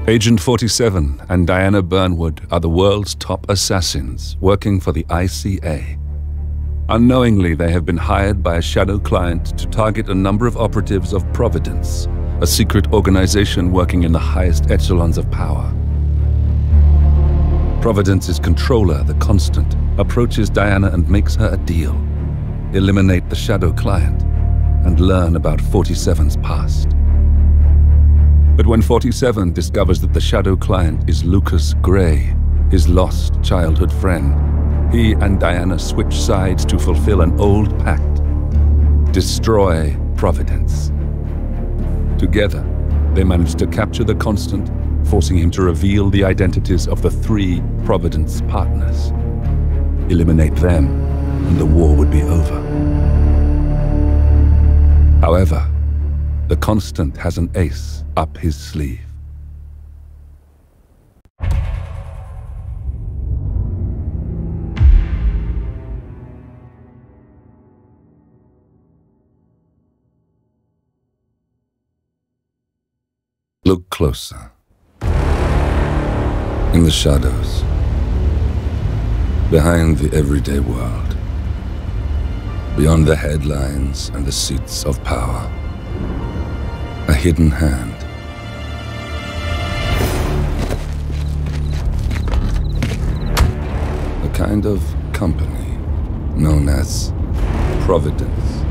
Agent 47 and Diana Burnwood are the world's top assassins working for the ICA. Unknowingly, they have been hired by a shadow client to target a number of operatives of Providence, a secret organization working in the highest echelons of power. Providence's controller, the Constant, approaches Diana and makes her a deal. Eliminate the shadow client and learn about 47's past. But when 47 discovers that the shadow client is Lucas Gray, his lost childhood friend, he and Diana switch sides to fulfill an old pact: destroy Providence. Together, they manage to capture the Constant, forcing him to reveal the identities of the 3 Providence partners. Eliminate them, and the war would be over. However, the Constant has an ace up his sleeve. Look closer. In the shadows, behind the everyday world, beyond the headlines and the seats of power, a hidden hand. A kind of company known as Providence.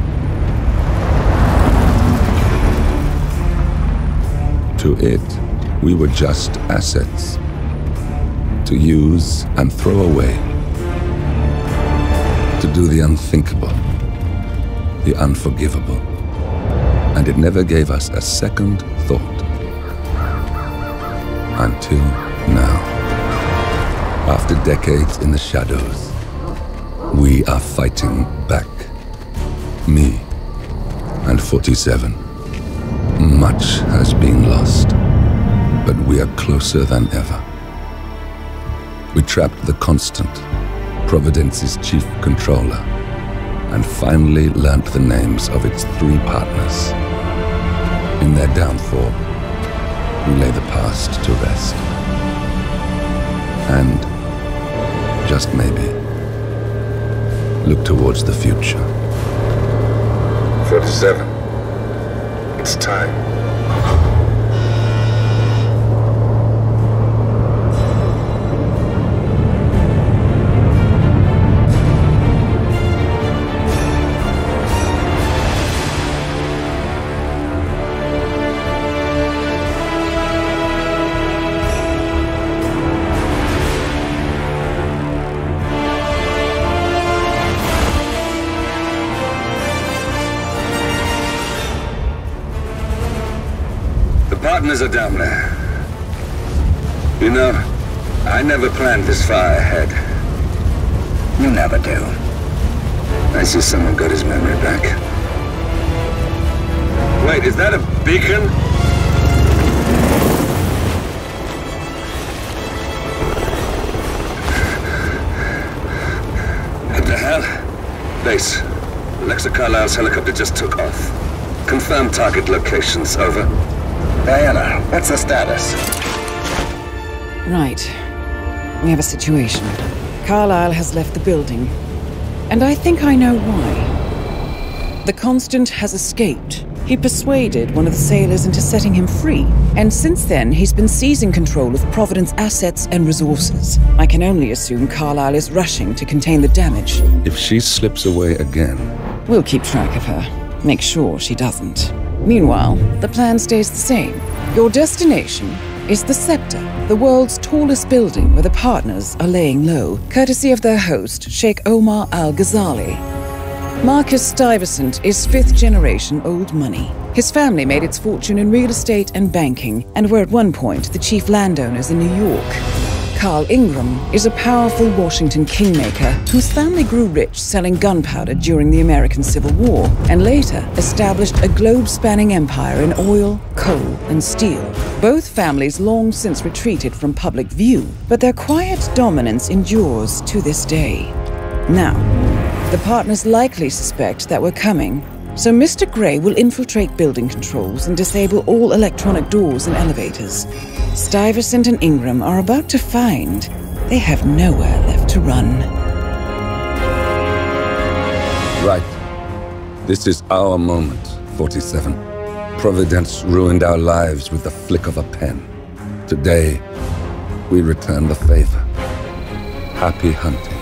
To it, we were just assets, to use and throw away, to do the unthinkable, the unforgivable, and it never gave us a second thought. Until now. After decades in the shadows, we are fighting back. Me and 47. Much has been lost, but we are closer than ever. We trapped the Constant, Providence's chief controller, and finally learnt the names of its 3 partners. In their downfall, we lay the past to rest. And, just maybe, look towards the future. 47. It's time. Partners are down there. You know, I never planned this far ahead. You never do. I see someone got his memory back. Wait, is that a beacon? What the hell? Base. Alexa Carlisle's helicopter just took off. Confirm target locations, over. Diana, what's the status? Right. We have a situation. Carlisle has left the building. And I think I know why. The Constant has escaped. He persuaded one of the sailors into setting him free. And since then, he's been seizing control of Providence assets and resources. I can only assume Carlisle is rushing to contain the damage. If she slips away again... We'll keep track of her. Make sure she doesn't. Meanwhile, the plan stays the same. Your destination is the Scepter, the world's tallest building where the partners are laying low, courtesy of their host, Sheikh Omar Al-Ghazali. Marcus Stuyvesant is 5th-generation old money. His family made its fortune in real estate and banking, and were at one point the chief landowners in New York. Carl Ingram is a powerful Washington kingmaker whose family grew rich selling gunpowder during the American Civil War, and later established a globe-spanning empire in oil, coal, and steel. Both families long since retreated from public view, but their quiet dominance endures to this day. Now, the partners likely suspect that we're coming, So Mr. Gray will infiltrate building controls and disable all electronic doors and elevators. Stuyvesant and Ingram are about to find they have nowhere left to run. Right. This is our moment, 47. Providence ruined our lives with the flick of a pen. Today, we return the favor. Happy hunting.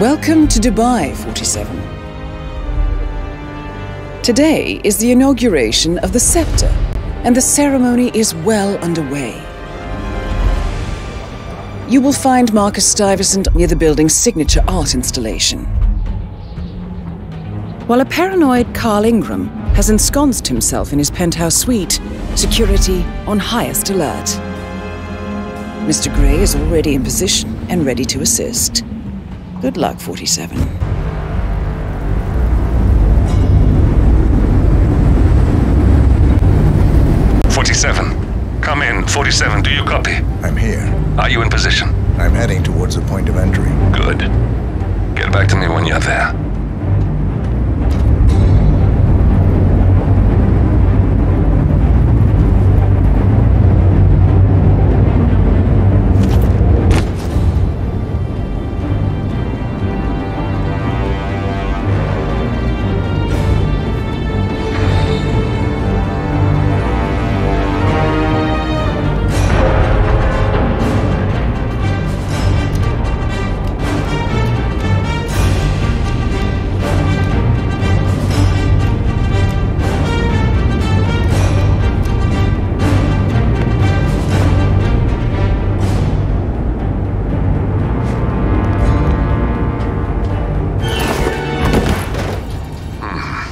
Welcome to Dubai, 47. Today is the inauguration of the scepter, and the ceremony is well underway. You will find Marcus Stuyvesant near the building's signature art installation, while a paranoid Carl Ingram has ensconced himself in his penthouse suite, security on highest alert. Mr. Gray is already in position and ready to assist. Good luck, 47. 47. Come in. 47, do you copy? I'm here. Are you in position? I'm heading towards the point of entry. Good. Get back to me when you're there.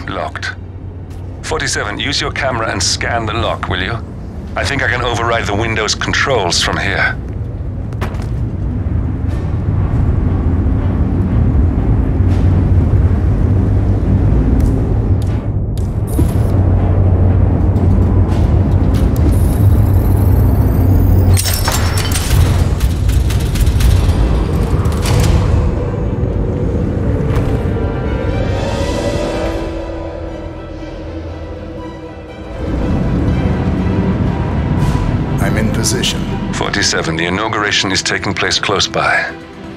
Locked. 47, use your camera and scan the lock, will you? I think I can override the Windows controls from here. Position. 47, the inauguration is taking place close by.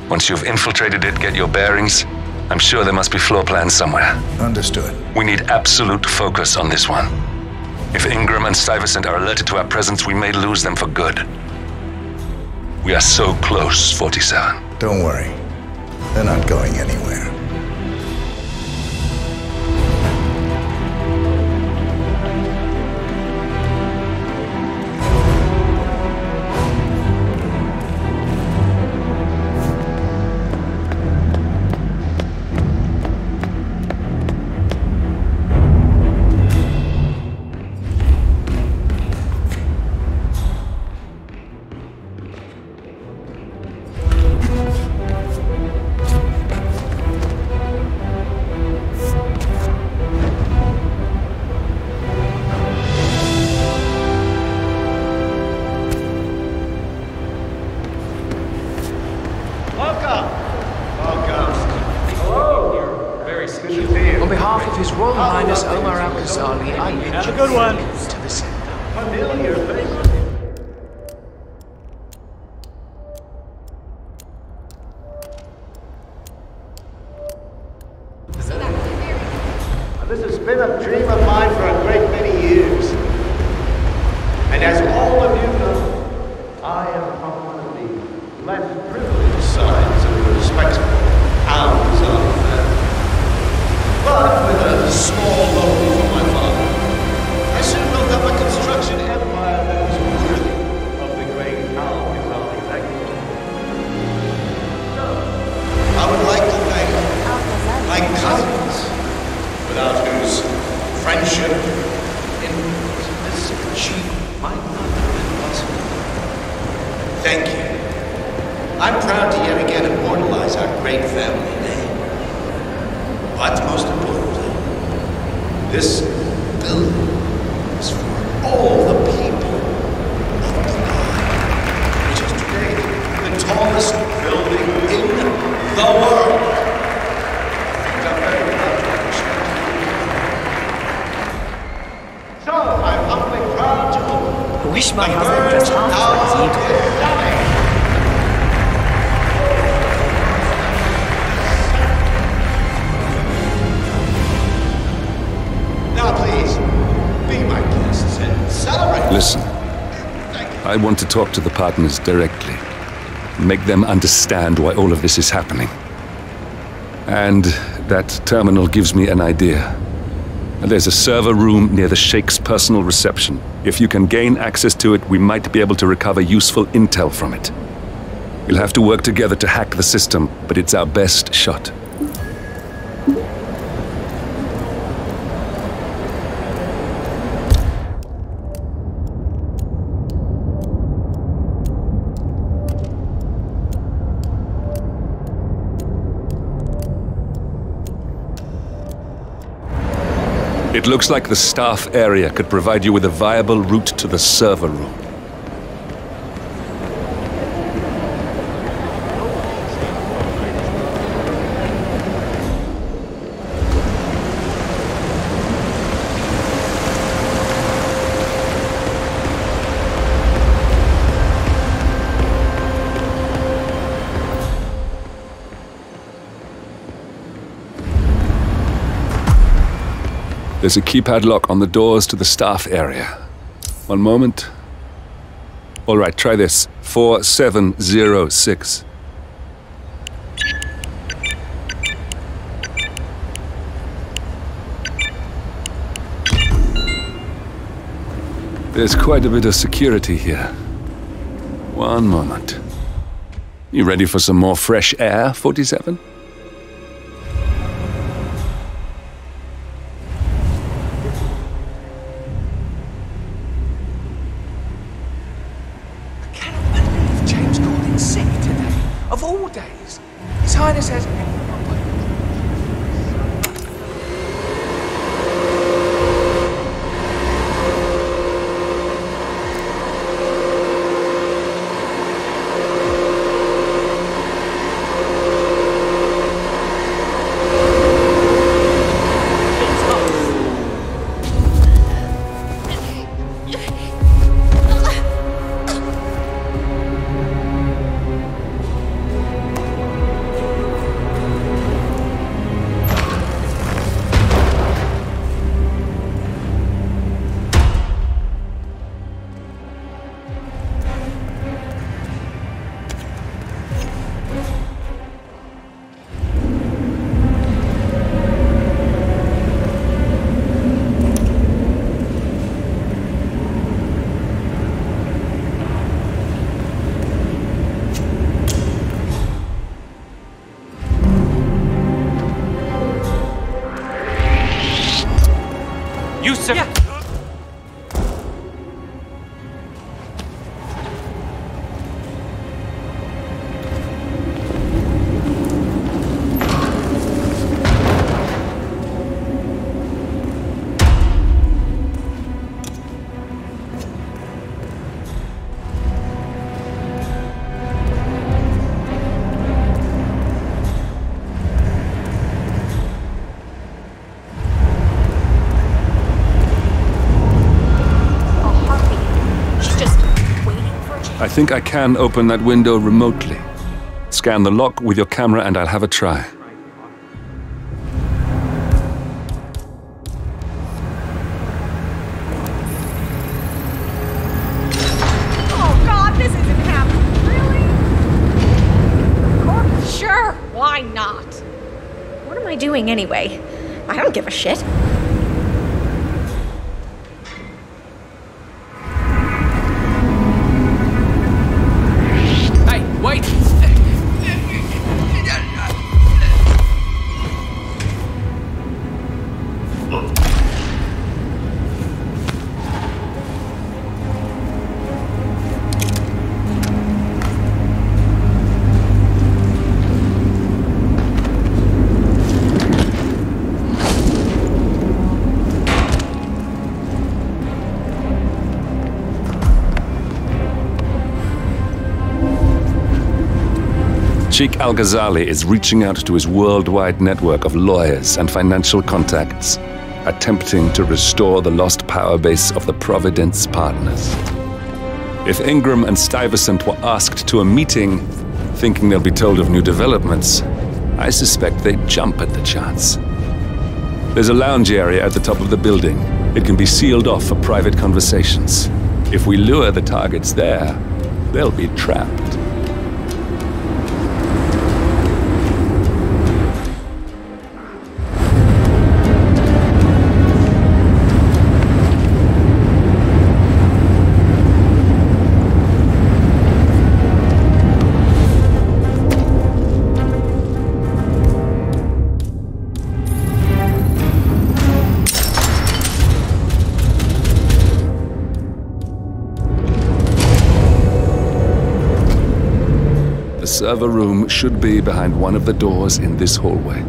Once you've infiltrated it, get your bearings. I'm sure there must be floor plans somewhere. Understood. We need absolute focus on this one. If Ingram and Stuyvesant are alerted to our presence, we may lose them for good. We are so close, 47. Don't worry. They're not going anywhere. On behalf of His Royal Highness Omar Al-Ghazali, I bid you welcome to the center. This has been a dream of mine I'm proud to yet again immortalize our great family name. But most importantly, this building is for all the people of Dubai, which is today the tallest building in the world. I'm very proud to understand. So I'm humbly proud to open. I wish my husband dressed half as well as you do. Now please, be my guests and celebrate. Listen, I want to talk to the partners directly. Make them understand why all of this is happening. And that terminal gives me an idea. There's a server room near the Sheikh's personal reception. If you can gain access to it, we might be able to recover useful intel from it. We'll have to work together to hack the system, but it's our best shot. It looks like the staff area could provide you with a viable route to the server room. There's a keypad lock on the doors to the staff area. One moment. All right, try this. 4706. There's quite a bit of security here. One moment. You ready for some more fresh air, 47? Of all days, His Highness has... Yusuf! Yeah. I think I can open that window remotely. Scan the lock with your camera and I'll have a try. Oh God, this isn't happening. Really? Sure, why not? What am I doing anyway? I don't give a shit. Wait! Sheikh Al-Ghazali is reaching out to his worldwide network of lawyers and financial contacts, attempting to restore the lost power base of the Providence partners. If Ingram and Stuyvesant were asked to a meeting, thinking they'll be told of new developments, I suspect they'd jump at the chance. There's a lounge area at the top of the building. It can be sealed off for private conversations. If we lure the targets there, they'll be trapped. The server room should be behind one of the doors in this hallway.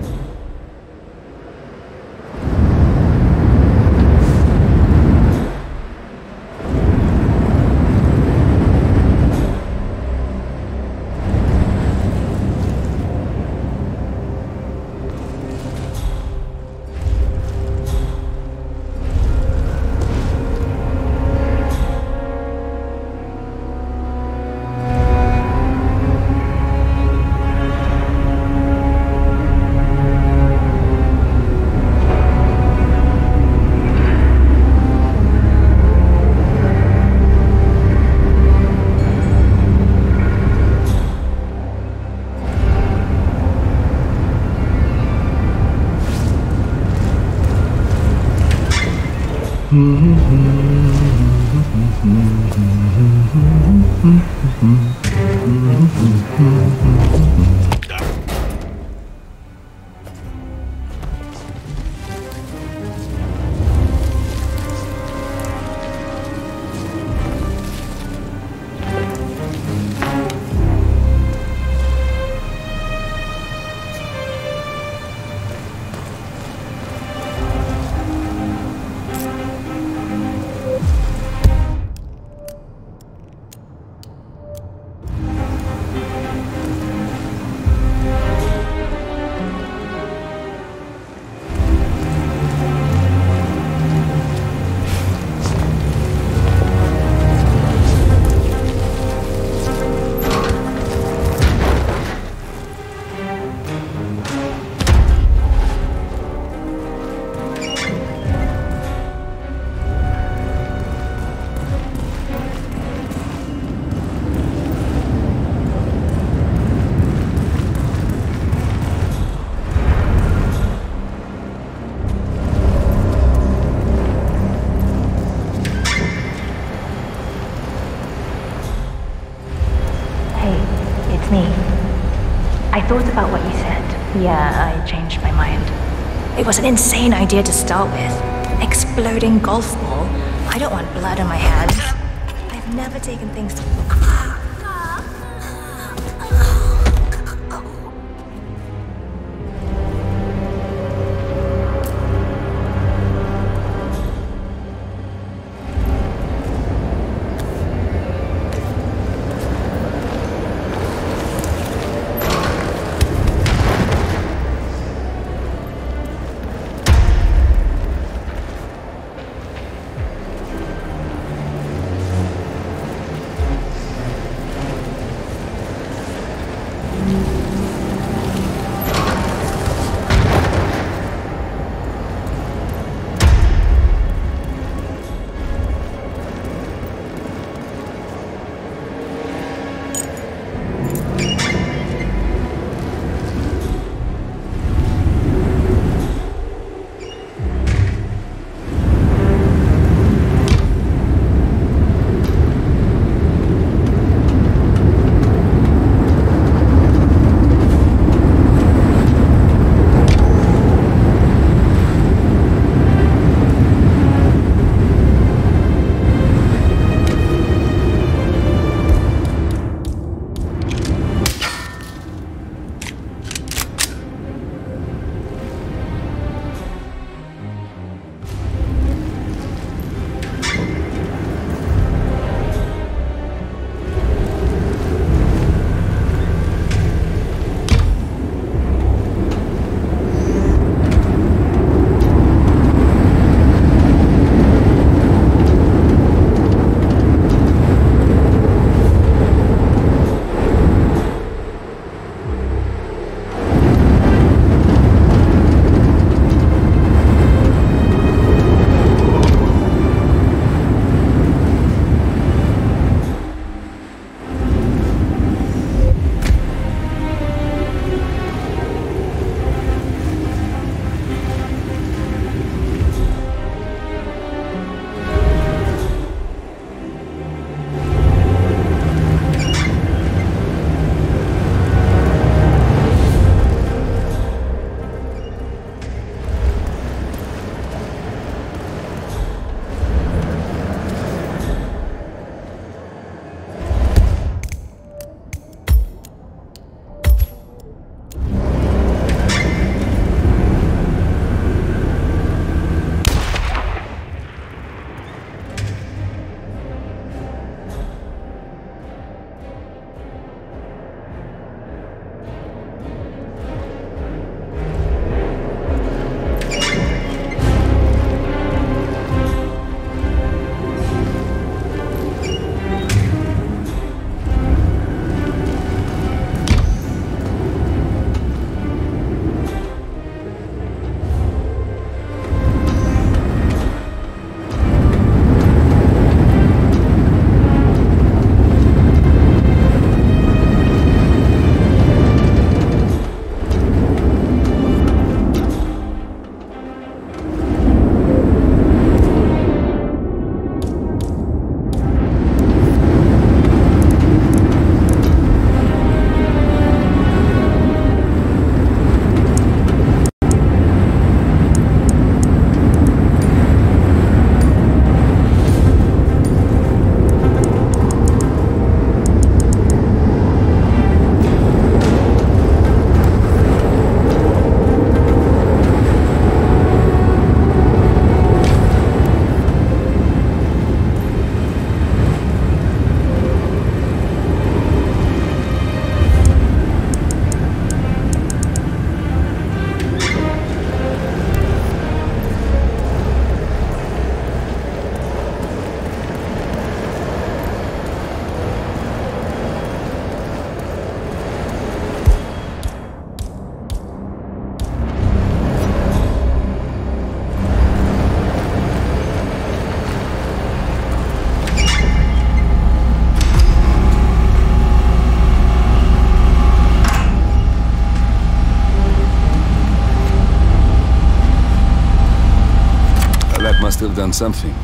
I thought about what you said. Yeah, I changed my mind. It was an insane idea to start with. Exploding golf ball. I don't want blood on my hands. I've never taken things to... still done something.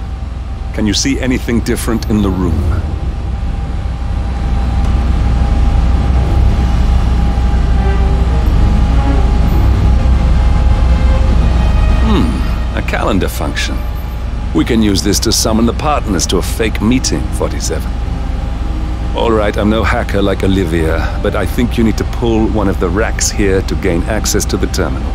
Can you see anything different in the room? A calendar function. We can use this to summon the partners to a fake meeting, 47. All right, I'm no hacker like Olivia, but I think you need to pull one of the racks here to gain access to the terminal.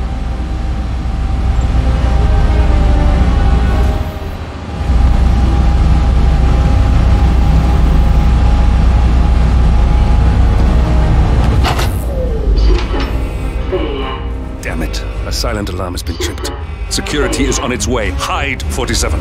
Damn it, a silent alarm has been tripped. Security is on its way. Hide, 47.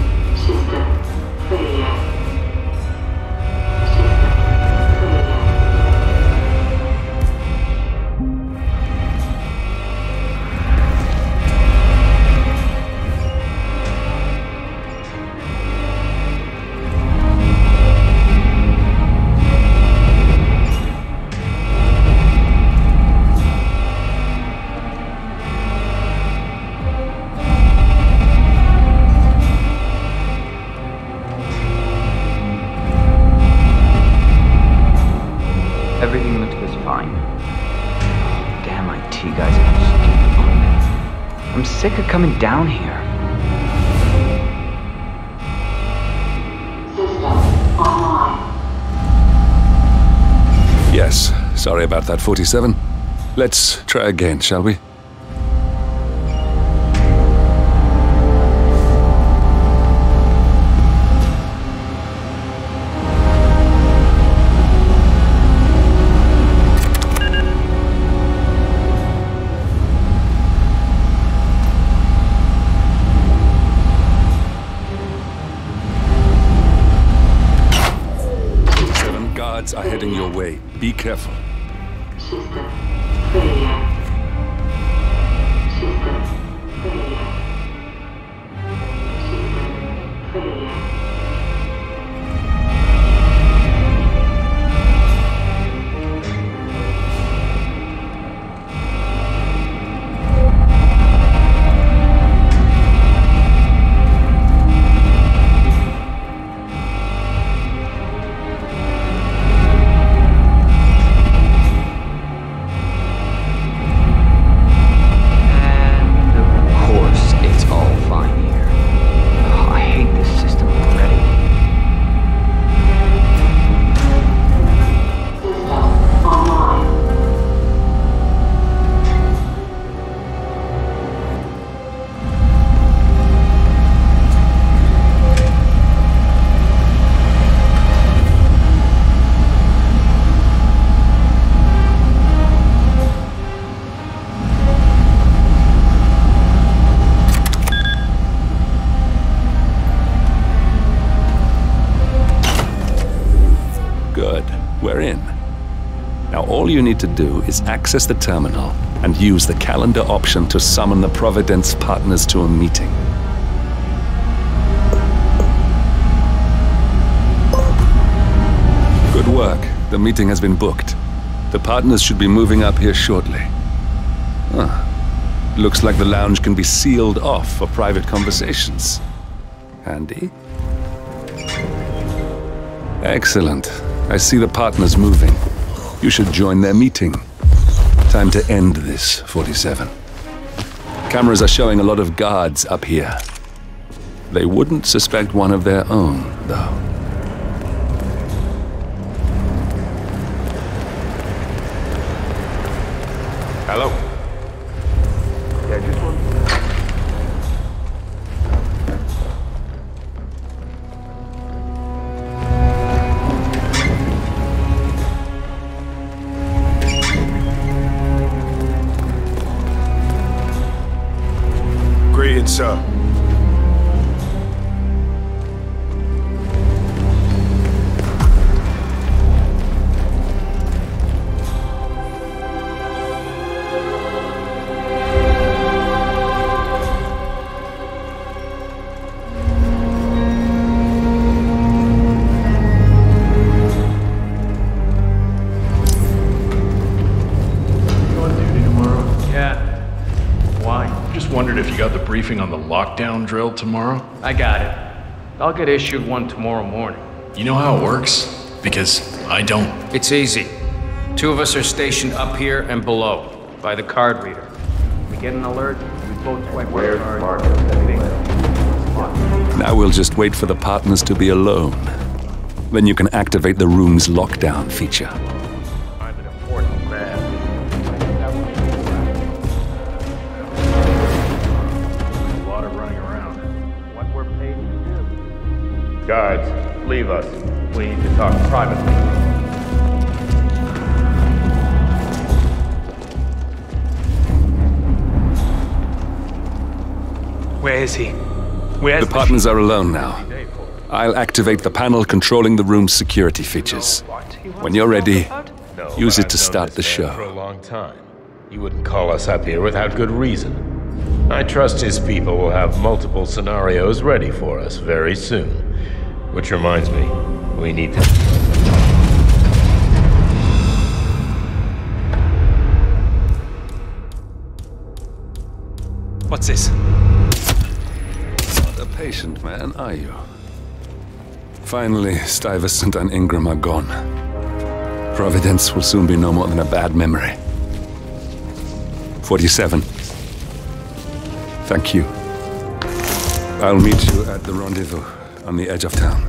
Everything looks just fine. Damn IT guys have stupid equipment. I'm sick of coming down here. System online. Yes, sorry about that, 47. Let's try again, shall we? Are heading your way. Be careful. System failure. System failure. System failure. We're in. Now all you need to do is access the terminal and use the calendar option to summon the Providence partners to a meeting. Good work. The meeting has been booked. The partners should be moving up here shortly. Looks like the lounge can be sealed off for private conversations. Handy. Excellent. I see the partners moving. You should join their meeting. Time to end this, 47. Cameras are showing a lot of guards up here. They wouldn't suspect one of their own, though. Hello. Yeah, just one. Greetings, sir. briefing on the lockdown drill tomorrow? I got it. I'll get issued one tomorrow morning. You know how it works? Because I don't. It's easy. 2 of us are stationed up here and below, by the card reader. We get an alert, we both swipe our cards. Now we'll just wait for the partners to be alone. Then you can activate the room's lockdown feature. I'm an important man. A lot of running around. What we're paid to do. Guards, leave us. We need to talk privately. Where is he? The partners are alone now. I'll activate the panel controlling the room's security features. When you're ready, use it to start the show. For a long time. He wouldn't call us up here without good reason. I trust his people will have multiple scenarios ready for us very soon. Which reminds me, we need to... What's this? Not a patient man, are you? Finally, Stuyvesant and Ingram are gone. Providence will soon be no more than a bad memory. 47. Thank you. I'll meet you at the rendezvous on the edge of town.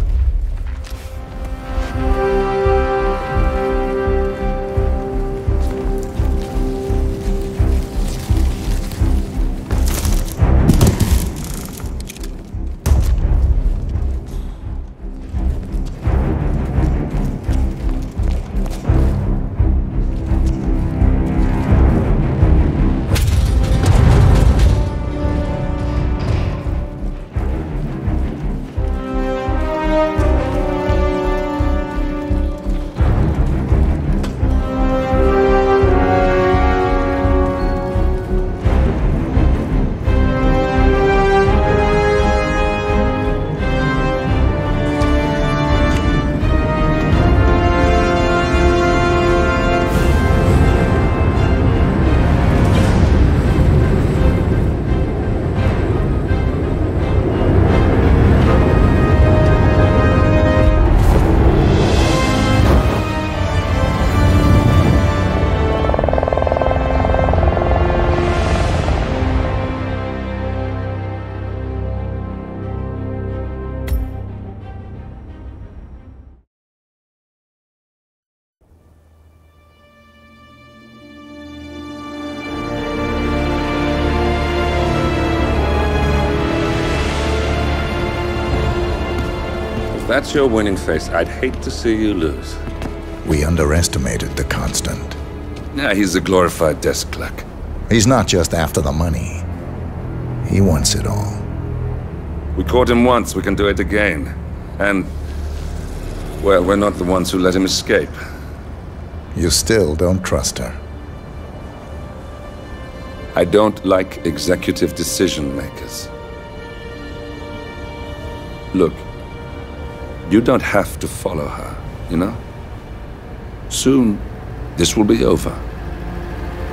If that's your winning face, I'd hate to see you lose. We underestimated the Constant. Yeah, he's a glorified desk clerk. He's not just after the money. He wants it all. We caught him once, we can do it again. And, well, we're not the ones who let him escape. You still don't trust her. I don't like executive decision makers. Look, you don't have to follow her, you know? Soon, this will be over.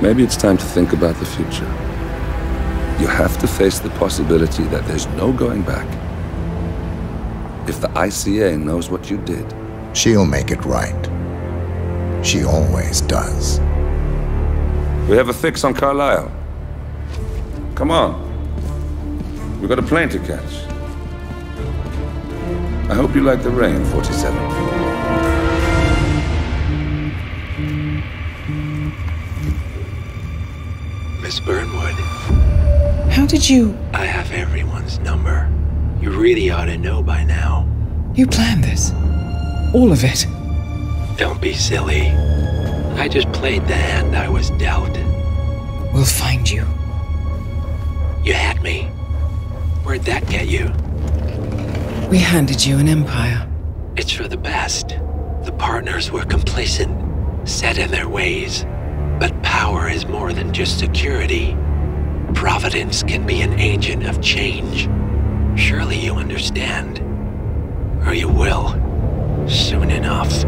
Maybe it's time to think about the future. You have to face the possibility that there's no going back. If the ICA knows what you did, she'll make it right. She always does. We have a fix on Carlisle. Come on. We've got a plane to catch. I hope you like the rain, 47. Miss Burnwood. How did you... I have everyone's number. You really ought to know by now. You planned this? All of it? Don't be silly. I just played the hand I was dealt. We'll find you. You had me. Where'd that get you? We handed you an empire. It's for the best. The partners were complacent, set in their ways. But power is more than just security. Providence can be an agent of change. Surely you understand. Or you will. Soon enough.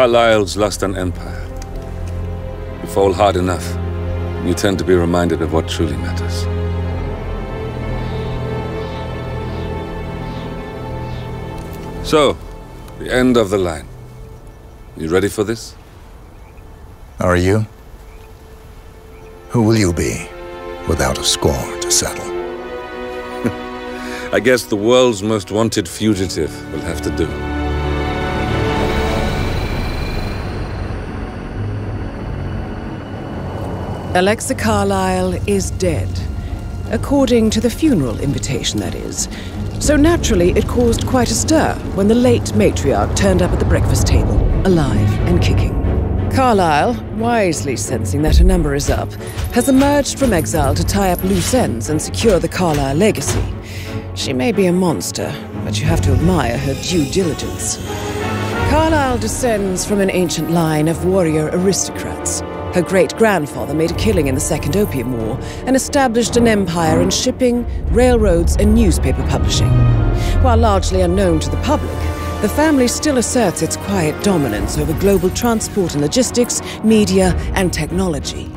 Carlyle's lost an empire. You fall hard enough, you tend to be reminded of what truly matters. So, the end of the line. You ready for this? Are you? Who will you be, without a score to settle? I guess the world's most wanted fugitive will have to do. Alexa Carlyle is dead. According to the funeral invitation, that is. So naturally, it caused quite a stir when the late matriarch turned up at the breakfast table, alive and kicking. Carlyle, wisely sensing that her number is up, has emerged from exile to tie up loose ends and secure the Carlyle legacy. She may be a monster, but you have to admire her due diligence. Carlyle descends from an ancient line of warrior aristocrats. Her great-grandfather made a killing in the Second Opium War and established an empire in shipping, railroads, and newspaper publishing. While largely unknown to the public, the family still asserts its quiet dominance over global transport and logistics, media, and technology.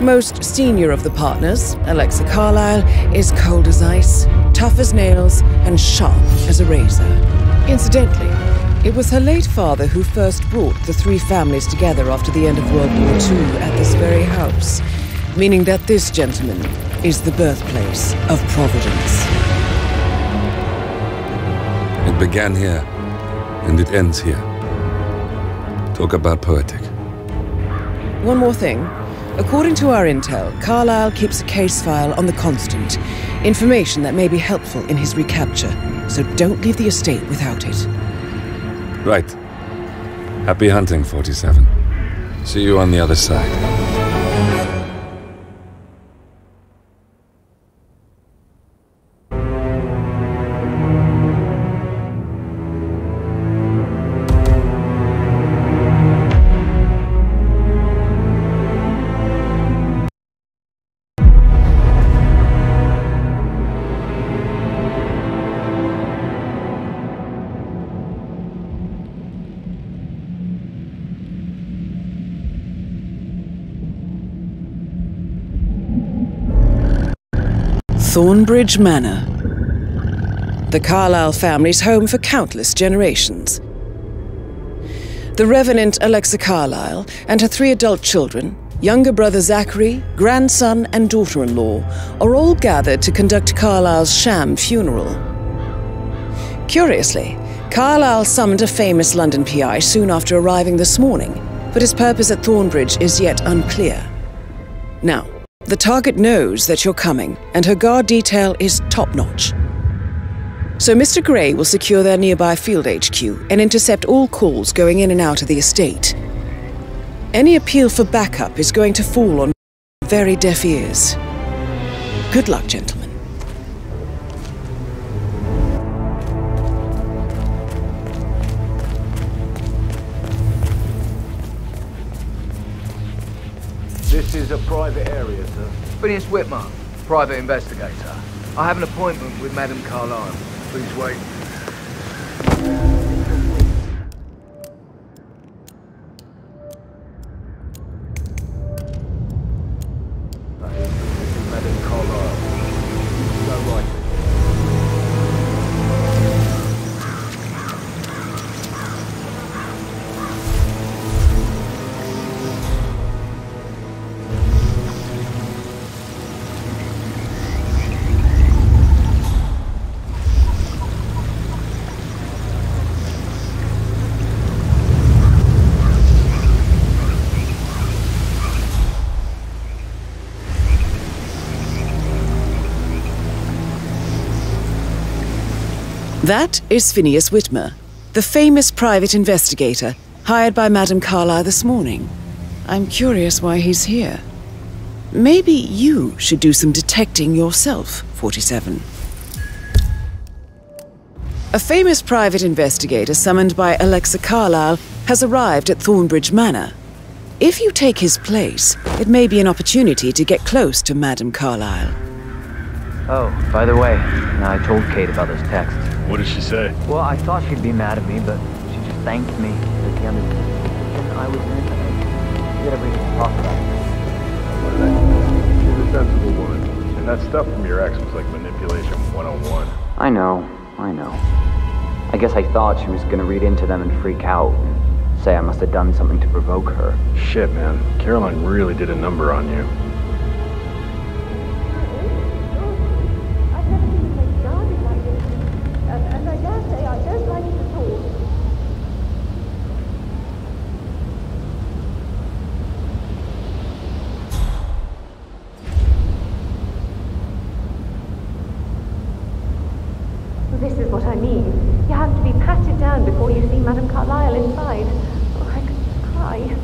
Most senior of the partners, Alexa Carlyle, is cold as ice, tough as nails, and sharp as a razor. Incidentally, it was her late father who first brought the three families together after the end of World War II at this very house, meaning that this gentleman is the birthplace of Providence. It began here, and it ends here. Talk about poetic. One more thing. According to our intel, Carlyle keeps a case file on the Constant, information that may be helpful in his recapture, so don't leave the estate without it. Right. Happy hunting, 47. See you on the other side. Thornbridge Manor. The Carlyle family's home for countless generations. The Revenant Alexa Carlyle and her 3 adult children, younger brother Zachary, grandson and daughter-in-law, are all gathered to conduct Carlyle's sham funeral. Curiously, Carlyle summoned a famous London PI soon after arriving this morning, but his purpose at Thornbridge is yet unclear. Now, the target knows that you're coming, and her guard detail is top-notch. So Mr. Gray will secure their nearby field HQ and intercept all calls going in and out of the estate. Any appeal for backup is going to fall on very deaf ears. Good luck, gentlemen. This is a private area, sir. Phineas Whitmer, private investigator. I have an appointment with Madame Carlyle. Please wait. Madame Carlyle. Go right. That is Phineas Whitmer, the famous private investigator hired by Madame Carlyle this morning. I'm curious why he's here. Maybe you should do some detecting yourself, 47. A famous private investigator summoned by Alexa Carlyle has arrived at Thornbridge Manor. If you take his place, it may be an opportunity to get close to Madame Carlyle. Oh, by the way, I told Kate about those texts. What did she say? Well, I thought she'd be mad at me, but she just thanked me at the end of it. I was in, we had everything to talk about. What did I say? She's a sensible woman. And that stuff from your ex was like manipulation 101. I know. I guess I thought she was gonna read into them and freak out. And say I must have done something to provoke her. Shit, man. Caroline really did a number on you. This is what I mean. You have to be patted down before you see Madame Carlyle inside. Oh, I could cry.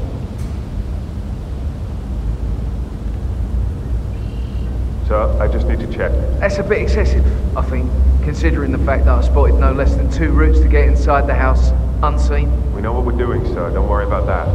So, I just need to check. That's a bit excessive, I think, considering the fact that I spotted no less than 2 routes to get inside the house unseen. We know what we're doing, sir. Don't worry about that.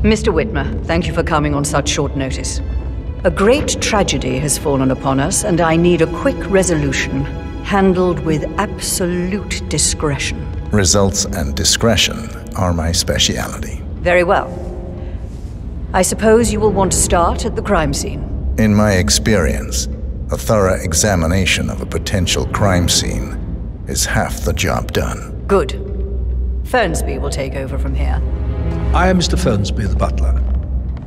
Mr. Whitmer, thank you for coming on such short notice. A great tragedy has fallen upon us, and I need a quick resolution, handled with absolute discretion. Results and discretion are my speciality. Very well. I suppose you will want to start at the crime scene. In my experience, a thorough examination of a potential crime scene is half the job done. Good. Fernsby will take over from here. I am Mr. Fernsby, the butler.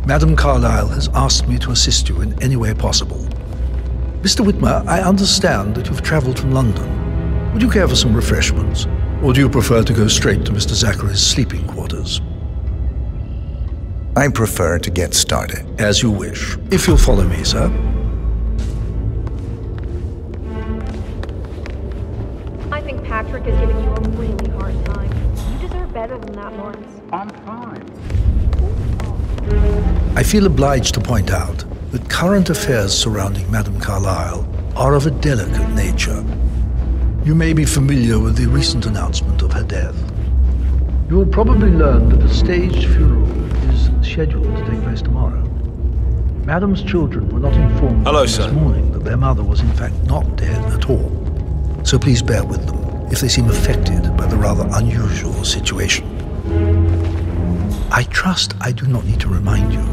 Madame Carlyle has asked me to assist you in any way possible. Mr. Whitmer, I understand that you've traveled from London. Would you care for some refreshments? Or do you prefer to go straight to Mr. Zachary's sleeping quarters? I prefer to get started. As you wish. If you'll follow me, sir. I think Patrick is giving you a really hard time. You deserve better than that, Lawrence. I'm fine. I feel obliged to point out that current affairs surrounding Madame Carlyle are of a delicate nature. You may be familiar with the recent announcement of her death. You will probably learn that a staged funeral is scheduled to take place tomorrow. Madame's children were not informed this morning that their mother was in fact not dead at all. So please bear with them if they seem affected by the rather unusual situation. I trust I do not need to remind you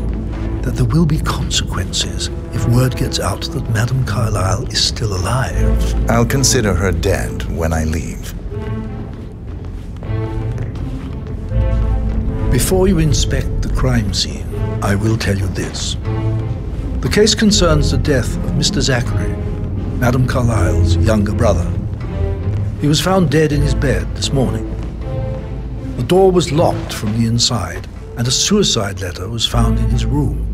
that there will be consequences if word gets out that Madame Carlyle is still alive. I'll consider her dead when I leave. Before you inspect the crime scene, I will tell you this. The case concerns the death of Mr. Zachary, Madame Carlyle's younger brother. He was found dead in his bed this morning. The door was locked from the inside, and a suicide letter was found in his room.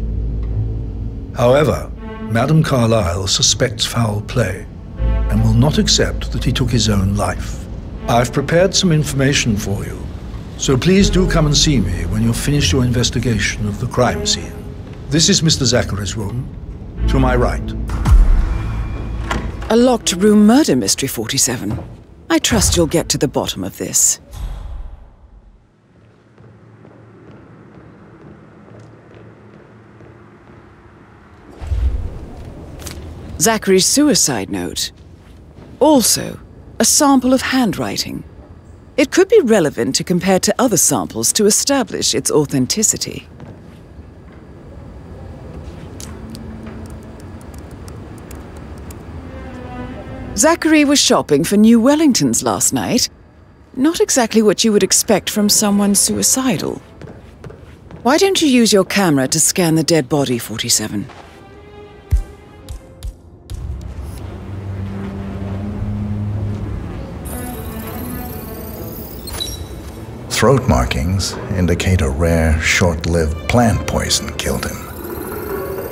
However, Madame Carlyle suspects foul play and will not accept that he took his own life. I've prepared some information for you, so please do come and see me when you've finished your investigation of the crime scene. This is Mr. Zachary's room, to my right. A locked room murder mystery, 47. I trust you'll get to the bottom of this. Zachary's suicide note. Also, a sample of handwriting. It could be relevant to compare to other samples to establish its authenticity. Zachary was shopping for New Wellingtons last night. Not exactly what you would expect from someone suicidal. Why don't you use your camera to scan the dead body, 47? Throat markings indicate a rare, short-lived plant poison killed him.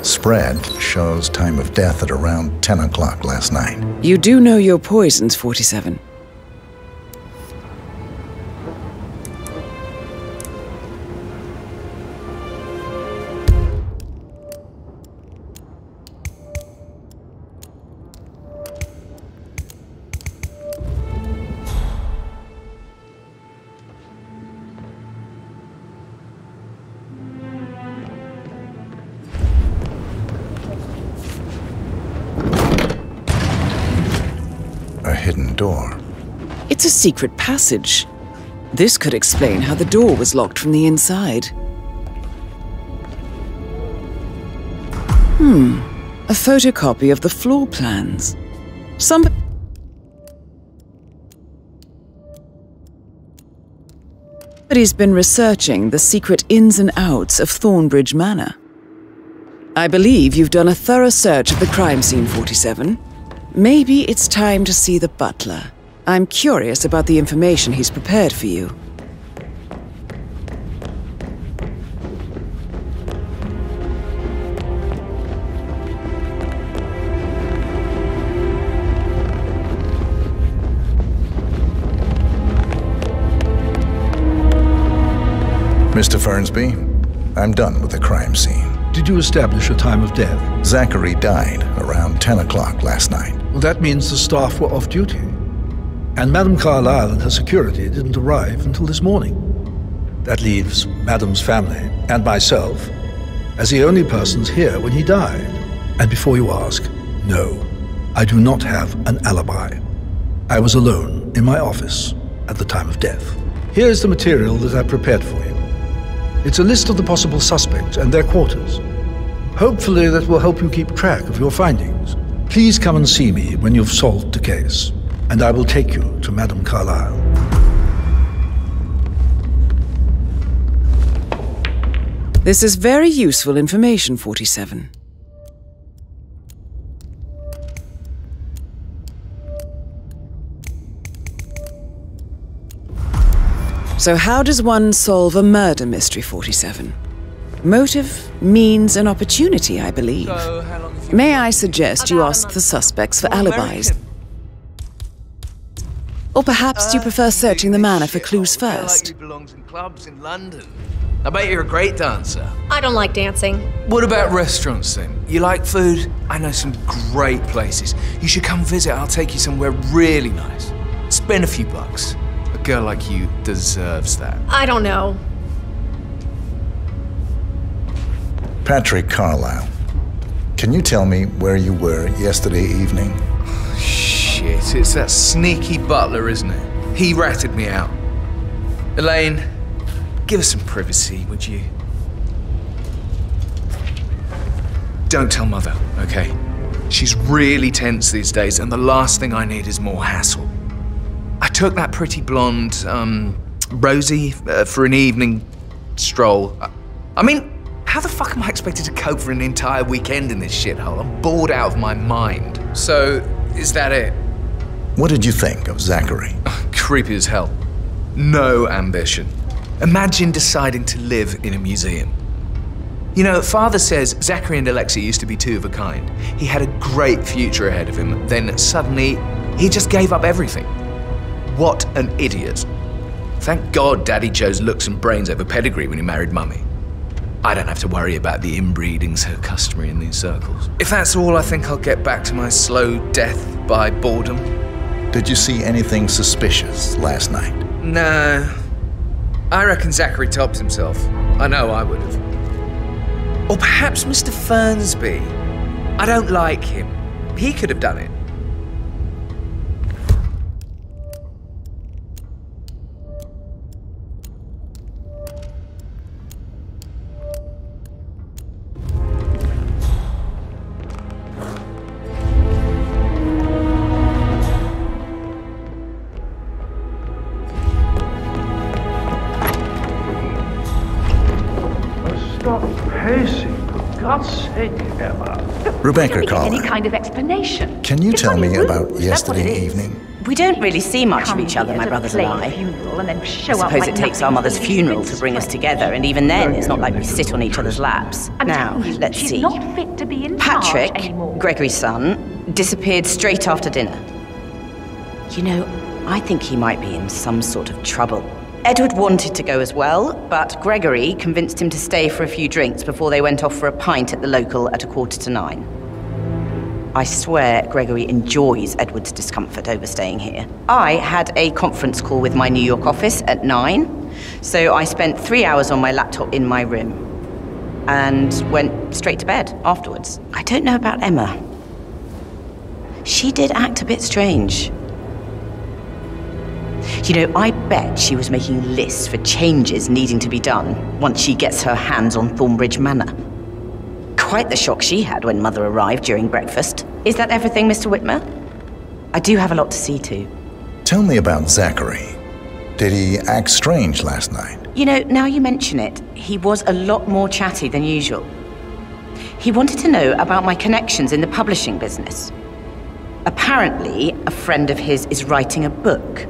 Spread shows time of death at around 10 o'clock last night. You do know your poisons, 47. A hidden door. It's a secret passage. This could explain how the door was locked from the inside. A photocopy of the floor plans. Somebody's been researching the secret ins and outs of Thornbridge Manor. I believe you've done a thorough search of the crime scene, 47. Maybe it's time to see the butler. I'm curious about the information he's prepared for you. Mr. Fernsby, I'm done with the crime scene. Did you establish a time of death? Zachary died around 10 o'clock last night. Well, that means the staff were off duty. And Madame Carlyle and her security didn't arrive until this morning. That leaves Madame's family and myself as the only persons here when he died. And before you ask, no, I do not have an alibi. I was alone in my office at the time of death. Here's the material that I prepared for you. It's a list of the possible suspects and their quarters. Hopefully that will help you keep track of your findings. Please come and see me when you've solved the case, and I will take you to Madame Carlyle. This is very useful information, 47. So how does one solve a murder mystery, 47? Motive, means, and opportunity, I believe. So, how long have you May I suggest you ask the suspects for alibis? Or perhaps you prefer searching the manor for clues first? Like you belongs in clubs in London. I bet you're a great dancer. I don't like dancing. What about restaurants then? You like food? I know some great places. You should come visit. I'll take you somewhere really nice. Spend a few bucks. A girl like you deserves that. I don't know. Patrick Carlyle, can you tell me where you were yesterday evening? Shit, it's that sneaky butler, isn't it? He ratted me out. Elaine, give us some privacy, would you? Don't tell Mother, okay? She's really tense these days, and the last thing I need is more hassle. I took that pretty blonde, Rosie, for an evening stroll. I mean, how the fuck am I expected to cope for an entire weekend in this shithole? I'm bored out of my mind. So, is that it? What did you think of Zachary? Creepy as hell. No ambition. Imagine deciding to live in a museum. You know, Father says Zachary and Alexia used to be two of a kind. He had a great future ahead of him, then suddenly, he just gave up everything. What an idiot. Thank God Daddy chose looks and brains over pedigree when he married Mummy. I don't have to worry about the inbreeding so customary in these circles. If that's all, I think I'll get back to my slow death by boredom. Did you see anything suspicious last night? No. I reckon Zachary tops himself. I know I would have. Or perhaps Mr. Fernsby. I don't like him. He could have done it. Stop pacing, for God's sake, Emma. Rebecca Any kind of explanation. can you tell me about yesterday evening? We don't really see much of each other, my brothers and I. I suppose it takes our mother's funeral to bring us together, and even then, it's not like we sit on each other's laps. Now, let's see. She's not fit to be in Patrick, charge anymore. Gregory's son, disappeared straight after dinner. You know, I think he might be in some sort of trouble. Edward wanted to go as well, but Gregory convinced him to stay for a few drinks before they went off for a pint at the local at 9:15. I swear Gregory enjoys Edward's discomfort over staying here. I had a conference call with my New York office at 9, so I spent 3 hours on my laptop in my room and went straight to bed afterwards. I don't know about Emma. She did act a bit strange. You know, I bet she was making lists for changes needing to be done once she gets her hands on Thornbridge Manor. Quite the shock she had when Mother arrived during breakfast. Is that everything, Mr. Whitmer? I do have a lot to see to. Tell me about Zachary. Did he act strange last night? You know, now you mention it, he was a lot more chatty than usual. He wanted to know about my connections in the publishing business. Apparently, a friend of his is writing a book,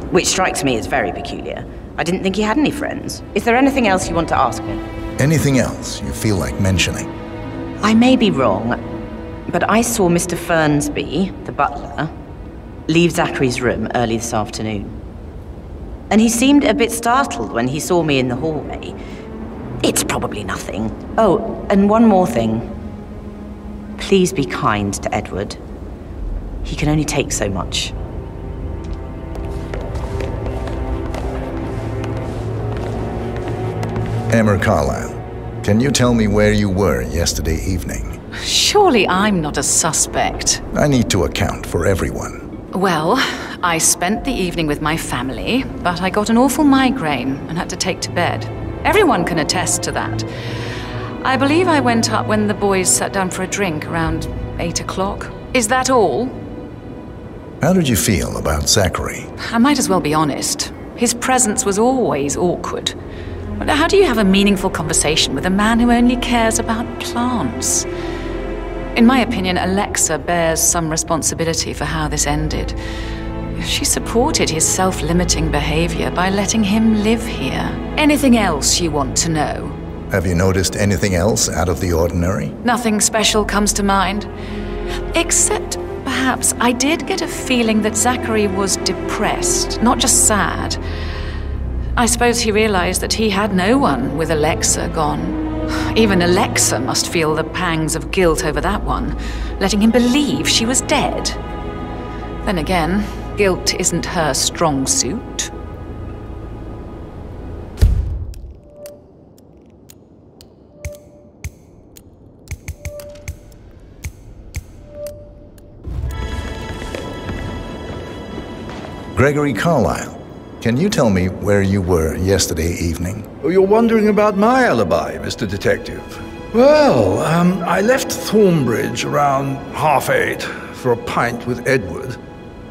which strikes me as very peculiar. I didn't think he had any friends. Is there anything else you want to ask me? Anything else you feel like mentioning? I may be wrong, but I saw Mr. Fernsby, the butler, leave Zachary's room early this afternoon. And he seemed a bit startled when he saw me in the hallway. It's probably nothing. Oh, and one more thing. Please be kind to Edward. He can only take so much. Emma Carlyle, can you tell me where you were yesterday evening? Surely I'm not a suspect. I need to account for everyone. Well, I spent the evening with my family, but I got an awful migraine and had to take to bed. Everyone can attest to that. I believe I went up when the boys sat down for a drink around 8 o'clock. Is that all? How did you feel about Zachary? I might as well be honest. His presence was always awkward. But how do you have a meaningful conversation with a man who only cares about plants? In my opinion, Alexa bears some responsibility for how this ended. She supported his self-limiting behavior by letting him live here. Anything else you want to know? Have you noticed anything else out of the ordinary? Nothing special comes to mind. Except, perhaps, I did get a feeling that Zachary was depressed, not just sad. I suppose he realized that he had no one with Alexa gone. Even Alexa must feel the pangs of guilt over that one, letting him believe she was dead. Then again, guilt isn't her strong suit. Gregory Carlyle, can you tell me where you were yesterday evening? Oh, you're wondering about my alibi, Mr. Detective. Well, I left Thornbridge around 8:30 for a pint with Edward.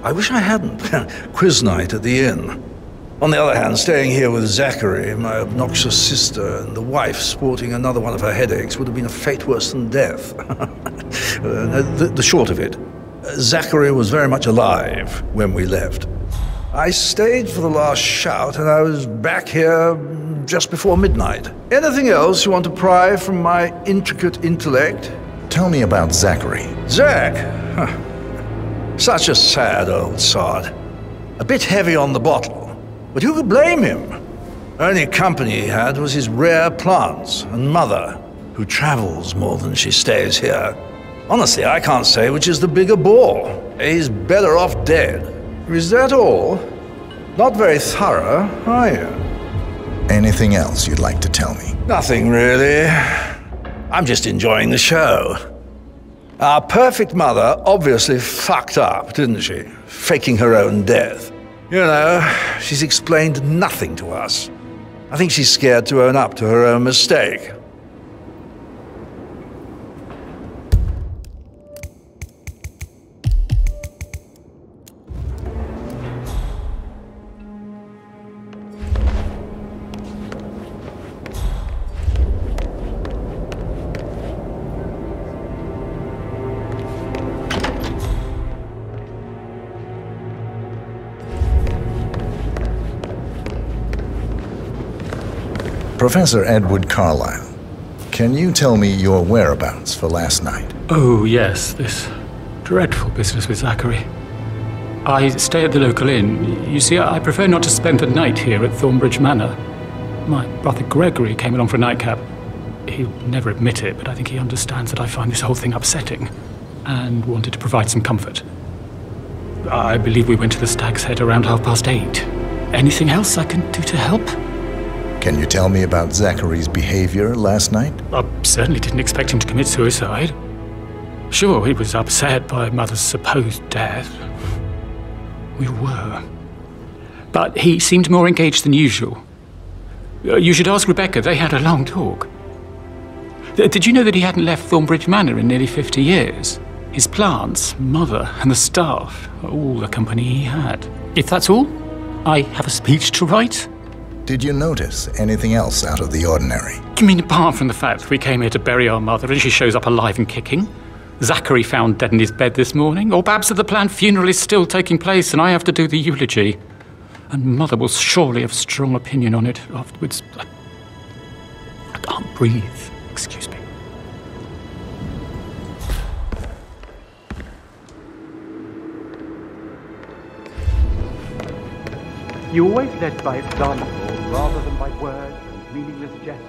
I wish I hadn't. Quiz night at the inn. On the other hand, staying here with Zachary, my obnoxious sister, and the wife sporting another one of her headaches would have been a fate worse than death. The short of it, Zachary was very much alive when we left. I stayed for the last shout, and I was back here just before midnight. Anything else you want to pry from my intricate intellect? Tell me about Zachary. Zach? Huh. Such a sad old sod. A bit heavy on the bottle, but who could blame him? Only company he had was his rare plants and mother, who travels more than she stays here. Honestly, I can't say which is the bigger bore. He's better off dead. Is that all? Not very thorough, are you? Anything else you'd like to tell me? Nothing really. I'm just enjoying the show. Our perfect mother obviously fucked up, didn't she? Faking her own death. You know, she's explained nothing to us. I think she's scared to own up to her own mistake. Professor Edward Carlyle, can you tell me your whereabouts for last night? Oh, yes, this dreadful business with Zachary. I stay at the local inn. You see, I prefer not to spend the night here at Thornbridge Manor. My brother Gregory came along for a nightcap. He'll never admit it, but I think he understands that I find this whole thing upsetting and wanted to provide some comfort. I believe we went to the Stag's Head around 8:30. Anything else I can do to help? Can you tell me about Zachary's behavior last night? I certainly didn't expect him to commit suicide. Sure, he was upset by Mother's supposed death. We were. But he seemed more engaged than usual. You should ask Rebecca. They had a long talk. Did you know that he hadn't left Thornbridge Manor in nearly 50 years? His plants, Mother, and the staff are all the company he had. If that's all, I have a speech to write. Did you notice anything else out of the ordinary? You mean apart from the fact that we came here to bury our mother and she shows up alive and kicking? Zachary found dead in his bed this morning? Or perhaps that the planned funeral is still taking place and I have to do the eulogy? And Mother will surely have a strong opinion on it afterwards. I can't breathe. Excuse me. You always led by example rather than by words and meaningless gestures.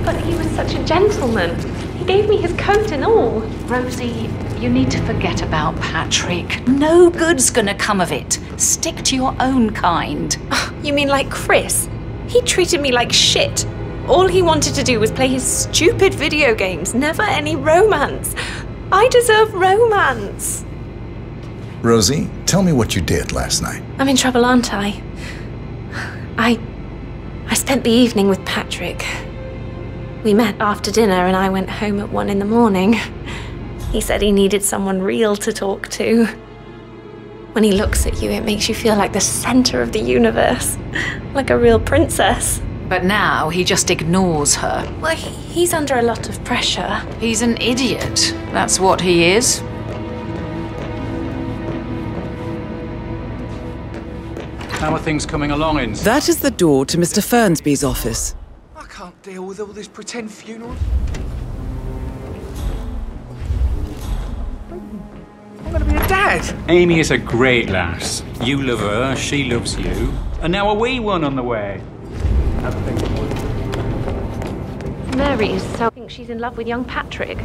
But he was such a gentleman. He gave me his coat and all. Rosie, you need to forget about Patrick. No good's gonna come of it. Stick to your own kind. You mean like Chris? He treated me like shit. All he wanted to do was play his stupid video games, never any romance. I deserve romance. Rosie, tell me what you did last night. I'm in trouble, aren't I? I spent the evening with Patrick. We met after dinner and I went home at 1 a.m. He said he needed someone real to talk to. When he looks at you, it makes you feel like the center of the universe. Like a real princess. But now he just ignores her. Well, he's under a lot of pressure. He's an idiot. That's what he is. How are things coming along in? That is the door to Mr. Fernsby's office. I can't deal with all this pretend funerals. I'm gonna be a dad! Amy is a great lass. You love her, she loves you. And now a wee one on the way. Mary is so... I think she's in love with young Patrick.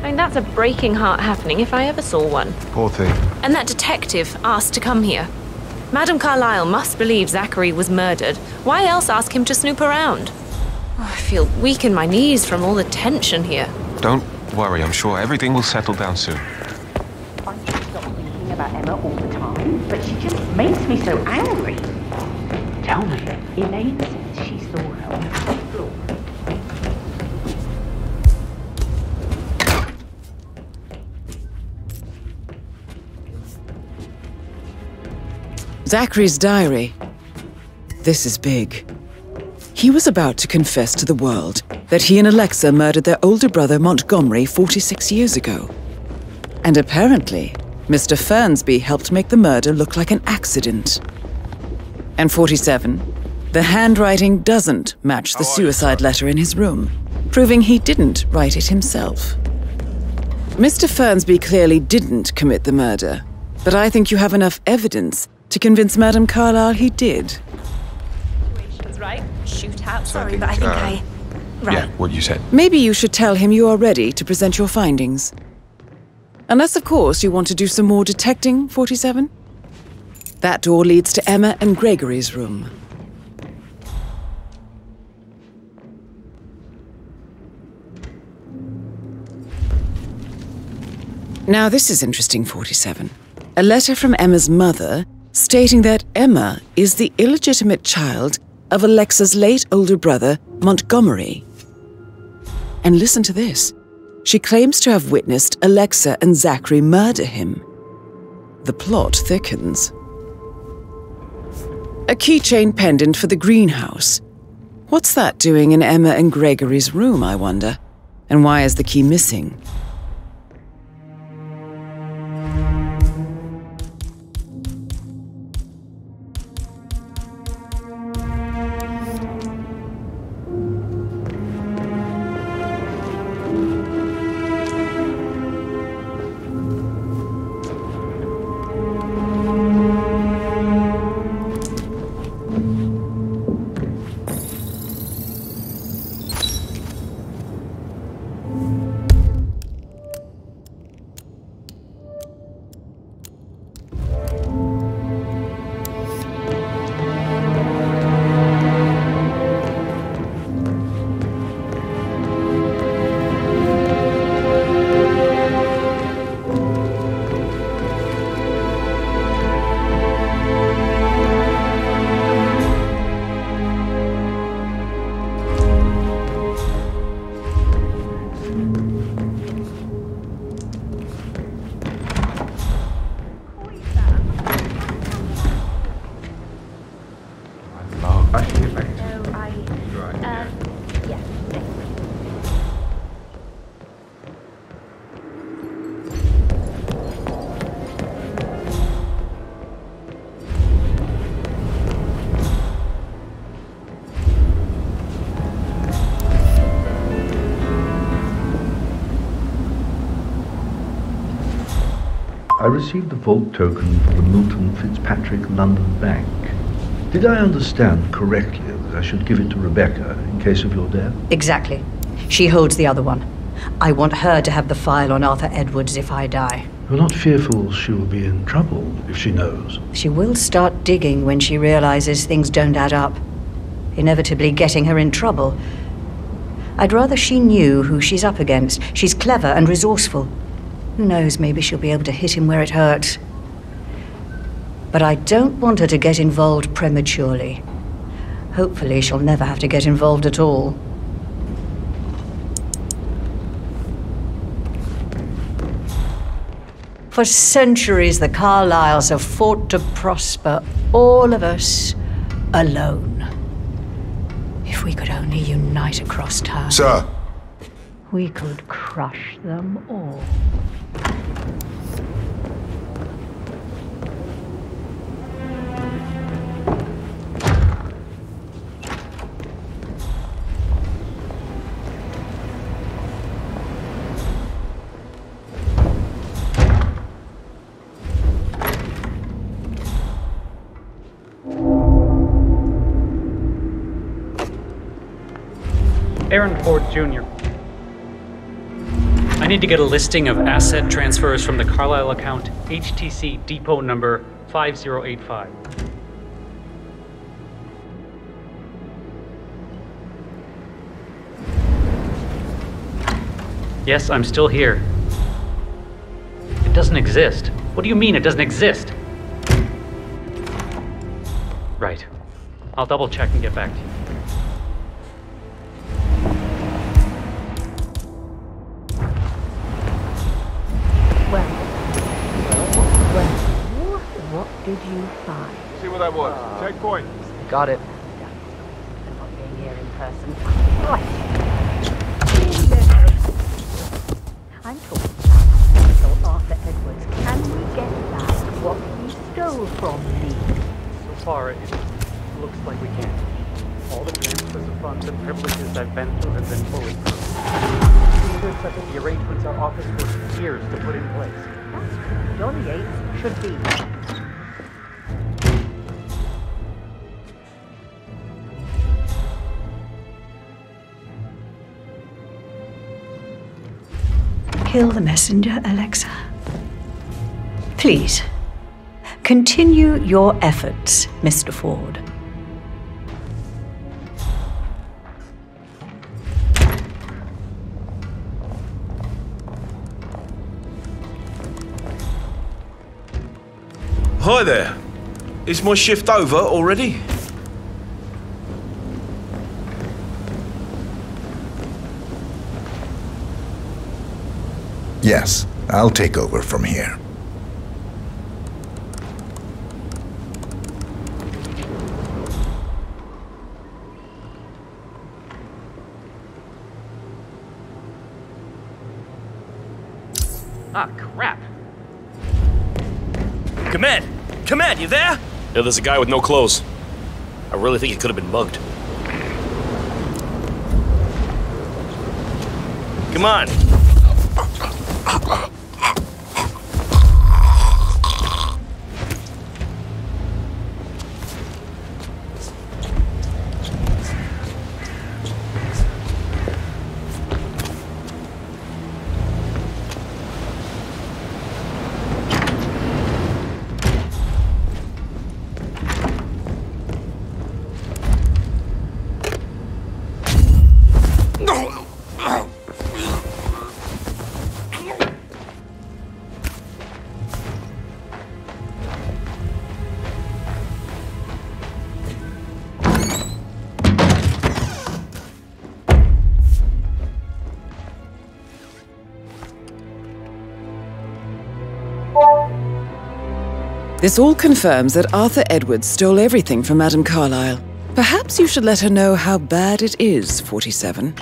I mean, that's a breaking heart happening if I ever saw one. Poor thing. And that detective asked to come here. Madame Carlyle must believe Zachary was murdered. Why else ask him to snoop around? Oh, I feel weak in my knees from all the tension here. Don't worry, I'm sure everything will settle down soon. I just stop thinking about Emma all the time, but she just makes me so angry. Tell me, Elaine says she saw her on the floor. Zachary's diary. This is big. He was about to confess to the world that he and Alexa murdered their older brother Montgomery 46 years ago. And apparently, Mr. Fernsby helped make the murder look like an accident. And 47, the handwriting doesn't match the suicide letter in his room, proving he didn't write it himself. Mr. Fernsby clearly didn't commit the murder, but I think you have enough evidence to convince Madame Carlyle he did. Right? Shoot out. Sorry, but I think I... Right. Yeah, what you said. Maybe you should tell him you are ready to present your findings. Unless, of course, you want to do some more detecting, 47? That door leads to Emma and Gregory's room. Now this is interesting, 47. A letter from Emma's mother stating that Emma is the illegitimate child of Alexa's late older brother, Montgomery. And listen to this. She claims to have witnessed Alexa and Zachary murder him. The plot thickens. A keychain pendant for the greenhouse. What's that doing in Emma and Gregory's room, I wonder? And why is the key missing? I received the vault token for the Milton Fitzpatrick London Bank. Did I understand correctly that I should give it to Rebecca in case of your death? Exactly. She holds the other one. I want her to have the file on Arthur Edwards if I die. You're not fearful she will be in trouble if she knows? She will start digging when she realizes things don't add up, inevitably getting her in trouble. I'd rather she knew who she's up against. She's clever and resourceful. Who knows, maybe she'll be able to hit him where it hurts. But I don't want her to get involved prematurely. Hopefully she'll never have to get involved at all. For centuries, the Carlyles have fought to prosper, all of us, alone. If we could only unite across time. Sir! We could crush them all. Aaron Ford Jr. I need to get a listing of asset transfers from the Carlisle account, HTC depot number 5085. Yes, I'm still here. It doesn't exist. What do you mean it doesn't exist? Right. I'll double check and get back to you. What did you find? See what that was. Checkpoint. Got it. I'm not being here in person. Right. I'm talking about so Arthur Edwards. Can we get back what he stole from me? So far, it looks like we can. All the transfers of funds and privileges I've been through have been fully proved. It said that the arrangements our office took years to put in place. That's what Johnny Yates should be. Kill the messenger, Alexa. Please, continue your efforts, Mr. Ford. Hi there. Is my shift over already? Yes, I'll take over from here. Ah, crap. Command! Command, you there? Yeah, there's a guy with no clothes. I really think he could have been mugged. Come on. This all confirms that Arthur Edwards stole everything from Madame Carlyle. Perhaps you should let her know how bad it is, 47.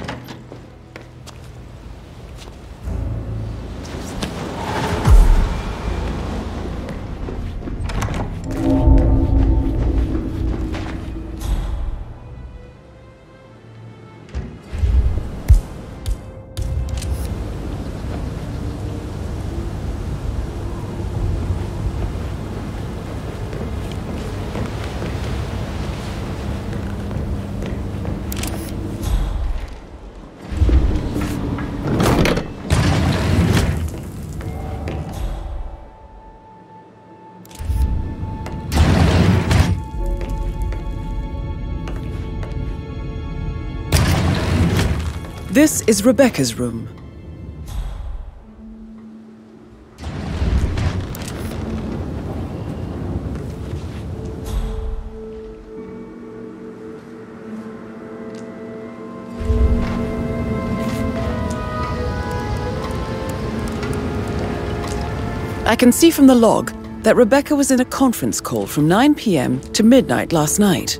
This is Rebecca's room. I can see from the log that Rebecca was in a conference call from 9 p.m. to midnight last night.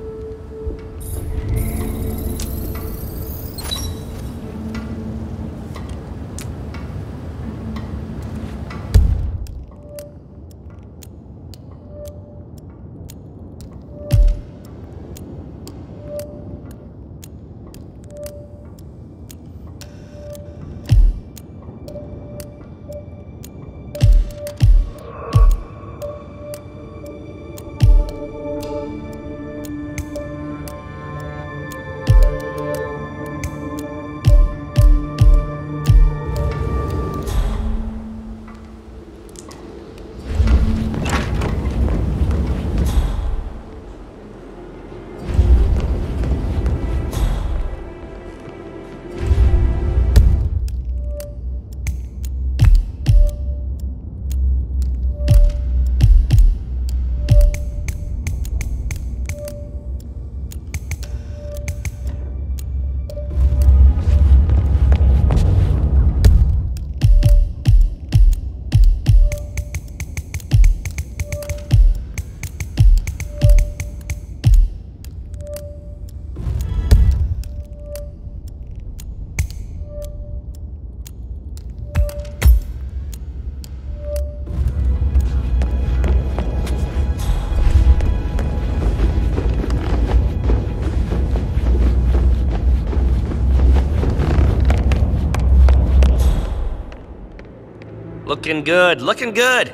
Looking good, looking good.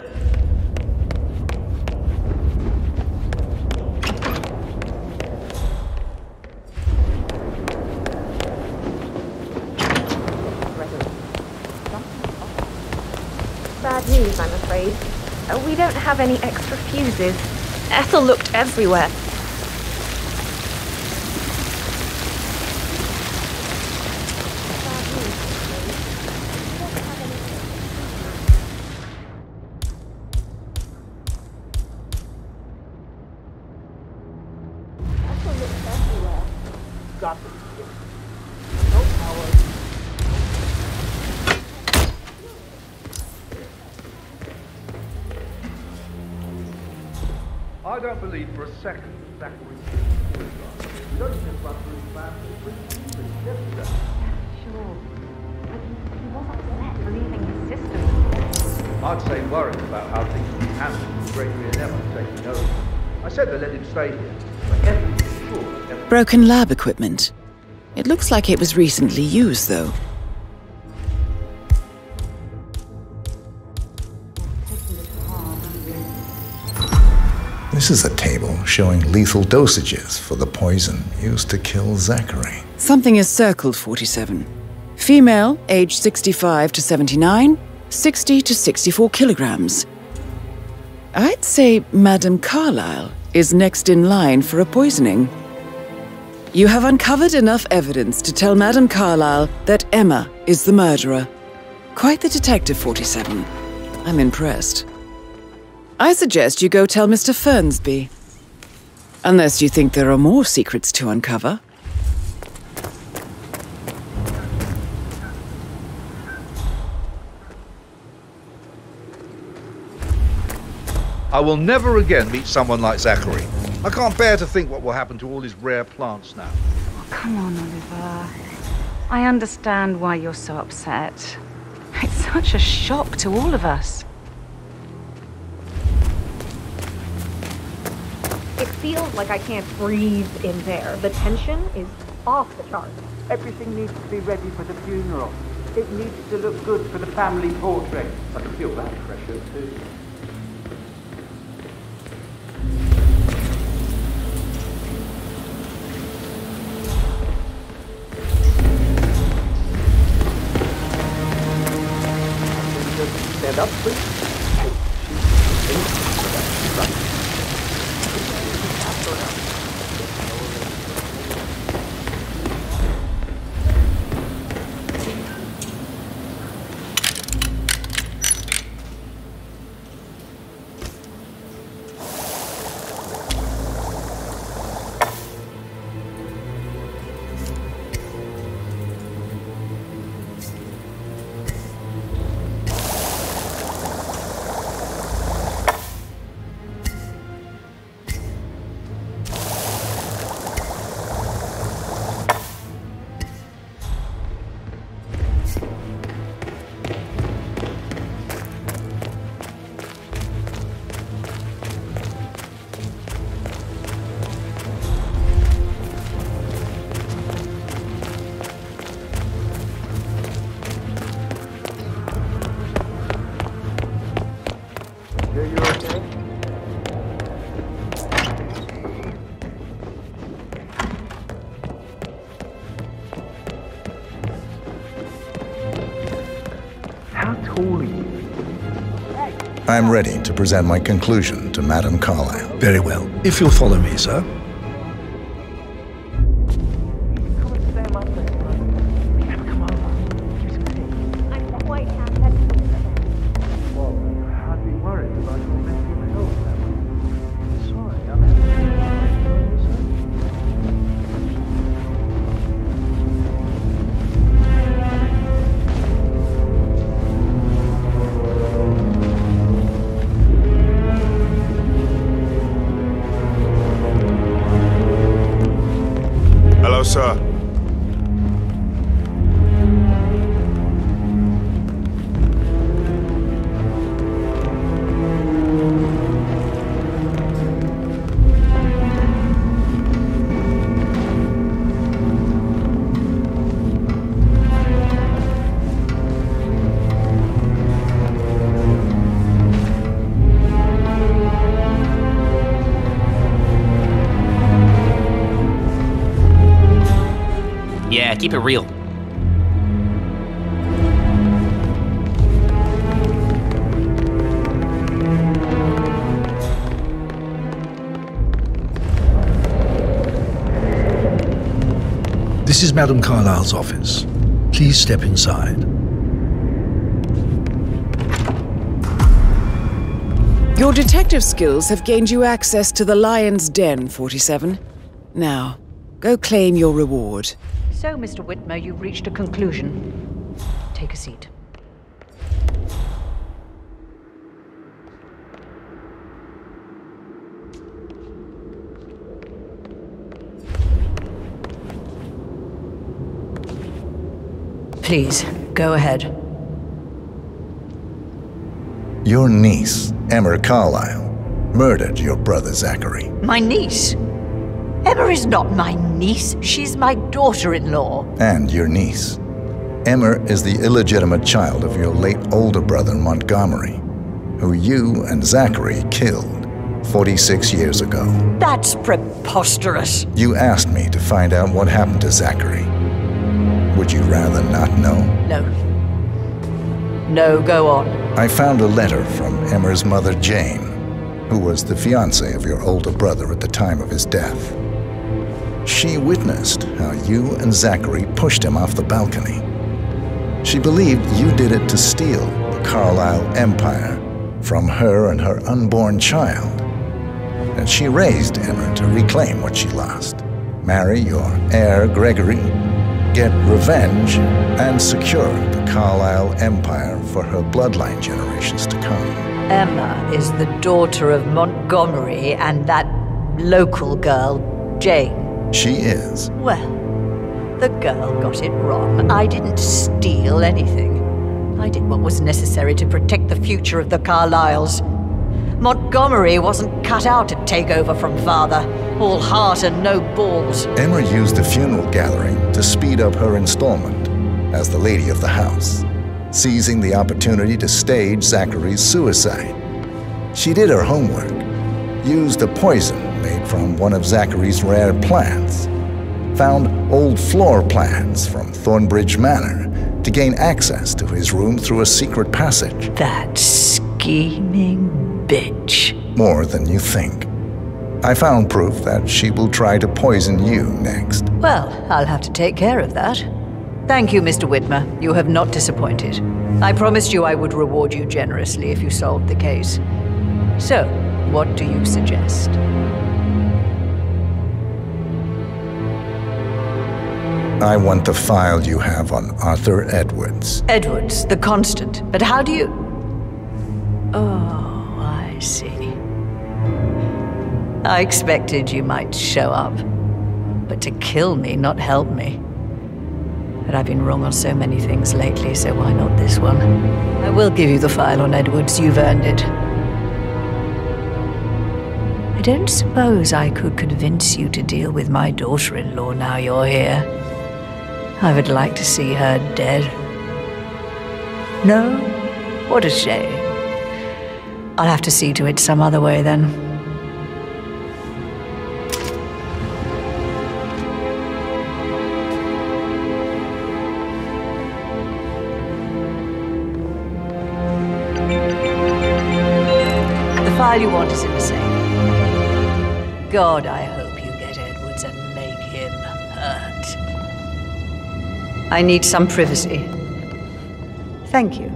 Bad news, I'm afraid. We don't have any extra fuses. Ethel looked everywhere. I don't believe for a second that Zachary is suicide. You don't just run through his plan for 3 seasons yesterday. Sure. But he was upset for leaving his sister. I'd say worried about how things will be handled with Gregory and Emma taking over. I said to let him stay here, but Emma was sure Emma... Broken lab equipment. It looks like it was recently used, though. This is a table showing lethal dosages for the poison used to kill Zachary. Something is circled, 47. Female, age 65 to 79, 60 to 64 kilograms. I'd say Madame Carlyle is next in line for a poisoning. You have uncovered enough evidence to tell Madame Carlyle that Emma is the murderer. Quite the detective, 47. I'm impressed. I suggest you go tell Mr. Fernsby. Unless you think there are more secrets to uncover. I will never again meet someone like Zachary. I can't bear to think what will happen to all his rare plants now. Oh, come on, Oliver. I understand why you're so upset. It's such a shock to all of us. It feels like I can't breathe in there. The tension is off the charts. Everything needs to be ready for the funeral. It needs to look good for the family portrait. I can feel that pressure too. Stand up, please. I'm ready to present my conclusion to Madame Carlyle. Very well. If you'll follow me, sir. Sir. Yeah, keep it real. This is Madame Carlyle's office. Please step inside. Your detective skills have gained you access to the Lion's Den, 47. Now, go claim your reward. So, Mr. Whitmer, you've reached a conclusion. Take a seat. Please, go ahead. Your niece, Emma Carlyle, murdered your brother Zachary. My niece? Emma is not my niece. She's my daughter-in-law. And your niece. Emma is the illegitimate child of your late older brother Montgomery, who you and Zachary killed 46 years ago. That's preposterous. You asked me to find out what happened to Zachary. Would you rather not know? No. No, go on. I found a letter from Emma's mother, Jane, who was the fiancée of your older brother at the time of his death. She witnessed how you and Zachary pushed him off the balcony. She believed you did it to steal the Carlyle empire from her and her unborn child. And she raised Emma to reclaim what she lost, marry your heir, Gregory, get revenge, and secure the Carlyle empire for her bloodline generations to come. Emma is the daughter of Montgomery and that local girl, Jane. She is. Well, the girl got it wrong. I didn't steal anything. I did what was necessary to protect the future of the Carlyles. Montgomery wasn't cut out to take over from father, all heart and no balls. Emma used a funeral gathering to speed up her installment as the lady of the house, seizing the opportunity to stage Zachary's suicide. She did her homework, used a poison made from one of Zachary's rare plants, found old floor plans from Thornbridge Manor to gain access to his room through a secret passage. That scheming bitch. More than you think. I found proof that she will try to poison you next. Well, I'll have to take care of that. Thank you, Mr. Whitmer. You have not disappointed. I promised you I would reward you generously if you solved the case. So, what do you suggest? I want the file you have on Arthur Edwards. Edwards, the constant. But how do you... Oh, I see. I expected you might show up. But to kill me, not help me. But I've been wrong on so many things lately, so why not this one? I will give you the file on Edwards. You've earned it. I don't suppose I could convince you to deal with my daughter-in-law now you're here. I would like to see her dead. No? What a shame. I'll have to see to it some other way then. The file you want is in the safe. God, I hope you get Edwards and make him hurt. I need some privacy. Thank you.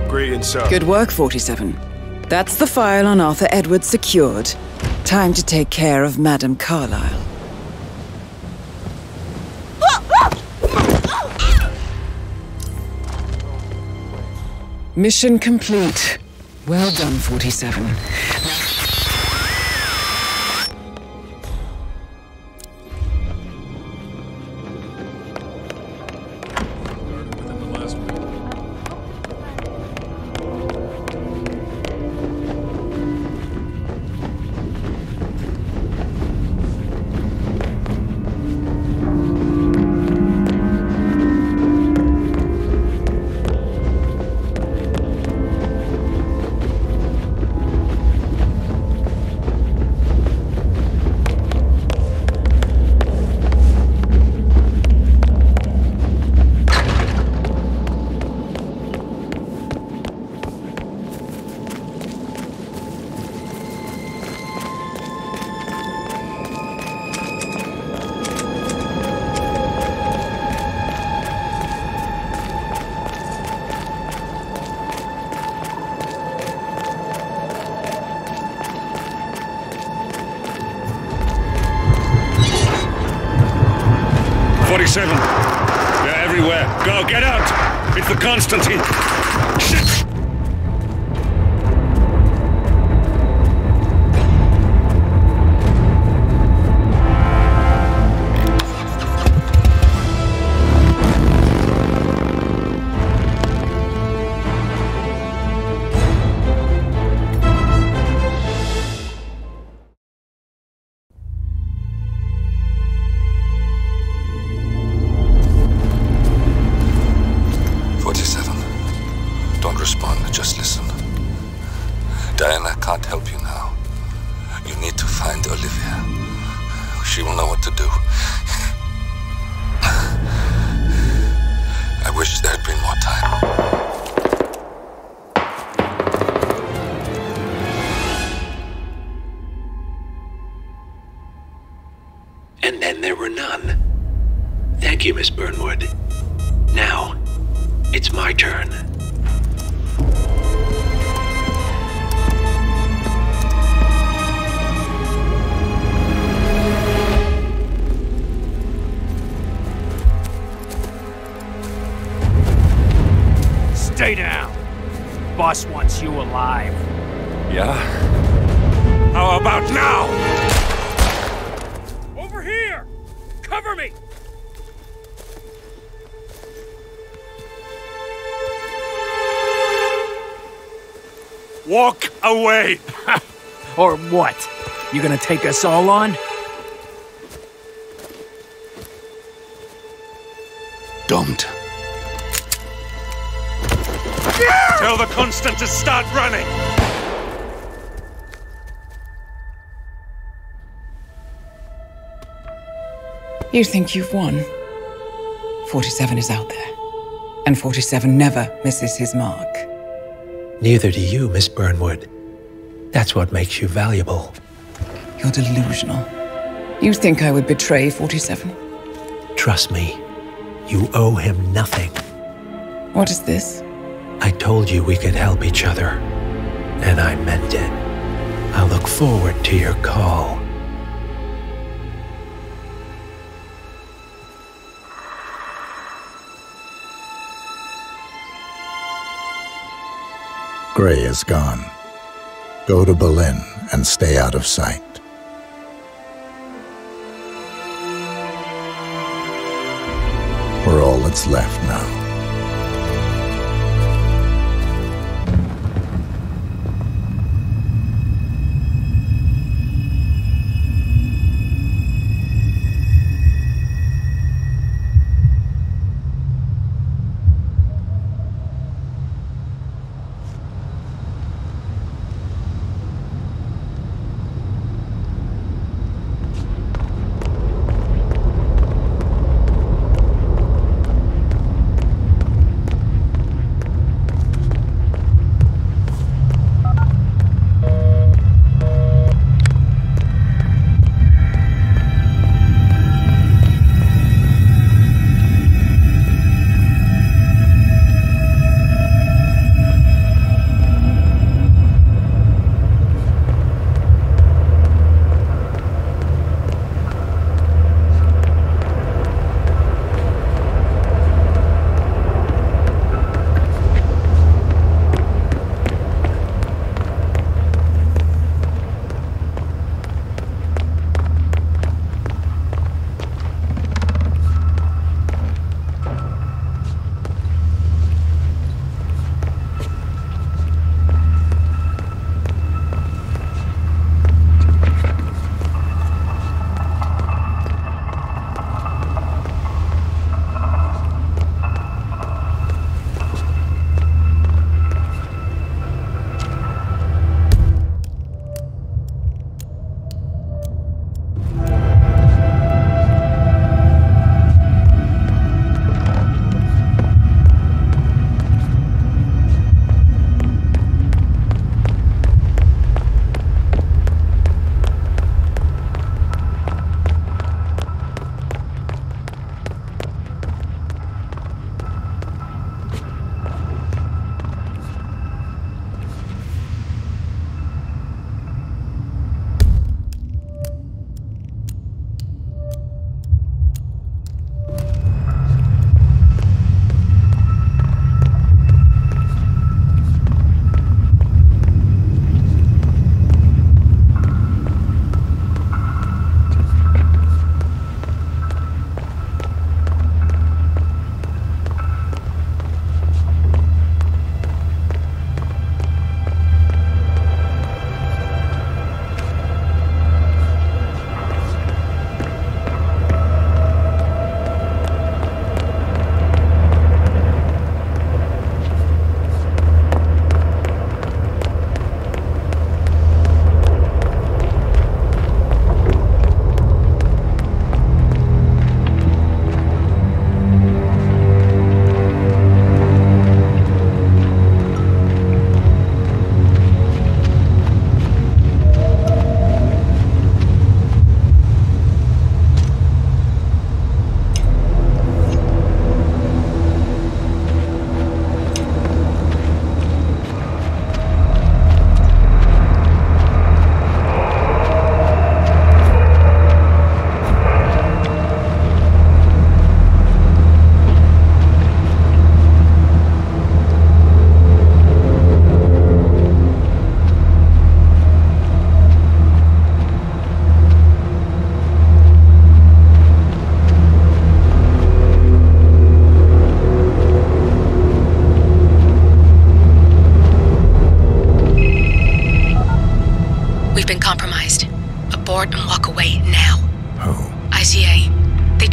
Greetings, sir. Good work, 47. That's the file on Arthur Edwards secured. Time to take care of Madame Carlyle. Mission complete. Well done, 47. 47. They're everywhere. Go, get out! It's the Constantine. Shit! And then there were none. Thank you, Miss Burnwood. Now, it's my turn. Stay down. Boss wants you alive. Yeah? How about now? Over here! Cover me! Walk away! Or what? You gonna take us all on? Don't. Tell the Constant to start running! You think you've won? 47 is out there, and 47 never misses his mark. Neither do you, Miss Burnwood. That's what makes you valuable. You're delusional. You think I would betray 47? Trust me, you owe him nothing. What is this? I told you we could help each other, and I meant it. I'll look forward to your call. Gray is gone. Go to Berlin and stay out of sight. We're all that's left now.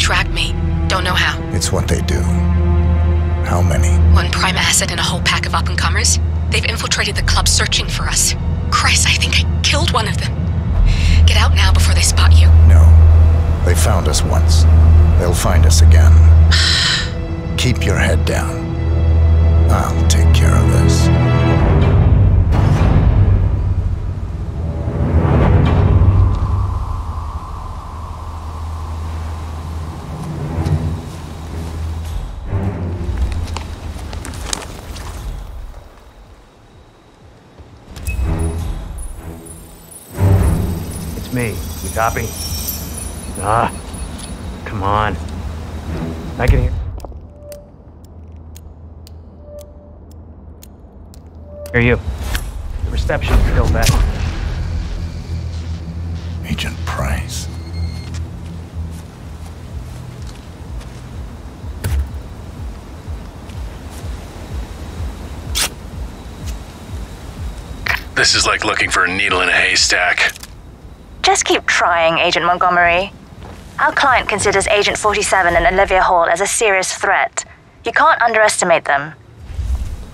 track me. Don't know how. It's what they do. How many? One prime asset and a whole pack of up-and-comers. They've infiltrated the club searching for us. Christ, I think I killed one of them. Get out now before they spot you. No. They found us once. They'll find us again. Keep your head down. I'll take care of this. It's me. You copy? Come on. I can hear you. The reception's still bad. Agent Price. This is like looking for a needle in a haystack. Just keep trying, Agent Montgomery. Our client considers Agent 47 and Olivia Hall as a serious threat. You can't underestimate them.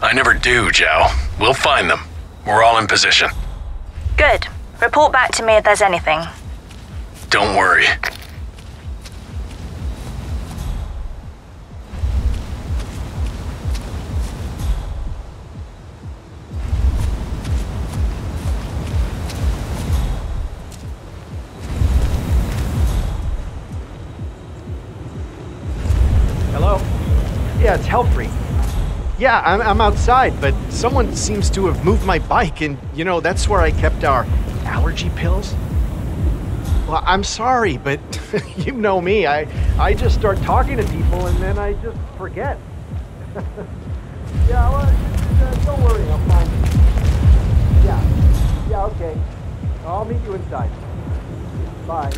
I never do, Zhao. We'll find them. We're all in position. Good. Report back to me if there's anything. Don't worry. Hello? Yeah, it's Hellfree. Yeah, I'm outside, but someone seems to have moved my bike, and, you know, that's where I kept our allergy pills. Well, I'm sorry, but you know me. I just start talking to people, and then I just forget. Yeah, well, don't worry, I'll find you. Yeah, okay. I'll meet you inside. Bye.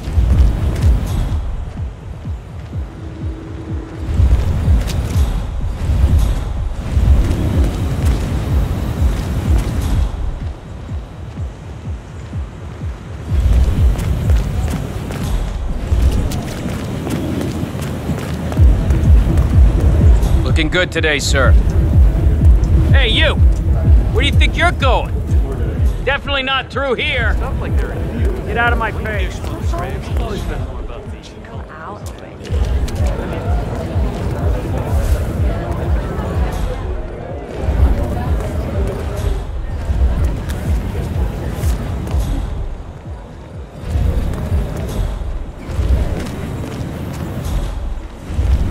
Looking good today, sir. Hey, you! Where do you think you're going? Definitely not through here. Sounds like they're in view. Get out of my face.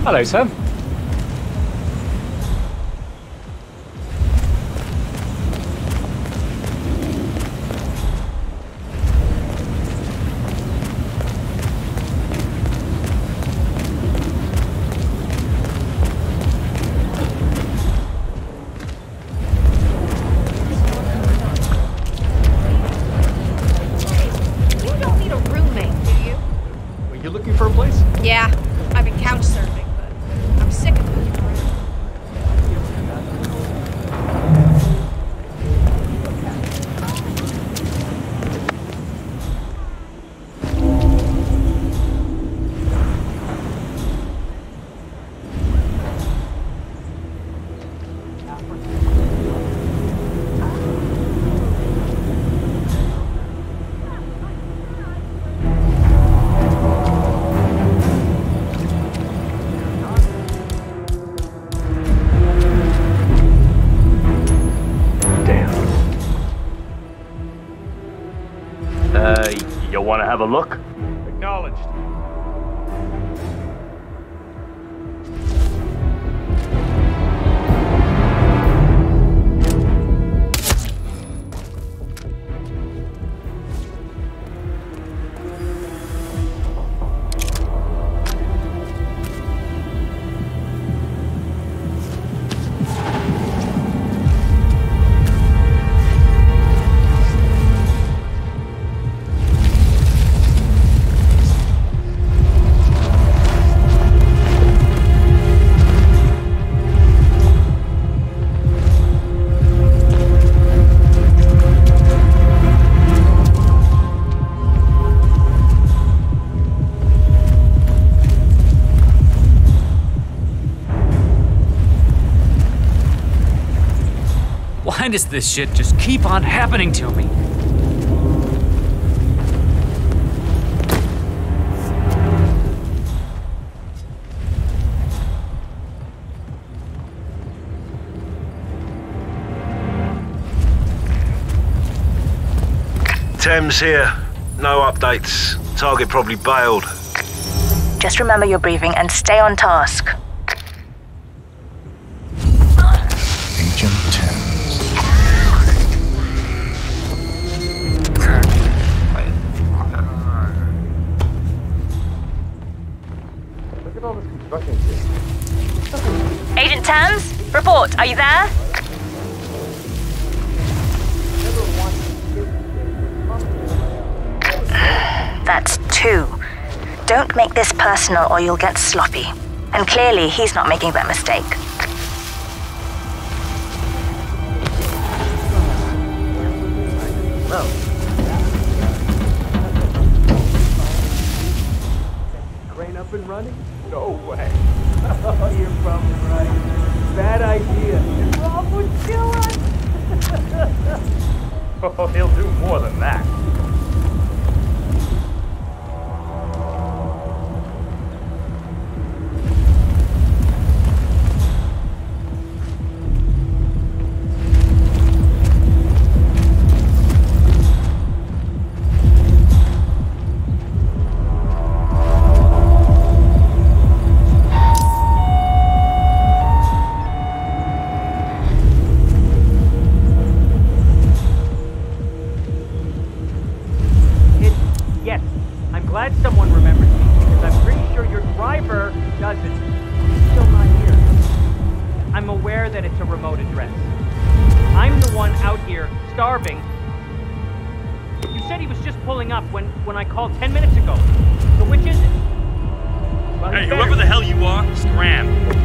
Hello, sir. Yeah, I've been couch surfing, but I'm sick of it. You want to have a look? Acknowledged. Why does this shit just keep on happening to me? Thames here. No updates. Target probably bailed. Just remember your briefing and stay on task. Agent Thames. Look at all this construction shit. Agent Thames, report. Are you there? That's 2. Don't make this personal or you'll get sloppy. And clearly, he's not making that mistake. Crane up and running? No way. Oh, you're probably right. Bad idea. And Rob would kill us. Oh, he'll do more than that. When I called 10 minutes ago. So which is it? Well, hey, whoever the hell you are, scram.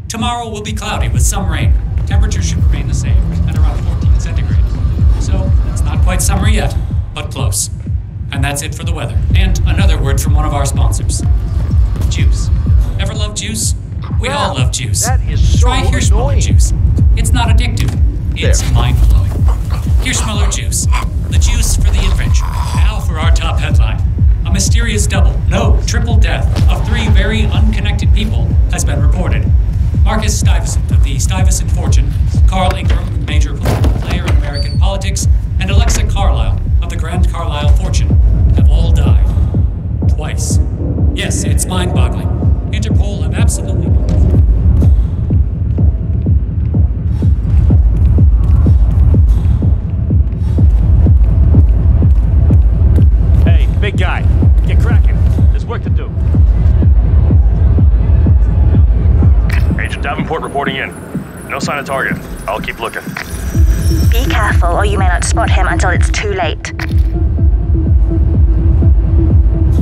Tomorrow will be cloudy with some rain. Temperature should remain the same, at around 14 centigrade. So, it's not quite summer yet, but close. And that's it for the weather. And another word from one of our sponsors. Juice. Ever love juice? We all love juice. That is so Try Hirschmuller juice. It's not addictive. It's mind-blowing. Hirschmuller juice. The juice for the adventure. Now for our top headline. A mysterious double, no, triple death of 3 very unconnected people has been reported. Marcus Stuyvesant of the Stuyvesant Fortune, Carl Ingram, major political player in American politics, and Alexa Carlyle of the Grand Carlyle Fortune have all died. Twice. Yes, it's mind-boggling. Interpol have absolutely reporting in. No sign of target. I'll keep looking. Be careful, or you may not spot him until it's too late.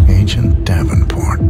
Agent Davenport.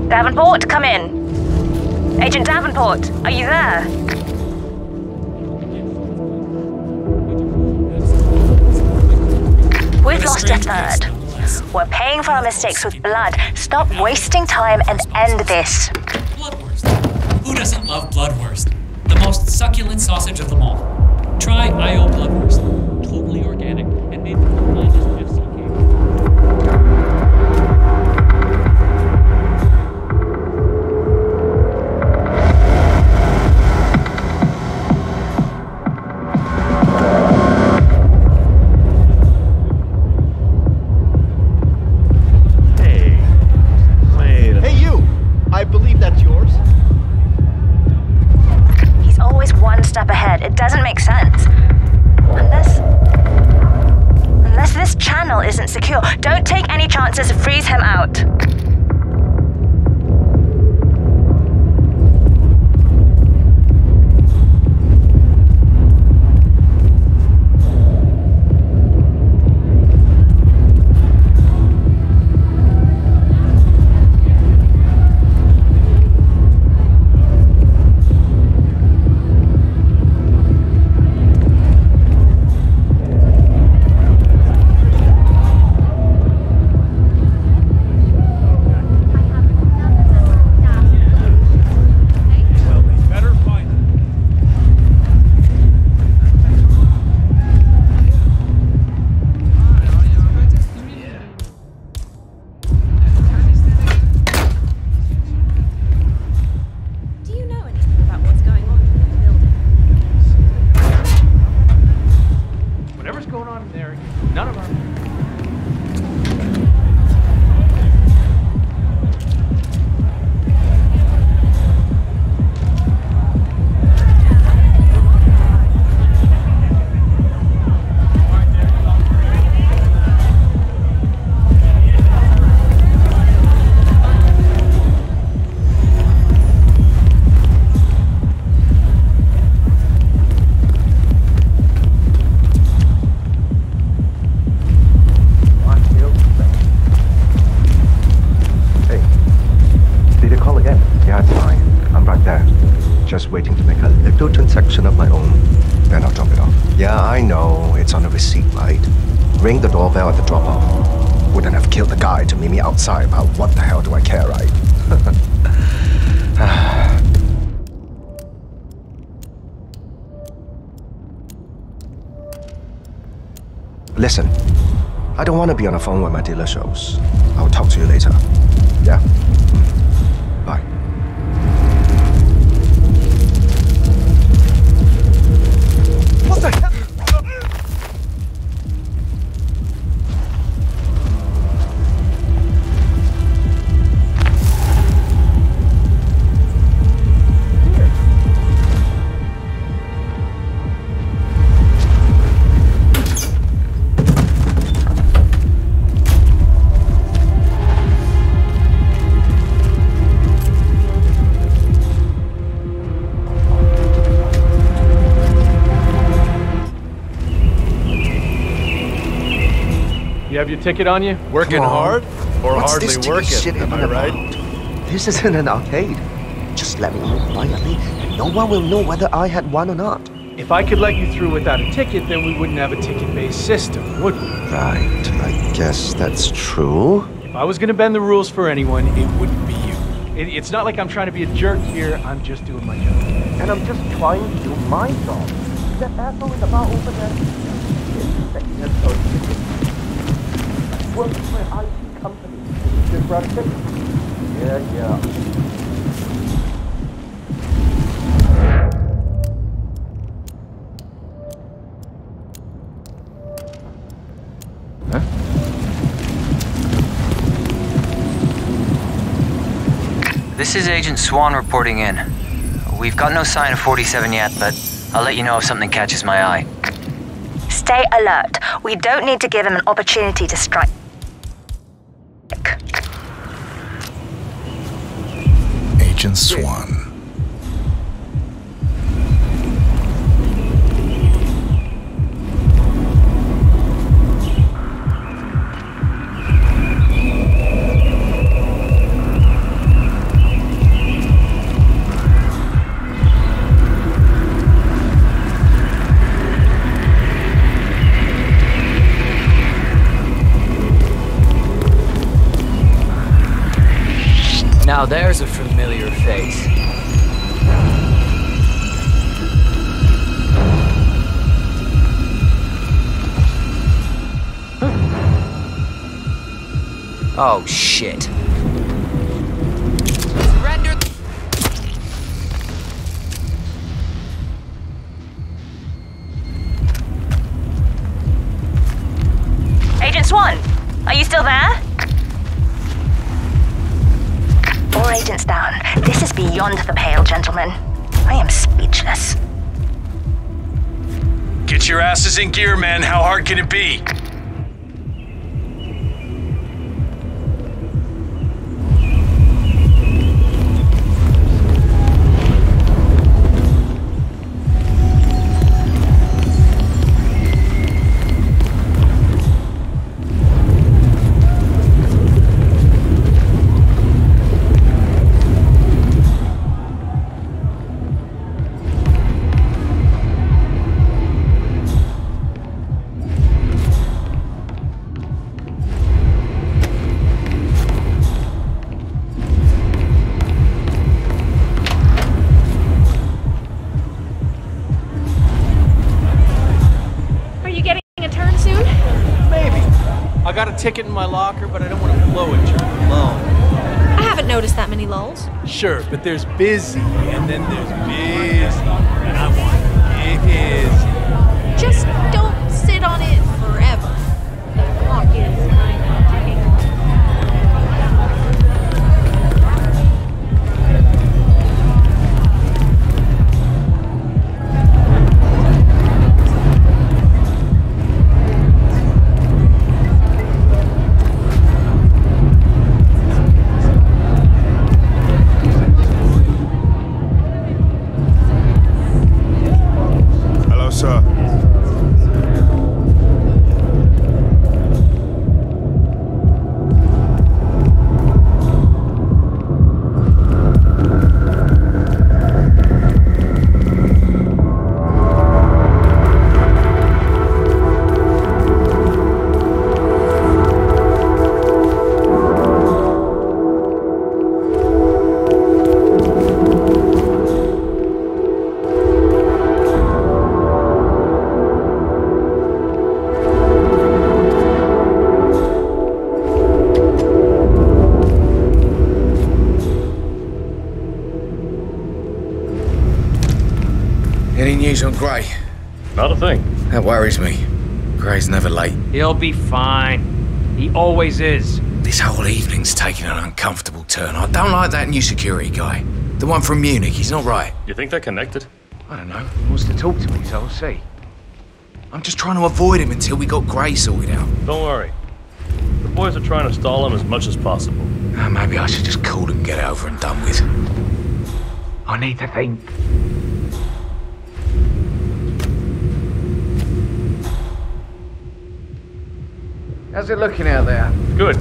Davenport, come in. Agent Davenport, are you there? We've lost a third. We're paying for our mistakes with blood. Stop wasting time and end this. Bloodwurst. Who doesn't love bloodwurst? The most succulent sausage of them all. Try IO bloodwurst. Totally organic and made from the finest FCK. It doesn't make sense. Unless this channel isn't secure, don't take any chances to freeze him out. Waiting to make a little transaction of my own. Then I'll drop it off. Yeah, I know. It's on the receipt, right? Ring the doorbell at the drop-off. Wouldn't have killed the guy to meet me outside, but what the hell do I care, right? Listen, I don't want to be on the phone when my dealer shows. I'll talk to you later. Yeah? Bye. What the hell? have your ticket on you? Working hard? Or What's hardly this working, shit am I even right? about? This isn't an arcade. Just let me in quietly, and no one will know whether I had one or not. If I could let you through without a ticket, then we wouldn't have a ticket-based system, would we? Right, I guess that's true. If I was gonna bend the rules for anyone, it wouldn't be you. It's not like I'm trying to be a jerk here, I'm just doing my job. And I'm just trying to do my job. That asshole in the bar over there. Works for an IT company. Just brought a ticket. Yeah. This is Agent Swan reporting in. We've got no sign of 47 yet, but I'll let you know if something catches my eye. Stay alert. We don't need to give him an opportunity to strike. Agent Swan. Now there's a familiar face. Oh, shit. Surrender. Agent Swan, are you still there? 4 agents down. This is beyond the pale, gentlemen. I am speechless. Get your asses in gear, men. How hard can it be? Ticket in my locker, but I don't want to blow it during alone. I haven't noticed that many lulls. Sure, but there's busy, and then there's busy, and I want busy. Just don't sit on it forever. The clock is kind of ticking. Any news on Gray? Not a thing. That worries me. Gray's never late. He'll be fine. He always is. This whole evening's taking an uncomfortable turn. I don't like that new security guy. The one from Munich, he's not right. You think they're connected? I don't know. He wants to talk to me, so we'll see. I'm just trying to avoid him until we got Gray sorted out. Don't worry. The boys are trying to stall him as much as possible. Maybe I should just call him and get it over and done with. I need to think. How's it looking out there? Good.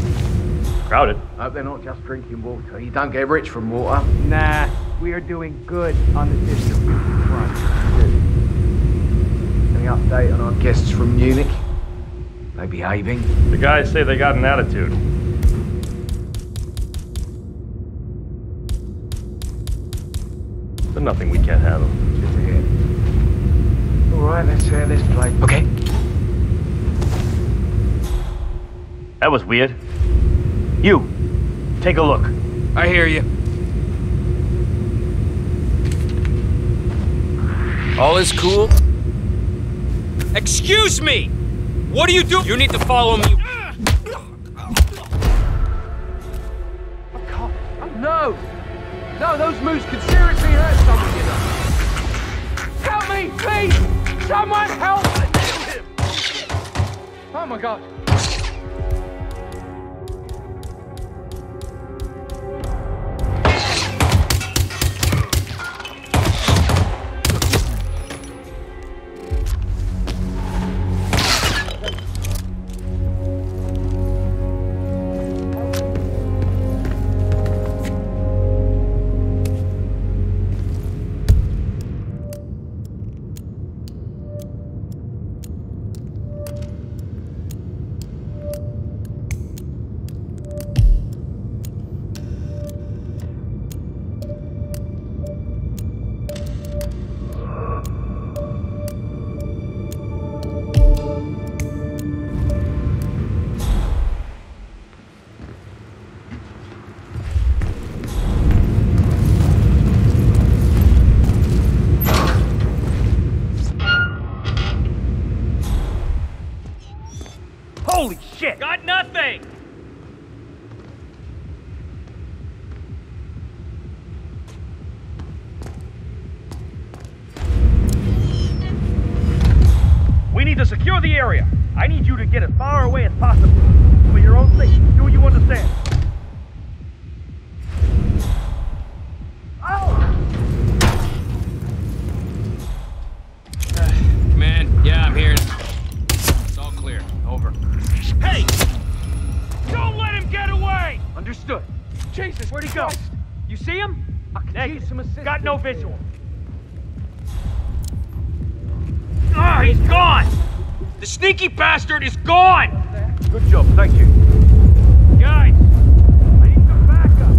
Crowded. Hope they're not just drinking water. You don't get rich from water. Nah, we are doing good on the distribution front. Good. Any update on our guests from Munich? They behaving? The guys say they got an attitude. But nothing we can't handle. Good to hear. All right, let's hear this play. Okay. That was weird. You, take a look. I hear you. All is cool? Excuse me! What do you do? You need to follow me. No! No, those moves could seriously hurt someone, you know. Help me, please! Someone help! Oh my god. Holy shit! Got nothing! We need to secure the area. I need you to get as far away as possible. For your own sake. Do what you understand. Command, yeah, I'm here. It's all clear. Over. Hey! Don't let him get away! Understood. Jesus, where'd he go? You see him? Use some assistance. Got no visual. Ah, he's gone! The sneaky bastard is gone! Good job, thank you. Guys, I need some backup.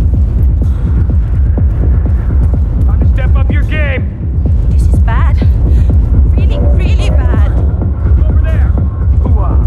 Time to step up your game. This is bad. Really, really bad. Over there. Hoo-ah.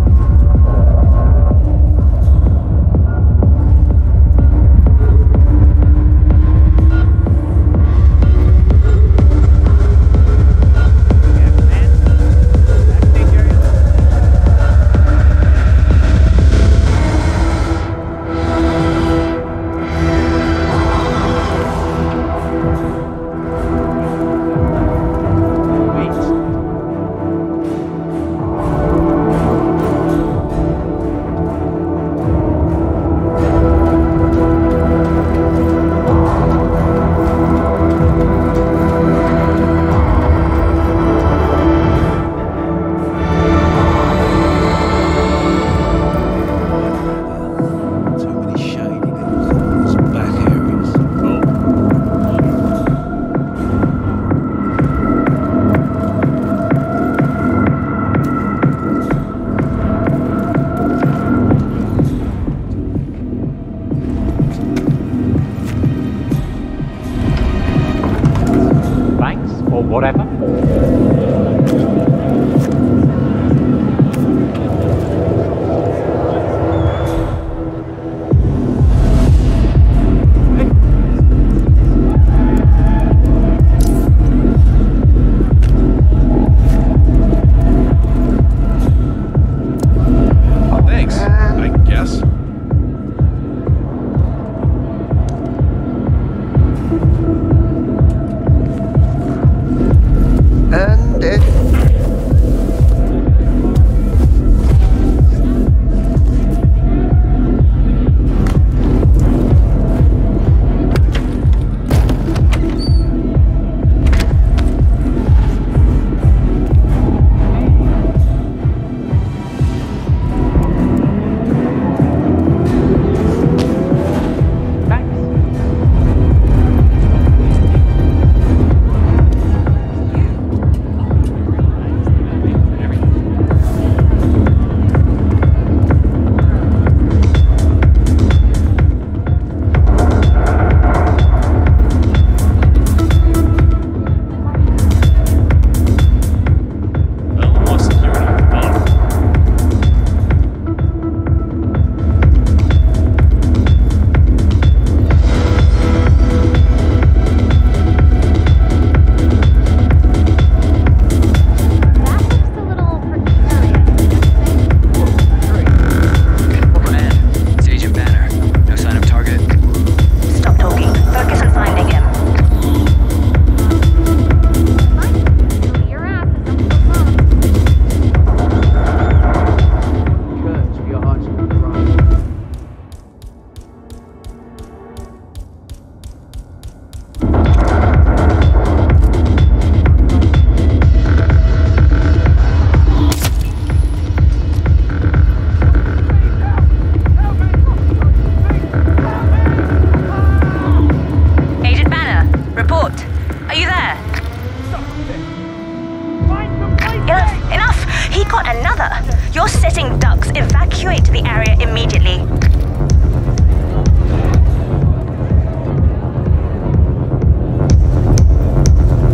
evacuate to the area immediately.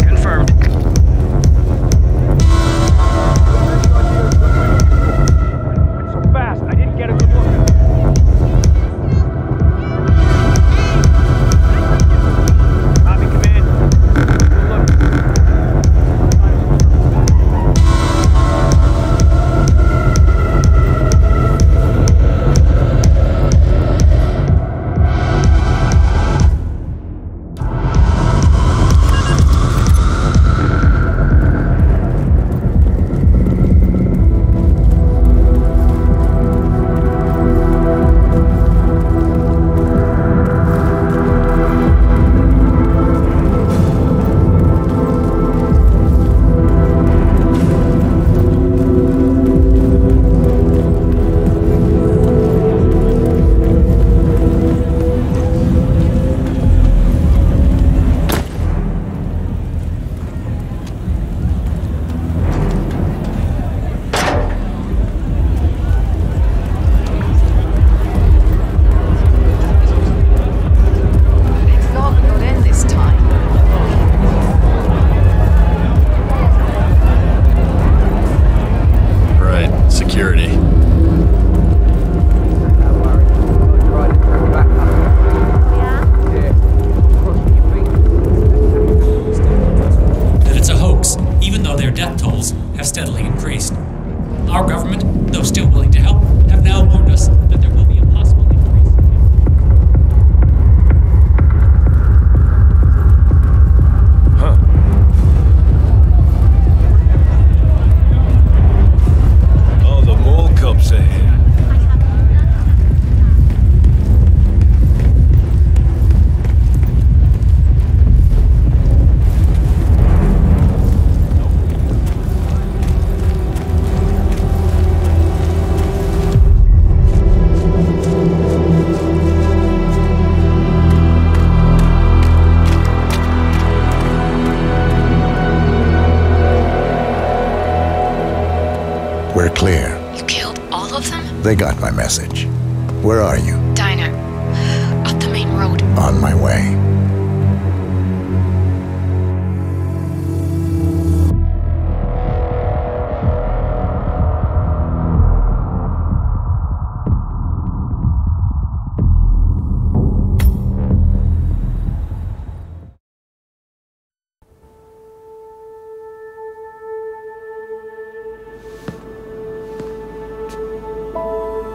Confirmed. Went so fast, I didn't get a good look at it. Copy, command. Good look. We're clear. You killed all of them? They got my message. Where are you? Diner. Up the main road. On my way.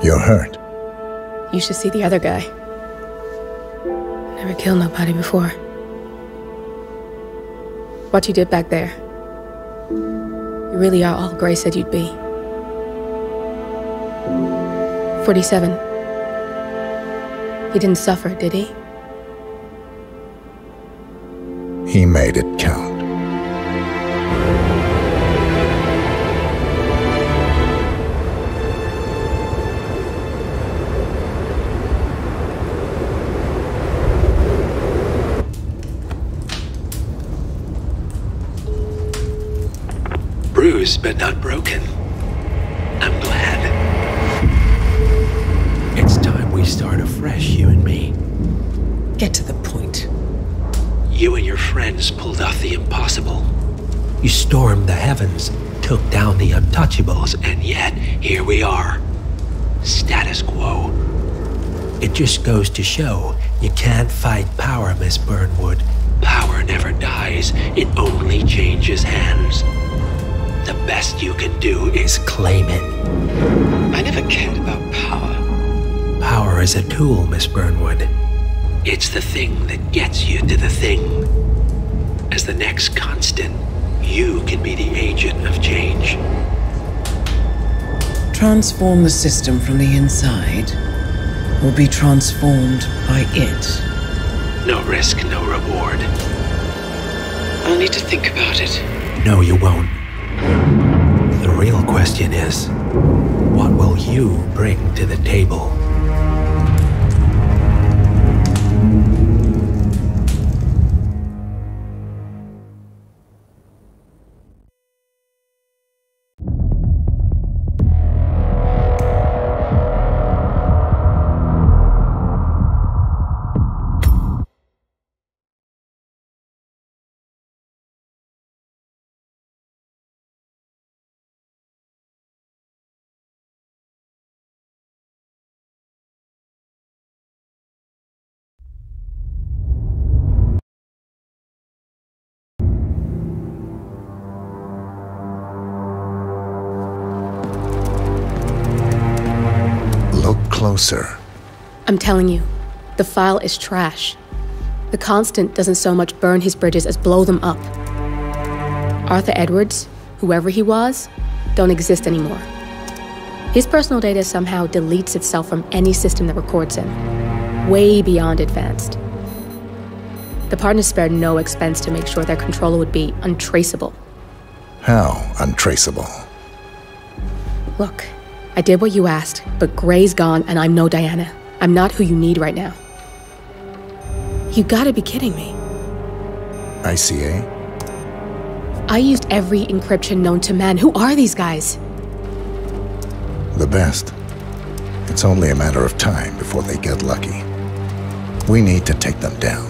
You're hurt. You should see the other guy. Never killed nobody before. What you did back there. You really are all Gray said you'd be. 47. He didn't suffer, did he? He made it count. Bruised but not broken. I'm glad. It's time we start afresh, you and me. Get to the point. You and your friends pulled off the impossible. You stormed the heavens, took down the untouchables, and yet here we are. Status quo. It just goes to show you can't fight power, Miss Burnwood. Power never dies, it only changes hands. The best you can do is claim it. I never cared about power. Power is a tool, Miss Burnwood. It's the thing that gets you to the thing. As the next constant, you can be the agent of change. Transform the system from the inside, or be transformed by it. No risk, no reward. I'll need to think about it. No, you won't. The real question is, what will you bring to the table? closer. I'm telling you, the file is trash. The Constant doesn't so much burn his bridges as blow them up. Arthur Edwards, whoever he was, don't exist anymore. His personal data somehow deletes itself from any system that records him, way beyond advanced. The partners spared no expense to make sure their controller would be untraceable. How untraceable? Look, I did what you asked, but Gray's gone and I'm no Diana. I'm not who you need right now. You gotta be kidding me. ICA? I used every encryption known to man. Who are these guys? The best. It's only a matter of time before they get lucky. We need to take them down.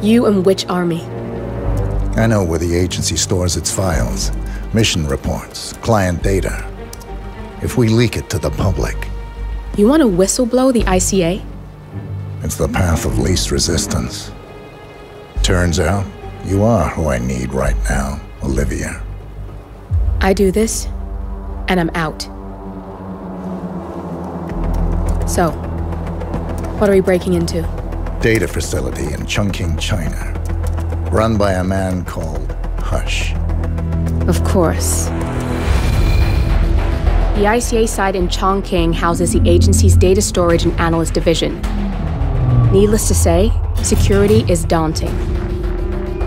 You and which army? I know where the agency stores its files, mission reports, client data. If we leak it to the public... You want to whistleblow the ICA? It's the path of least resistance. Turns out, you are who I need right now, Olivia. I do this, and I'm out. So, what are we breaking into? Data facility in Chongqing, China. Run by a man called Hush. Of course. The ICA site in Chongqing houses the agency's data storage and analyst division. Needless to say, security is daunting.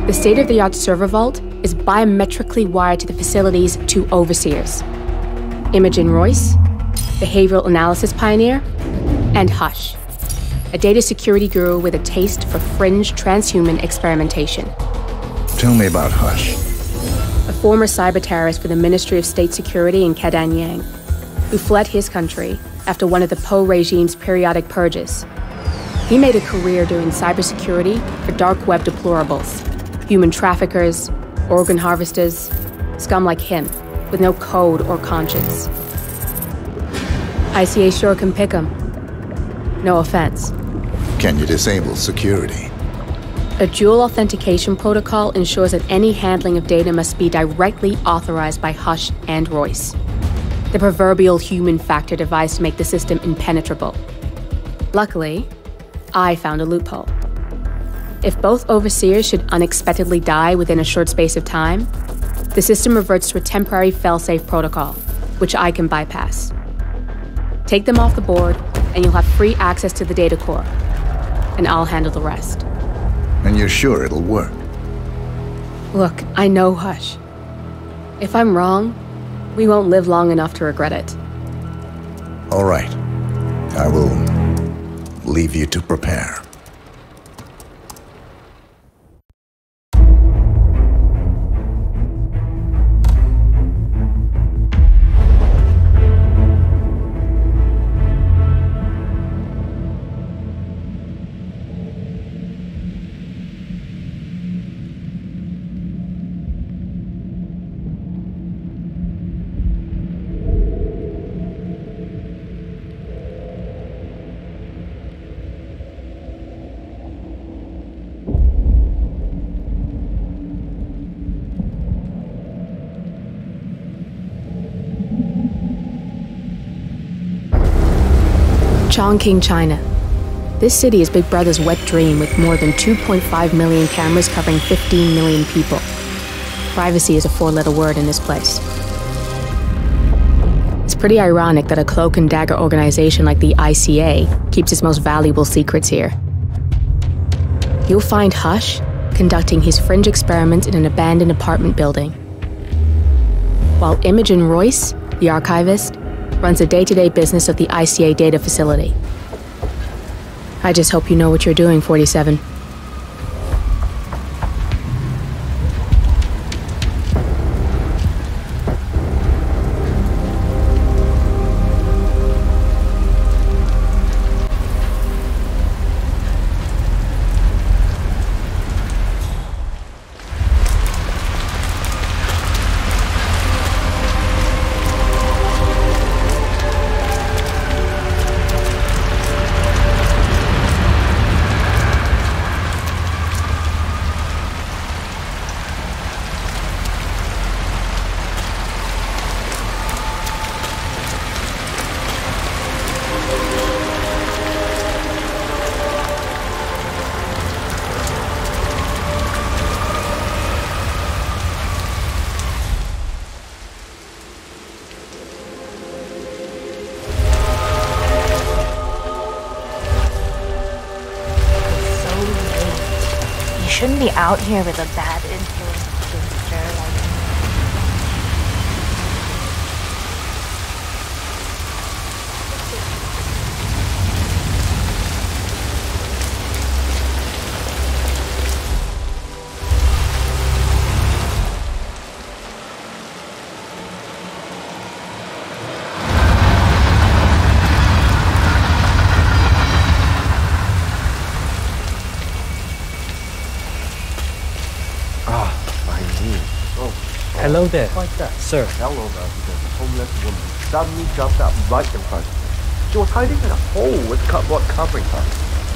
The state-of-the-art server vault is biometrically wired to the facility's two overseers: Imogen Royce, behavioral analysis pioneer, and Hush, a data security guru with a taste for fringe transhuman experimentation. Tell me about Hush. A former cyber terrorist for the Ministry of State Security in Kadanyang, who fled his country after one of the Po regime's periodic purges. He made a career doing cybersecurity for dark web deplorables, human traffickers, organ harvesters, scum like him, with no code or conscience. ICA sure can pick him. No offense. Can you disable security? A dual authentication protocol ensures that any handling of data must be directly authorized by Hush and Royce, the proverbial human factor device to make the system impenetrable. Luckily, I found a loophole. If both overseers should unexpectedly die within a short space of time, the system reverts to a temporary fail-safe protocol, which I can bypass. Take them off the board, and you'll have free access to the data core, and I'll handle the rest. And you're sure it'll work? Look, I know Hush. If I'm wrong, we won't live long enough to regret it. All right. I will leave you to prepare. Chongqing, China. This city is Big Brother's wet dream with more than 2.5 million cameras covering 15 million people. Privacy is a four-letter word in this place. It's pretty ironic that a cloak and dagger organization like the ICA keeps its most valuable secrets here. You'll find Hush conducting his fringe experiments in an abandoned apartment building, while Imogen Royce, the archivist, runs the day-to-day business of the ICA data facility. I just hope you know what you're doing, 47. shouldn't be out here with a bad influence gangster like me. Hello there, Like that. sir. Fell over because a homeless woman suddenly jumped up right in front of me. She was hiding in a hole with cardboard covering her.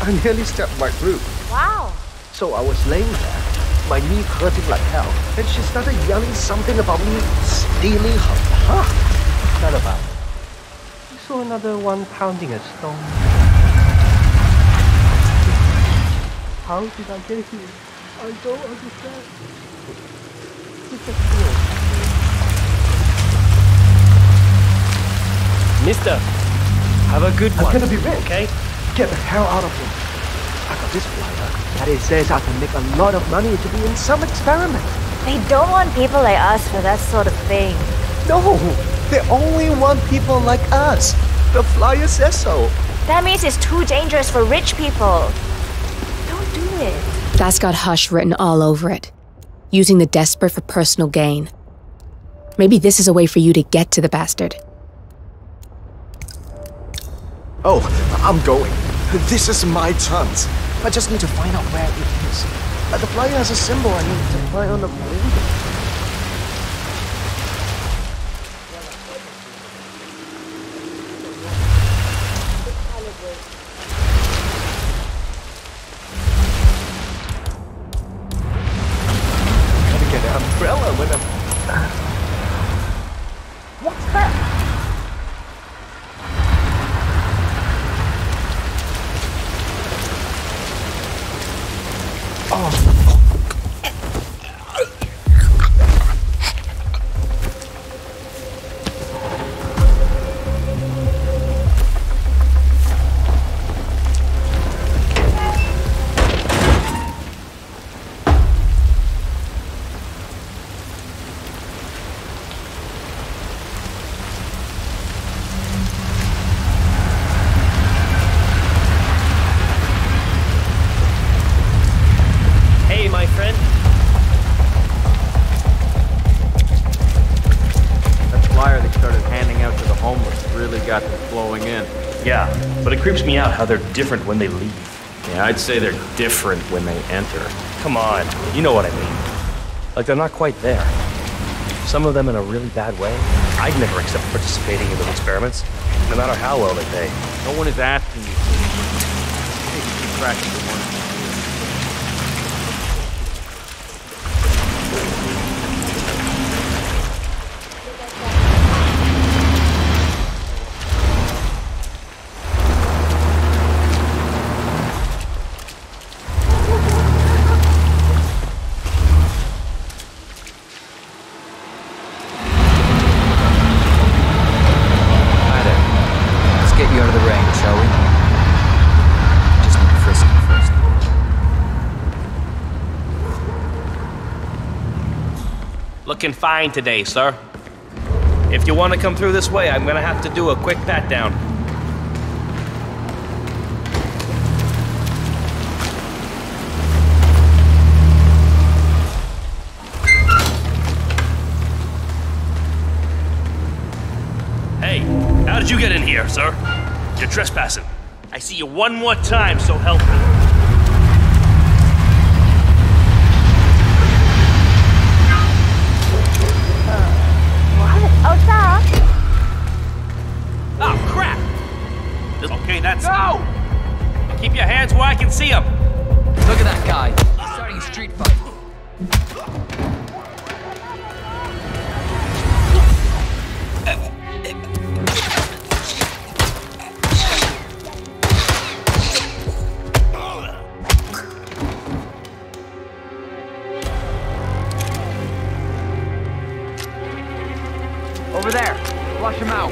I nearly stepped right through. Wow. So I was laying there, my knee hurting like hell, and she started yelling something about me stealing her heart. That about it. I saw another one pounding a stone. How did I get here? I don't understand. Mister, have a good one. I'm gonna be rich. Okay? Get the hell out of here. I got this flyer that it says I can make a lot of money to be in some experiment. They don't want people like us for that sort of thing. No, they only want people like us. The flyer says so. That means it's too dangerous for rich people. Don't do it. That's got Hush written all over it. Using the desperate for personal gain. Maybe this is a way for you to get to the bastard. Oh, I'm going. This is my chance. I just need to find out where it is. The flyer has a symbol I need to find on the window. Umbrella with a... What's that? Yeah, but it creeps me out how they're different when they leave. Yeah, I'd say they're different when they enter. Come on, you know what I mean. Like they're not quite there. Some of them in a really bad way. I'd never accept participating in those experiments, no matter how well they pay. No one is asking you to. Keep track of the one. Looking fine today, sir. If you want to come through this way, I'm gonna have to do a quick pat down. Hey, how did you get in here, sir? You're trespassing. I see you one more time, so help me. Oh, crap! Okay, that's... No! Keep your hands where I can see them. Look at that guy. He's starting a street fight. Over there. Flush him out.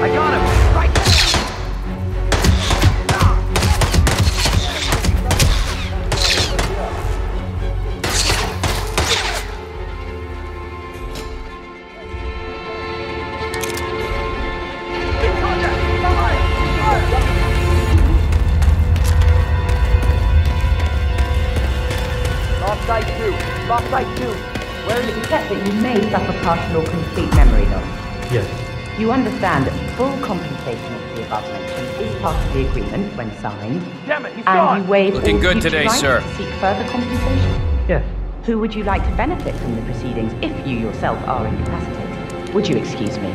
I got him. Right there. like to do. Well, except that you may suffer partial or complete memory loss. Yes. You understand that full compensation of the above mentioned is part of the agreement when signed. Damn it, he's and gone! you waive Looking all good future today, rights sir. to seek further compensation. Yes. Who would you like to benefit from the proceedings if you yourself are incapacitated? Would you excuse me?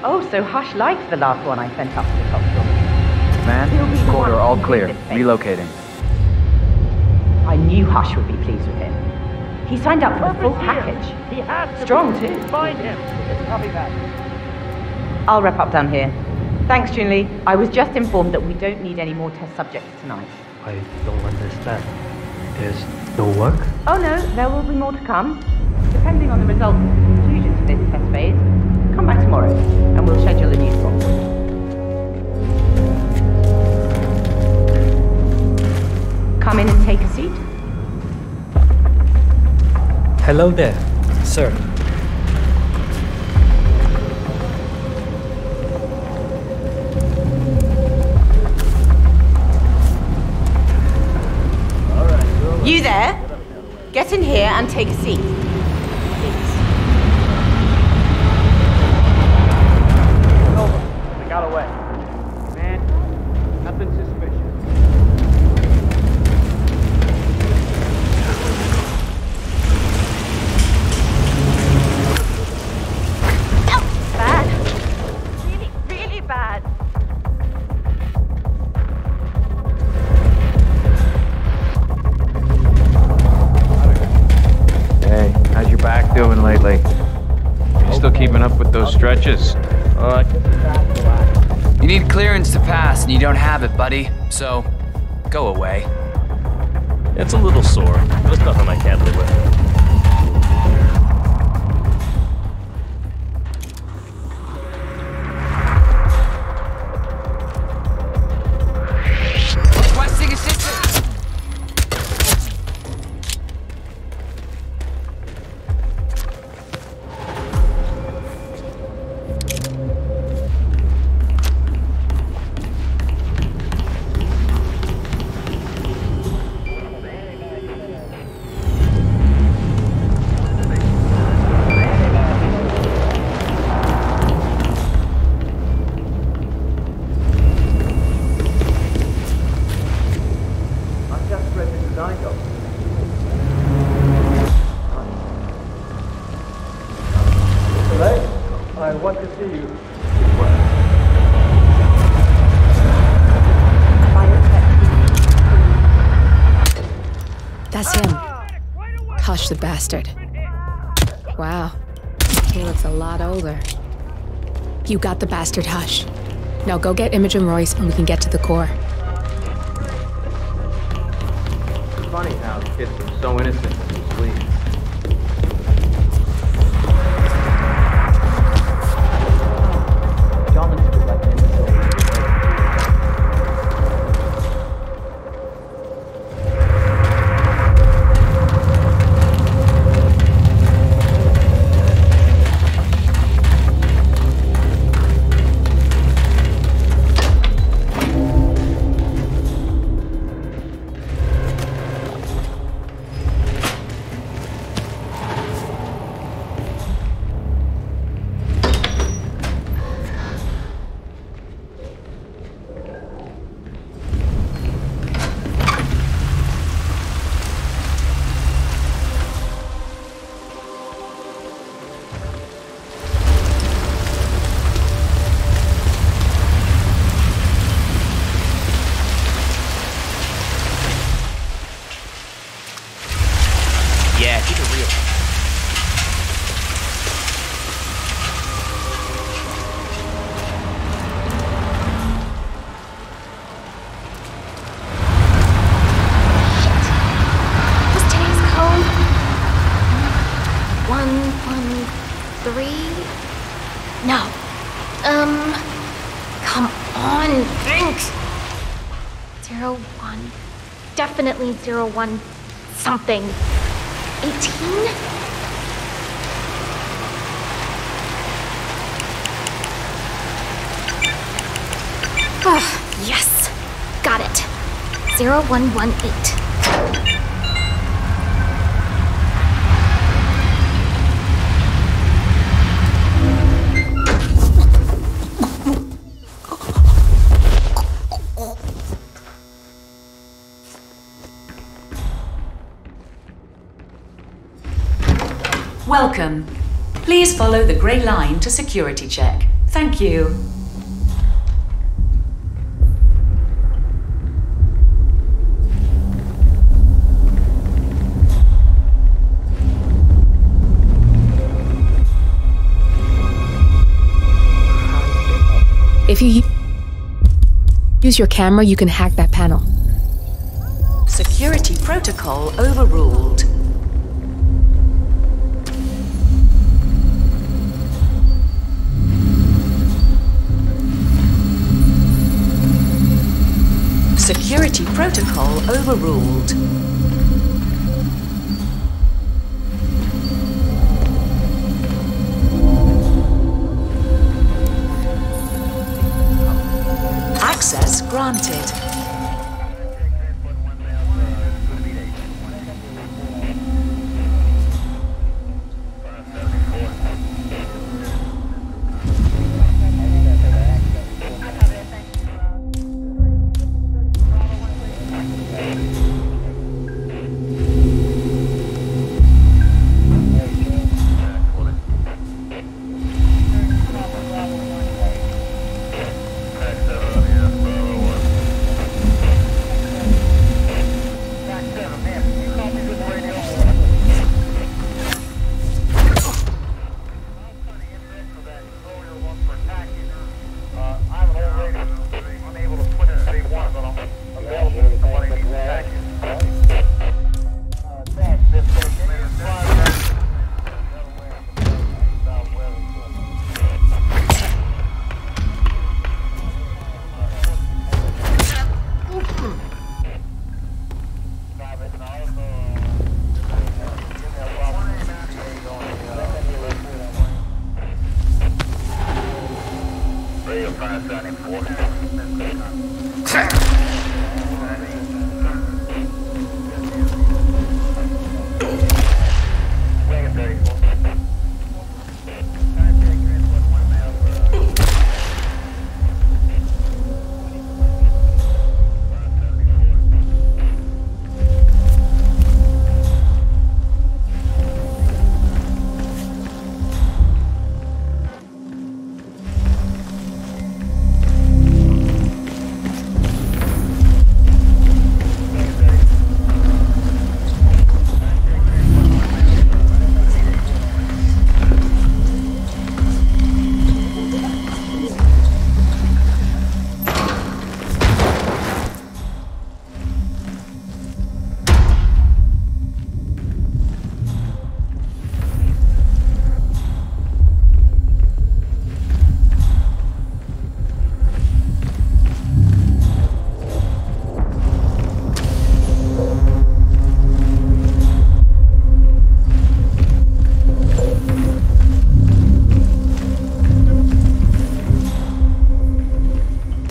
Oh, so Hush likes the last one I sent up to the top floor. Man, quarter all clear. Relocating. I knew Hush would be pleased with him. He signed up for the full package. He has to Strong, too. Find him. Copy that. I'll wrap up down here. Thanks, Junli. I was just informed that we don't need any more test subjects tonight. I don't understand. There's no work? Oh no, there will be more to come. Depending on the results and conclusions of this test phase, come back tomorrow and we'll schedule a new swap. Come in and take a seat. Hello there, sir. You there? Get in here and take a seat. They got away. Man, nothing suspicious. Bad. Really, really bad. Hey, how's your back doing lately? You still keeping up with those stretches? You need clearance to pass, and you don't have it, buddy. So, go away. It's a little sore. There's nothing I can't live with. Requesting assistance! I've just read the design document. Hello? I want to see you. That's him. Hush the bastard. Wow. He looks a lot older. You got the bastard, Hush. Now go get Imogen Royce and we can get to the core. It's funny how kids are so innocent when you sleep. John looks a bit like an imbecile. Yeah, keep it real. What's today's code? 113? No. Come on, think! 01. Definitely 01 something. 18? Oh, yes. Got it. 0118. Welcome. Please follow the grey line to security check. Thank you. If you use your camera, you can hack that panel. Security protocol overruled. Security protocol overruled. Access granted.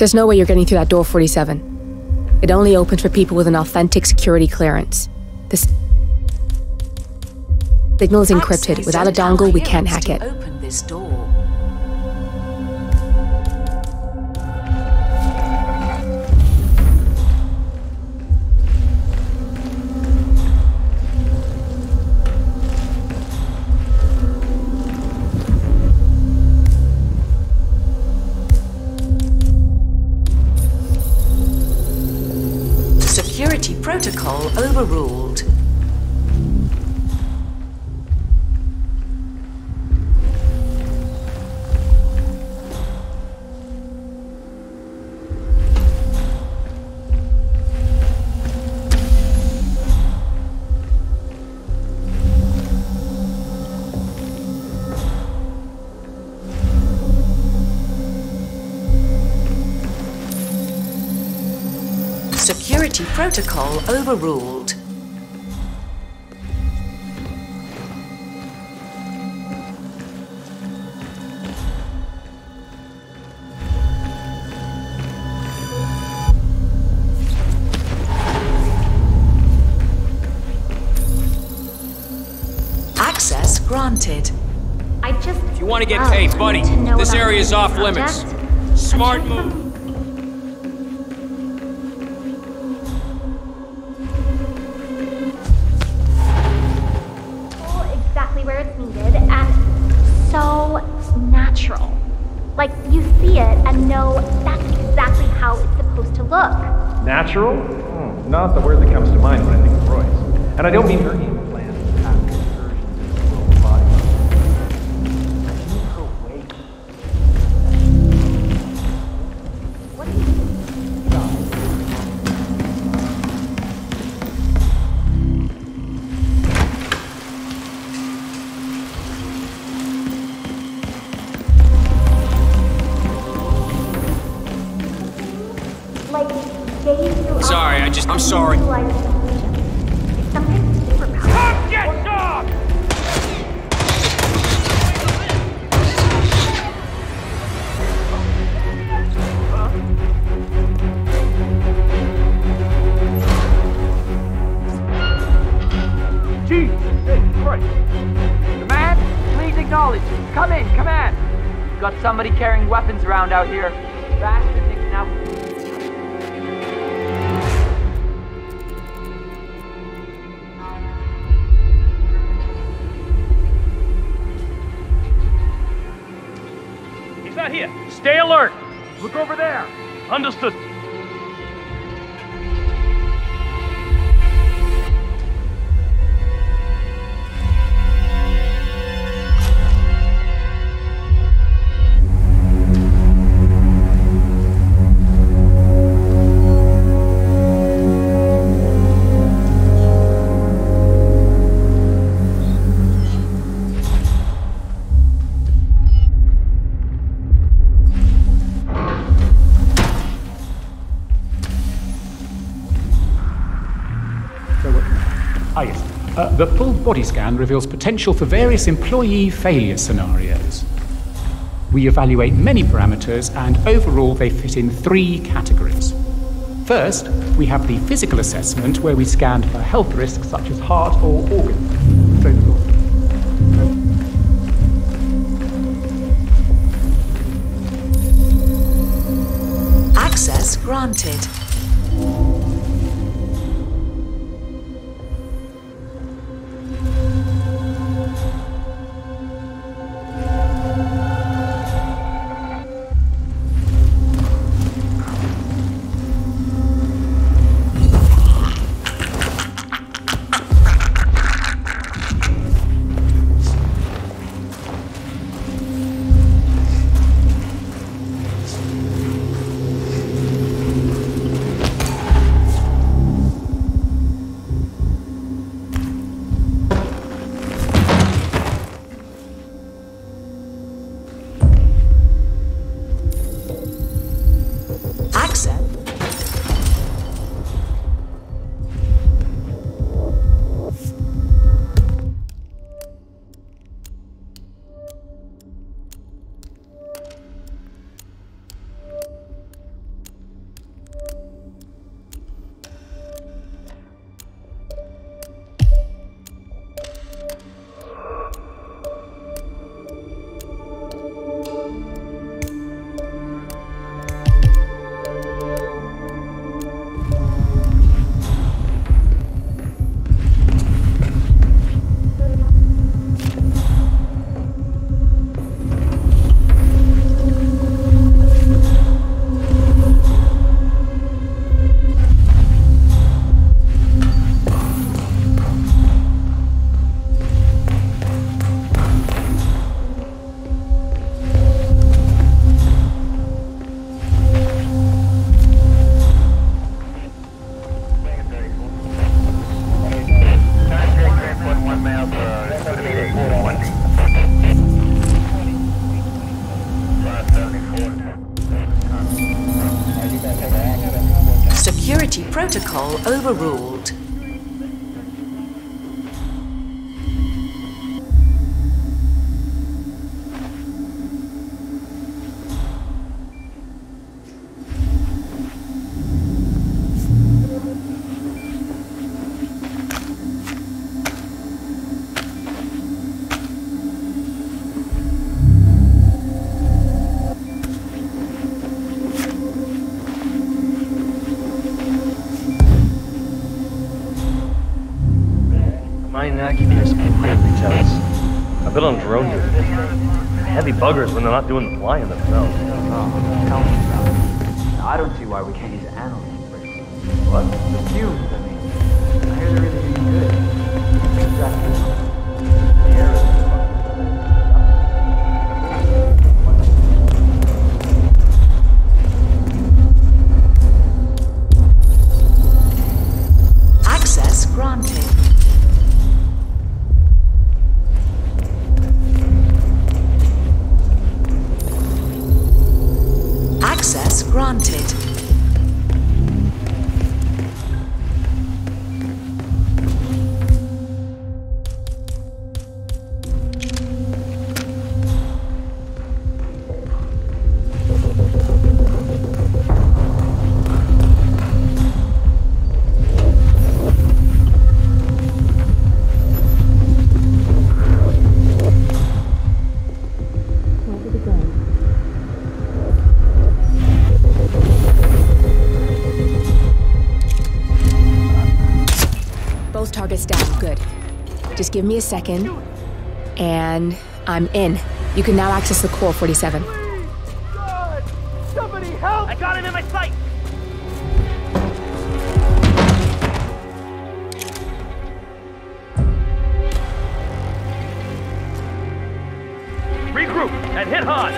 There's no way you're getting through that door 47. It only opens for people with an authentic security clearance. The signal is encrypted. Without a dongle, we can't hack it. Open this door. Security protocol overruled. Security protocol overruled. granted. I just. If you want to get paid, buddy, this area is off limits. Smart move. Exactly where it's needed, and so natural. Like, you see it and know that's exactly how it's supposed to look. Natural? Not the word that comes to mind when I think of Royce. And I don't mean her implant after versions of the world's body. I mean her way. What do you mean? Sorry, I'm sorry. Come get some! Jesus, Christ. Command, please acknowledge. Come in, command. Got somebody carrying weapons around out here. Bastard mixing up. He's not here. Stay alert. Look over there. Understood. The full body scan reveals potential for various employee failure scenarios. We evaluate many parameters, and overall they fit in 3 categories. First, we have the physical assessment, where we scan for health risks such as heart or organs. Access granted. Security protocol overruled. I keep hearing some plane reach-outs. I've been on drone duty. Heavy buggers when they're not doing the flying themselves. Oh, tell me about it. Now, I don't see why we can't use animals. What? The fumes, I mean. I hear they're really good. Exactly. The air is... Access granted. Access granted. Targets down, good. Just give me a second, and I'm in. You can now access the core, 47. God! Somebody help! I got him in my sight! Regroup and hit hard!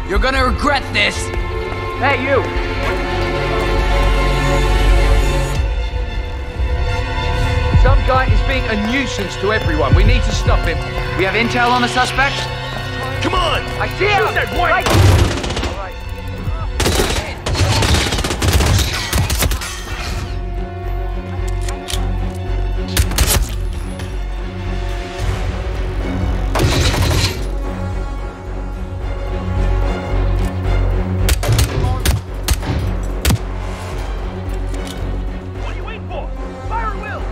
You're gonna regret this! Hey, you! Some guy is being a nuisance to everyone. We need to stop him. We have intel on the suspect? Come on! I see him! That white!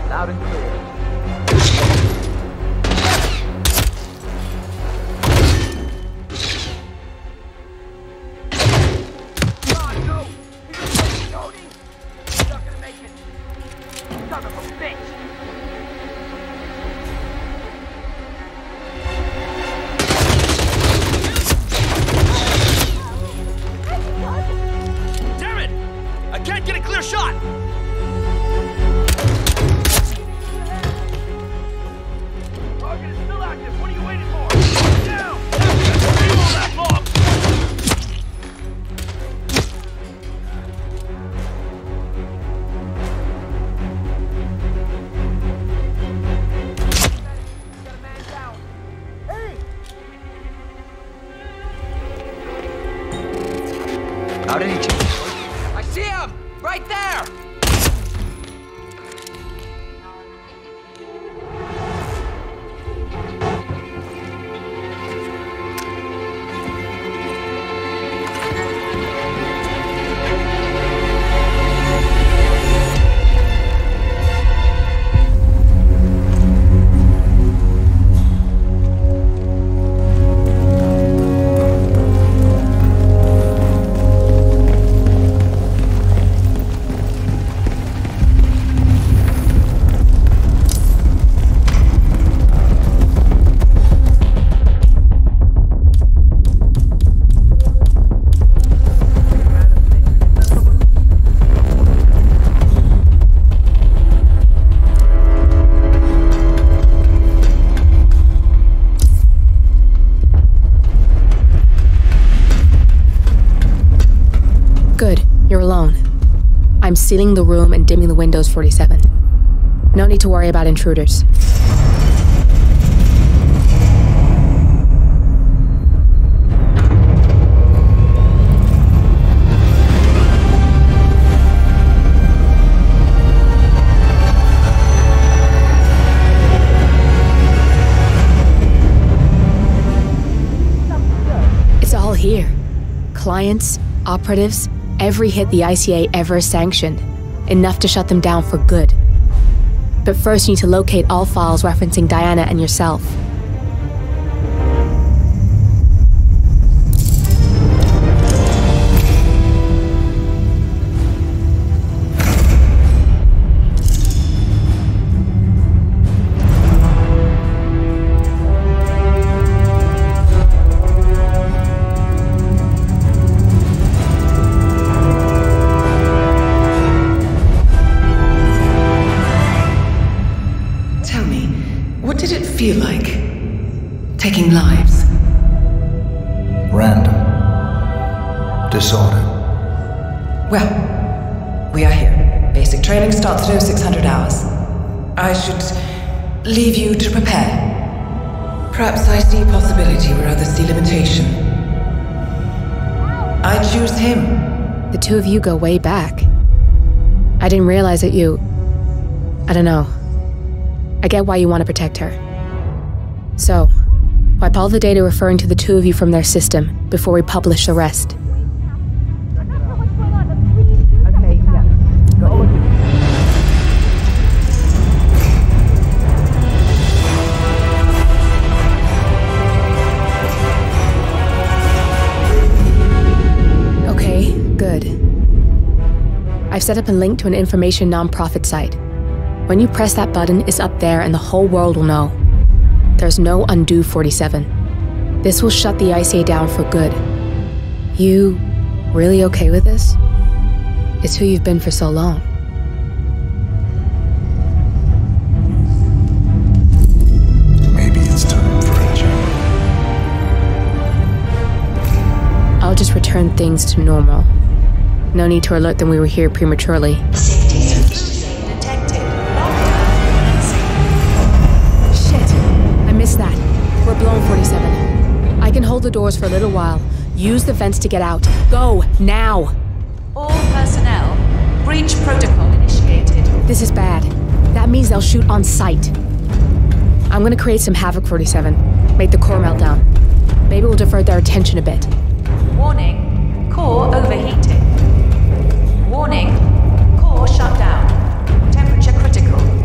Loud and clear. God, no! Tony! He's not gonna make it! Son of a bitch! Damn it! I can't get a clear shot! Target is still active. What are you waiting for? Down! Leave all that long! Got a man down. Hey! How did he change? I see him! Right there! Good, you're alone. I'm sealing the room and dimming the windows, 47. No need to worry about intruders. It's all here. Clients, operatives, every hit the ICA ever sanctioned. Enough to shut them down for good. But first you need to locate all files referencing Diana and yourself. Feel like taking lives? Random. Disordered. Well, we are here. Basic training starts at 0600 hours. I should leave you to prepare. Perhaps I see possibility where others see limitation. I choose him. The two of you go way back. I didn't realize that you... I don't know. I get why you want to protect her. So, wipe all the data referring to the two of you from their system before we publish the rest. Okay, yeah. Got it. Okay, good. I've set up a link to an information non-profit site. When you press that button, it's up there and the whole world will know. There's no undo 47. This will shut the ICA down for good. You really okay with this? It's who you've been for so long. Maybe it's time for a change. I'll just return things to normal. No need to alert them we were here prematurely. Missed that. We're blown 47. I can hold the doors for a little while. Use the vents to get out. Go, now! All personnel, breach protocol initiated. This is bad. That means they'll shoot on sight. I'm gonna create some havoc, 47. Make the core melt down. Maybe we'll divert their attention a bit. Warning, core overheating. Warning, core shut down. Temperature critical.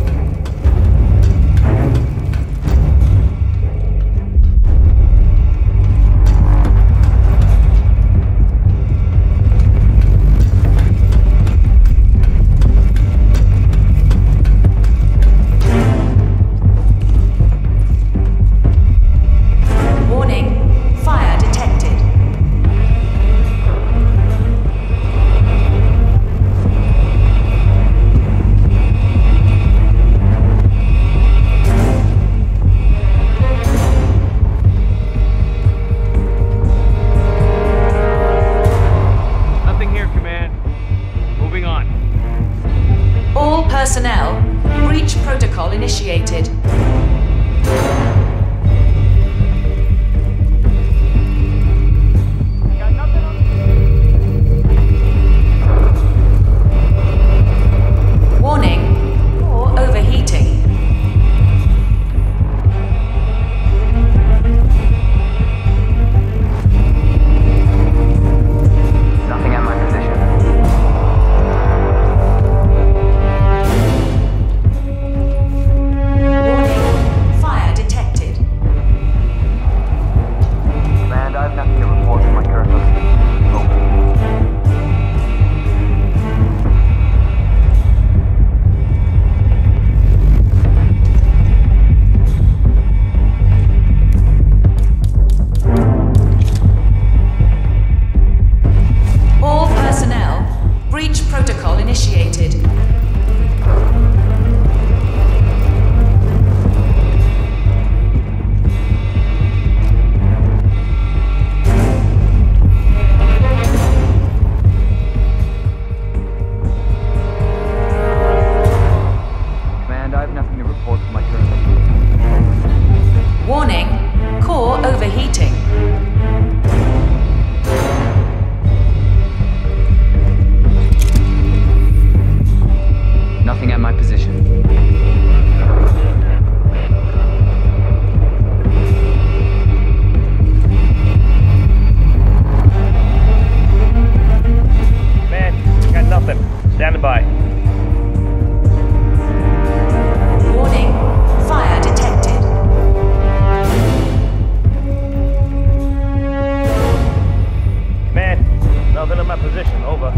position, over.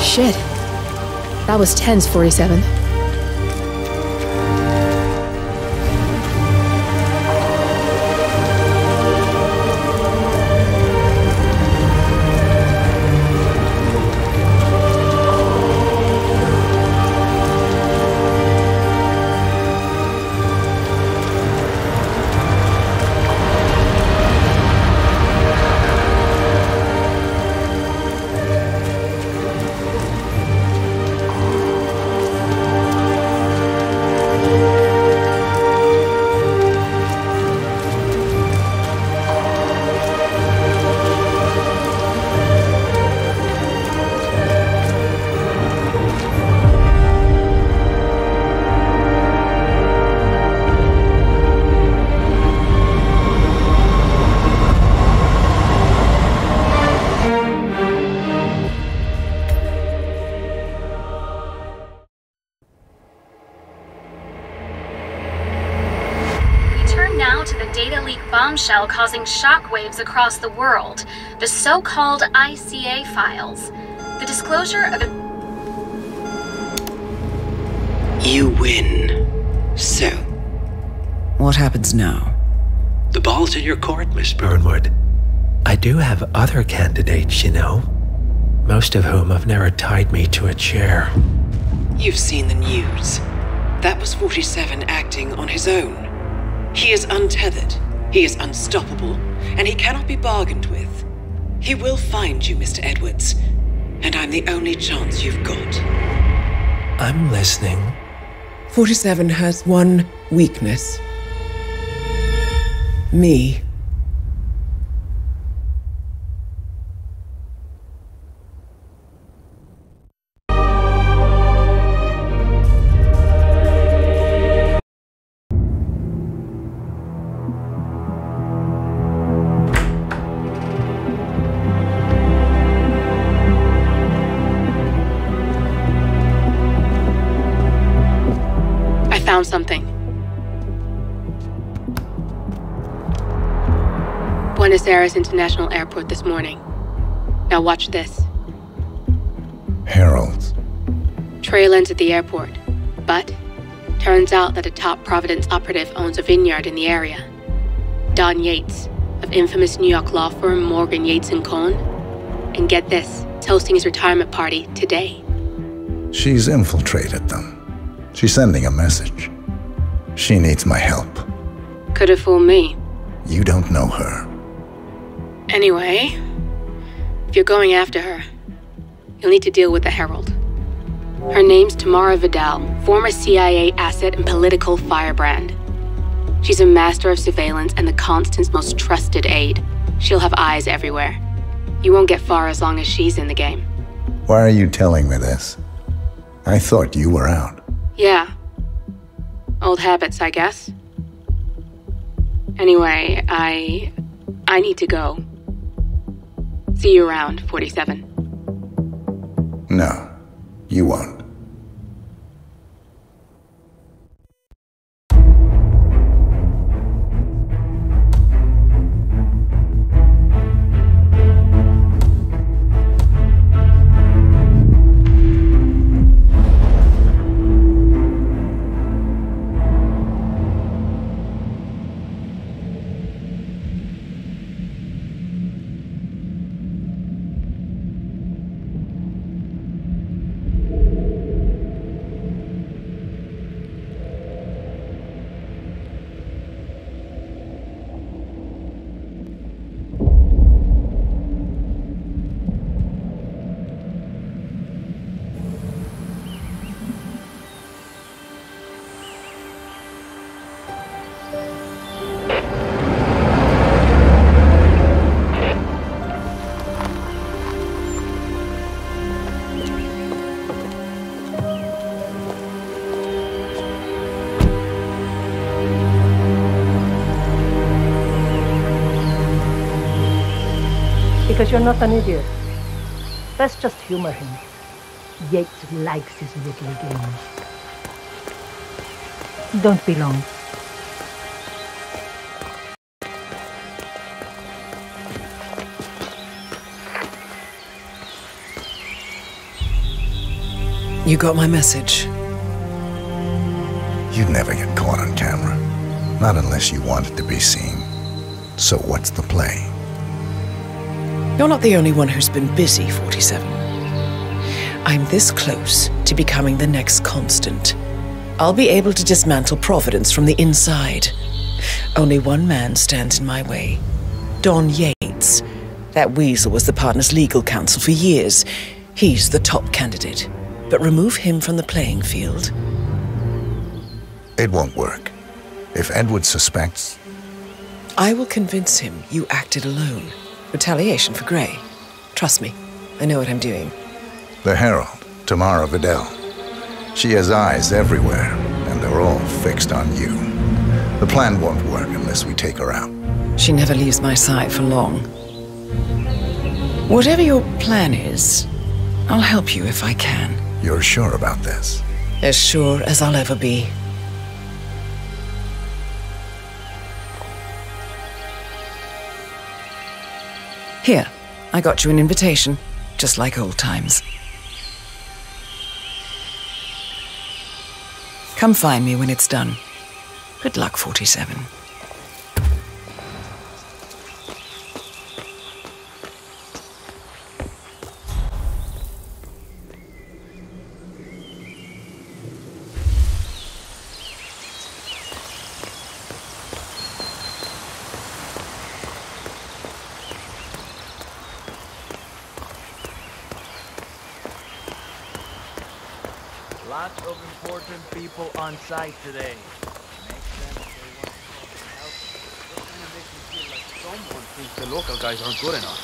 Shit. That was tense, 47. Bombshell causing shockwaves across the world. The so-called ICA files. The disclosure of a... You win. So? What happens now? The ball's in your court, Miss Burnwood. I do have other candidates, you know. Most of whom have never tied me to a chair. You've seen the news. That was 47 acting on his own. He is untethered. He is unstoppable, and he cannot be bargained with. He will find you, Mr. Edwards, and I'm the only chance you've got. I'm listening. 47 has one weakness. Me. Found something. Buenos Aires International Airport this morning. Now watch this. Heralds. Trail ends at the airport, but turns out that a top Providence operative owns a vineyard in the area. Don Yates, of infamous New York law firm Morgan, Yates & Cohn. And get this, hosting his retirement party today. She's infiltrated them. She's sending a message. She needs my help. Could have fooled me. You don't know her. Anyway, if you're going after her, you'll need to deal with the Herald. Her name's Tamara Vidal, former CIA asset and political firebrand. She's a master of surveillance and the Constant's most trusted aide. She'll have eyes everywhere. You won't get far as long as she's in the game. Why are you telling me this? I thought you were out. Yeah. Old habits, I guess. Anyway, I need to go. See you around, 47. No, you won't. Because you're not an idiot. Let's just humor him. Yates likes his little games. Don't be long. You got my message? You'd never get caught on camera. Not unless you wanted to be seen. So what's the play? You're not the only one who's been busy, 47. I'm this close to becoming the next constant. I'll be able to dismantle Providence from the inside. Only one man stands in my way. Don Yates. That weasel was the partner's legal counsel for years. He's the top candidate. But remove him from the playing field. It won't work. If Edward suspects... I will convince him you acted alone. Retaliation for Gray. Trust me, I know what I'm doing. The Herald, Tamara Vidal. She has eyes everywhere, and they're all fixed on you. The plan won't work unless we take her out. She never leaves my side for long. Whatever your plan is, I'll help you if I can. You're sure about this? As sure as I'll ever be. Here, I got you an invitation, just like old times. Come find me when it's done. Good luck, 47. Lots of important people on site today. Makes sense they want to help. It kind of makes me feel like someone thinks the local guys aren't good enough.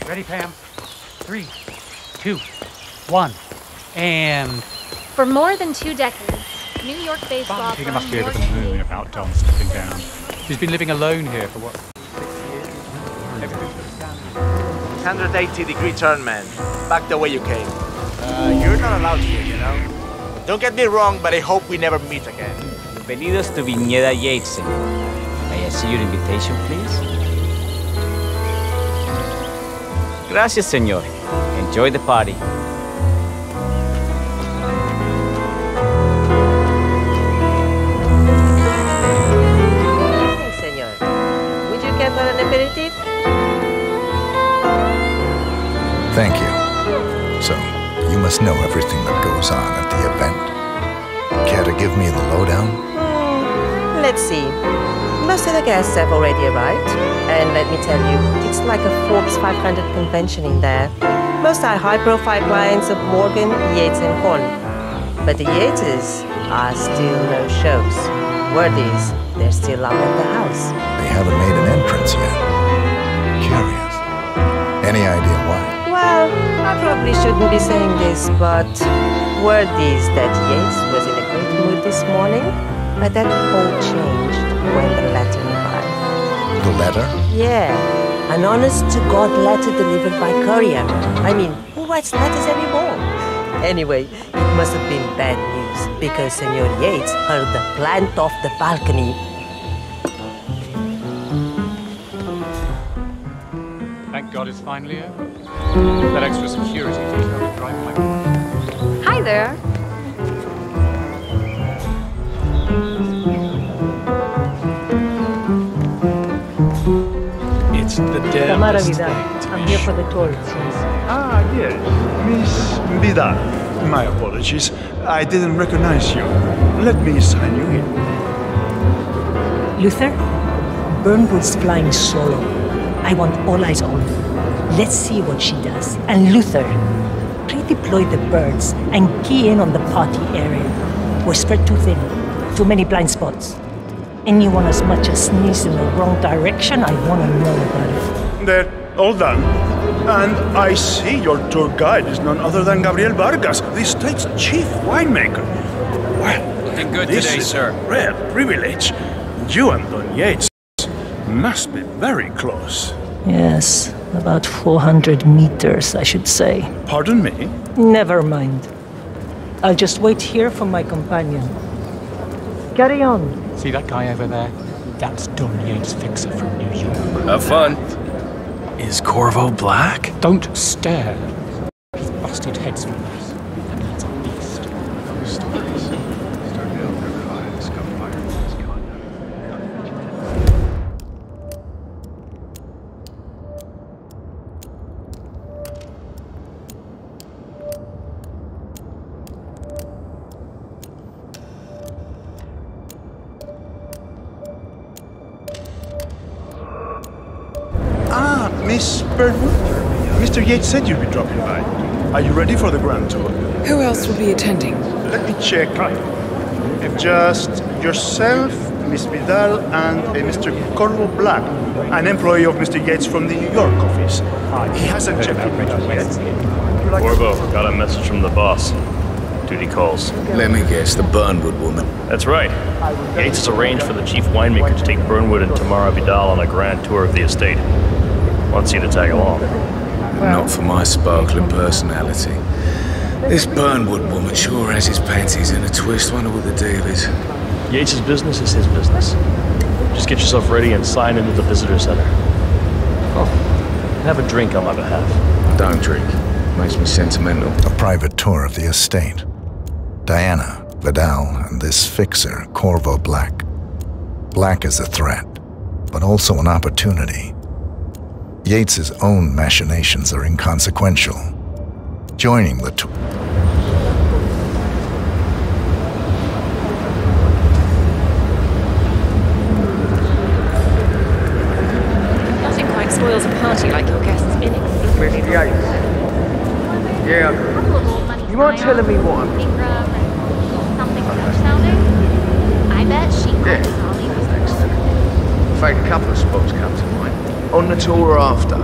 Ready, Pam? 3, 2, 1, and... For more than 2 decades, New York-based law He firm must be over the moon about Don stepping down. She's been living alone here for what? 180-degree turn, man. Back the way you came. You're not allowed here, you know? Don't get me wrong, but I hope we never meet again. Bienvenidos to Viñeda Yates, señor. May I see your invitation, please? Gracias, señor. Enjoy the party. Hey, señor. Would you care for an aperitif? Thank you. So, you must know everything that goes on at the event. Care to give me the lowdown? Let's see. Most of the guests have already arrived, and let me tell you, it's like a Forbes 500 convention in there. Most are high-profile clients of Morgan, Yates, and Horn. But the Yateses are still no shows. Word is, they're still up at the house. They haven't made an entrance yet. Curious. Any idea why? Well, I probably shouldn't be saying this, but word is that Yates was in a great mood this morning, but that all changed when the letter arrived. The letter? Yeah, an honest-to-God letter delivered by courier. I mean, who writes letters anymore? Anyway, it must have been bad news, because Senor Yates heard the plant off the balcony. Thank God it's finally over. That extra security detail is driving my mind. Hi there. It's the Tamara damnedest Vidal. thing to I'm be here for the tour, it seems. Ah, yes. Miss Vidal. My apologies. I didn't recognize you. Let me sign you in. Luther, Burnwood's flying solo. I want all eyes on her. Let's see what she does. And Luther, redeploy the birds and key in on the party area. We're spread too thin. Too many blind spots. Anyone as much as sneeze in the wrong direction, I want to know about it. They're all done. And I see your tour guide is none other than Gabriel Vargas, the state's chief winemaker. Well, looking good this today, is sir. A rare privilege. You and Don Yates must be very close. Yes, about 400 meters, I should say. Pardon me? Never mind. I'll just wait here for my companion. Carry on. See that guy over there? That's Don Yates' fixer from New York. Have fun. Is Corvo black? Don't stare. He's busted heads from this. That means a beast. Stories. Started out their lives, gunfire, misconduct. Miss Birdwood? Mr. Yates said you'd be dropping by. Are you ready for the grand tour? Who else will be attending? Let me check. Just yourself, Miss Vidal, and a Mr. Corvo Black, an employee of Mr. Yates from the New York office. He hasn't checked in yet. Corvo, got a message from the boss. Duty calls. Let me guess, the Burnwood woman. That's right. Yates has arranged for the chief winemaker to take Burnwood and Tamara Vidal on a grand tour of the estate. Wants you to tag along. Not for my sparkling personality. This Burnwood woman sure has his panties in a twist. Wonder what the deal is. Yates' business is his business. Just get yourself ready and sign into the visitor center. Oh, have a drink on my behalf. Don't drink. Makes me sentimental. A private tour of the estate. Diana, Vidal, and this fixer, Corvo Black. Black is a threat, but also an opportunity. Yates's own machinations are inconsequential. Joining the tour. Nothing quite spoils a party like your guests spinning. Mr. Yates. Yeah. You mind telling me what I'm... Something sounding? I bet she Yeah. In fact, a couple of spots come to mind. On the tour or after?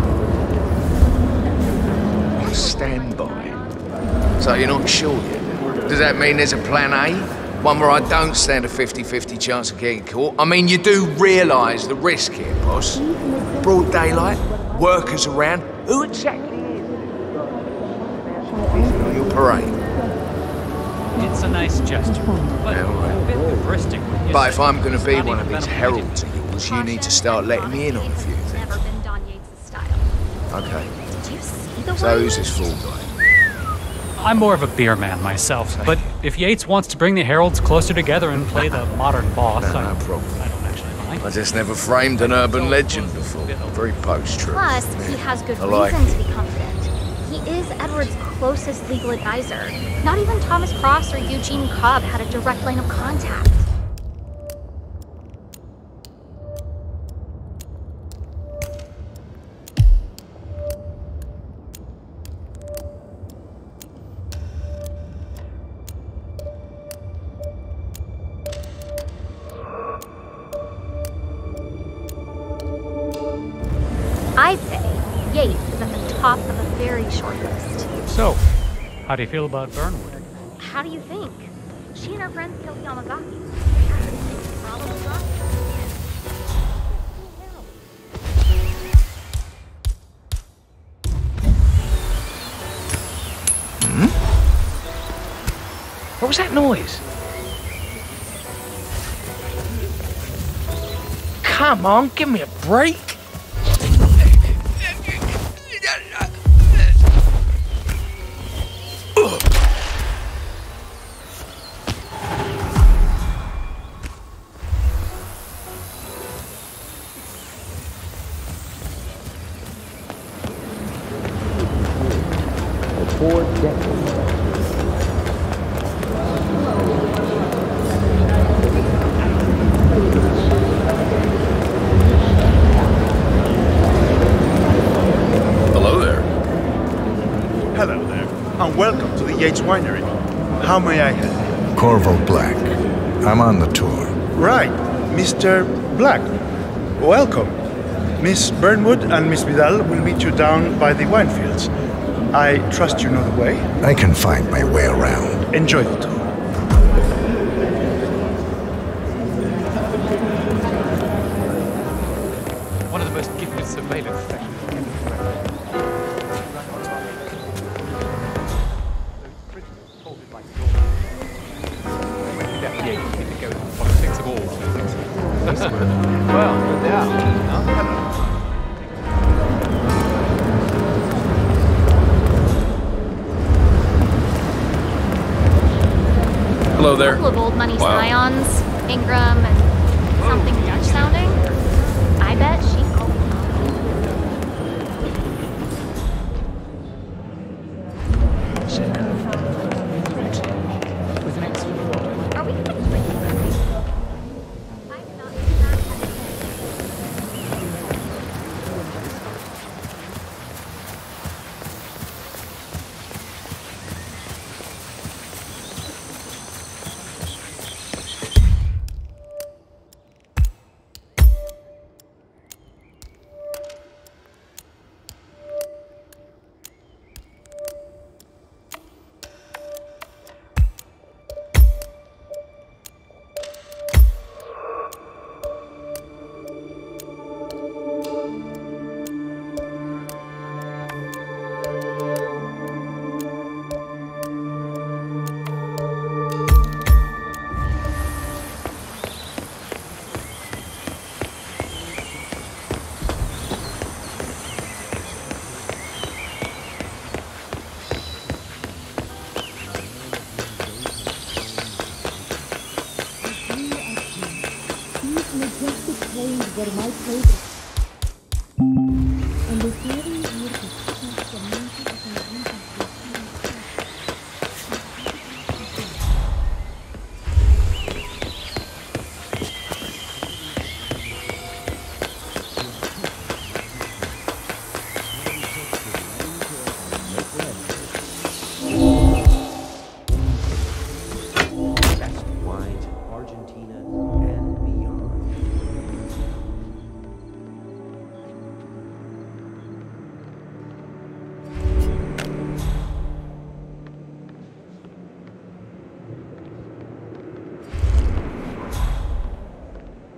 On standby. So you're not sure yet? Does that mean there's a plan A? One where I don't stand a 50-50 chance of getting caught? I mean, you do realise the risk here, boss. Broad daylight, workers around. Who exactly is on your parade? It's a nice gesture, but a bit hubristic. But if I'm going to be one of these heralds of yours, you need to start letting me in on a few things. never been Don Yates' style. Okay. Did you see the So way who's he this was- fool guy? I'm more of a beer man myself, but if Yates wants to bring the heralds closer together and play the modern boss, No problem. I don't actually mind. I just never framed an urban legend before. Very post-truth. Plus, he has good I like reason it. to be confident. He is Edward's closest legal advisor. Not even Thomas Cross or Eugene Cobb had a direct line of contact. I'd say Yates is at the top of a very short list. So, how do you feel about Burnwood? How do you think? She and her friends killed Yamazaki. Probably not. What was that noise? Come on, give me a break. For 4 decades. Yates Winery. How may I help you? Corvo Black. I'm on the tour. Right, Mr. Black. Welcome. Miss Burnwood and Miss Vidal will meet you down by the wine fields. I trust you know the way? I can find my way around. Enjoy the tour. One of the most gifted surveillance sections. Politics of all things. Well, no doubt. Hello there. A couple of old money Wow. scions, Ingram, and something Dutch sounding. I bet she. Are we?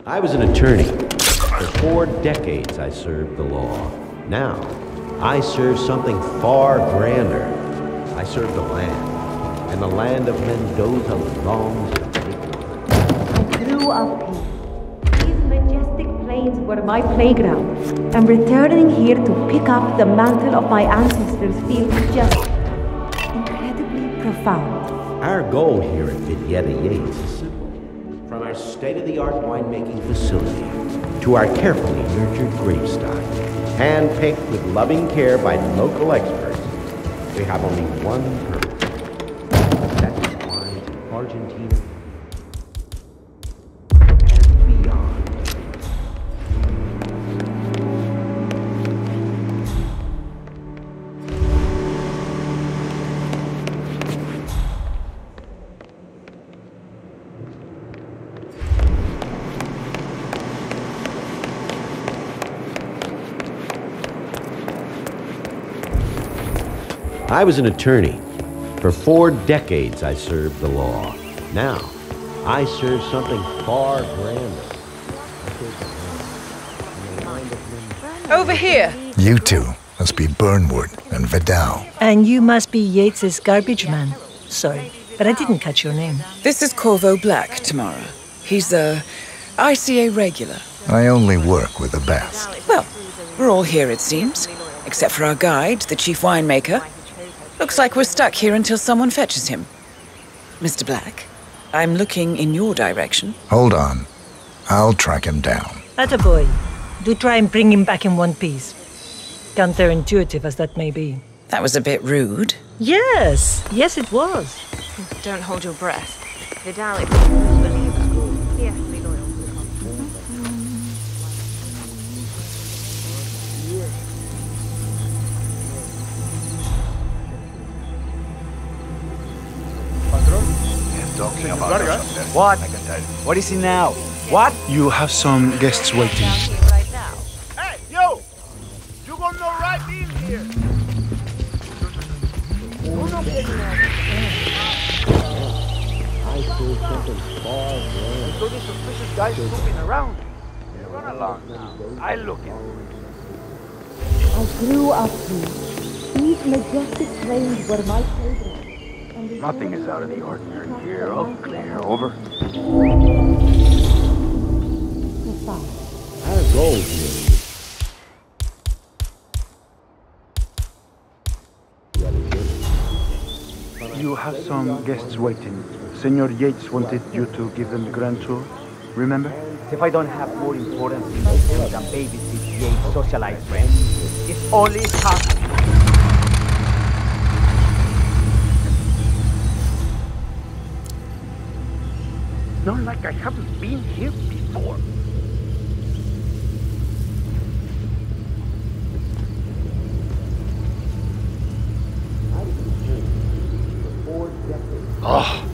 I was an attorney. For 4 decades I served the law. Now, I serve something far grander. I serve the land. And the land of Mendoza longs to take one. I grew up here. These majestic plains were my playground. And returning here to pick up the mantle of my ancestors feels just incredibly profound. Our goal here at Vignetta Yates is simple. From our state-of-the-art winemaking facility to our carefully nurtured grapestock, hand-picked with loving care by local experts, we have only one purpose. That's wine to Argentina and beyond. I was an attorney. For 4 decades I served the law. Now, I serve something far grander. Over here! You two must be Burnwood and Vidal. And you must be Yates's garbage man. Sorry, but I didn't catch your name. This is Corvo Black, Tamara. He's a ICA regular. I only work with the best. Well, we're all here, it seems. Except for our guide, the chief winemaker. Looks like we're stuck here until someone fetches him. Mr. Black, I'm looking in your direction. Hold on. I'll track him down. Attaboy. Do try and bring him back in one piece. Counterintuitive as that may be. That was a bit rude. Yes, yes it was. Don't hold your breath. Vidal is a true believer. Fiercely loyal to the cause. anything about us up there. What? I can tell you. What is it now? What? You have some guests waiting. Hey, yo! You gonna know right in here. I saw something far away. So these suspicious guys snooping around. Run along now. I look in. I grew up here. These majestic plains were my playground. Nothing is out of the ordinary here. All clear. Over. Our goal here. You have some guests waiting. Senor Yates wanted you to give them the grand tour. Remember? If I don't have more important things to do than babysit Yates' socialized friends, it's only half. Not like I haven't been here before. Oh.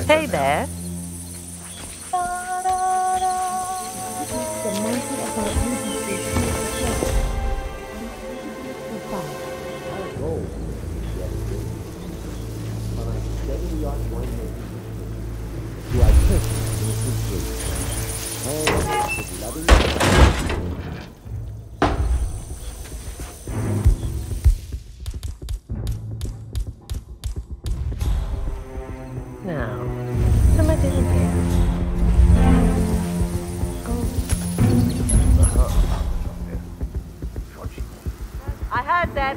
Hey there. Now, some of little bears. I heard that.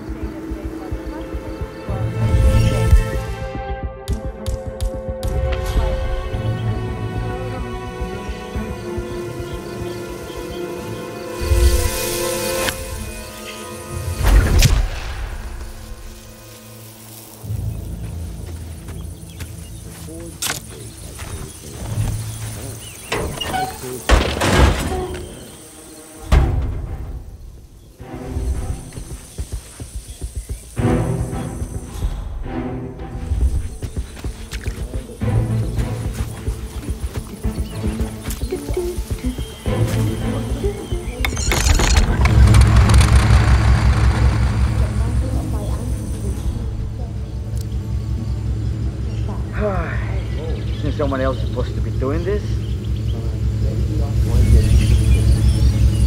Isn't someone else supposed to be doing this?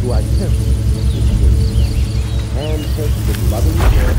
To our temple, handpicked with loving care.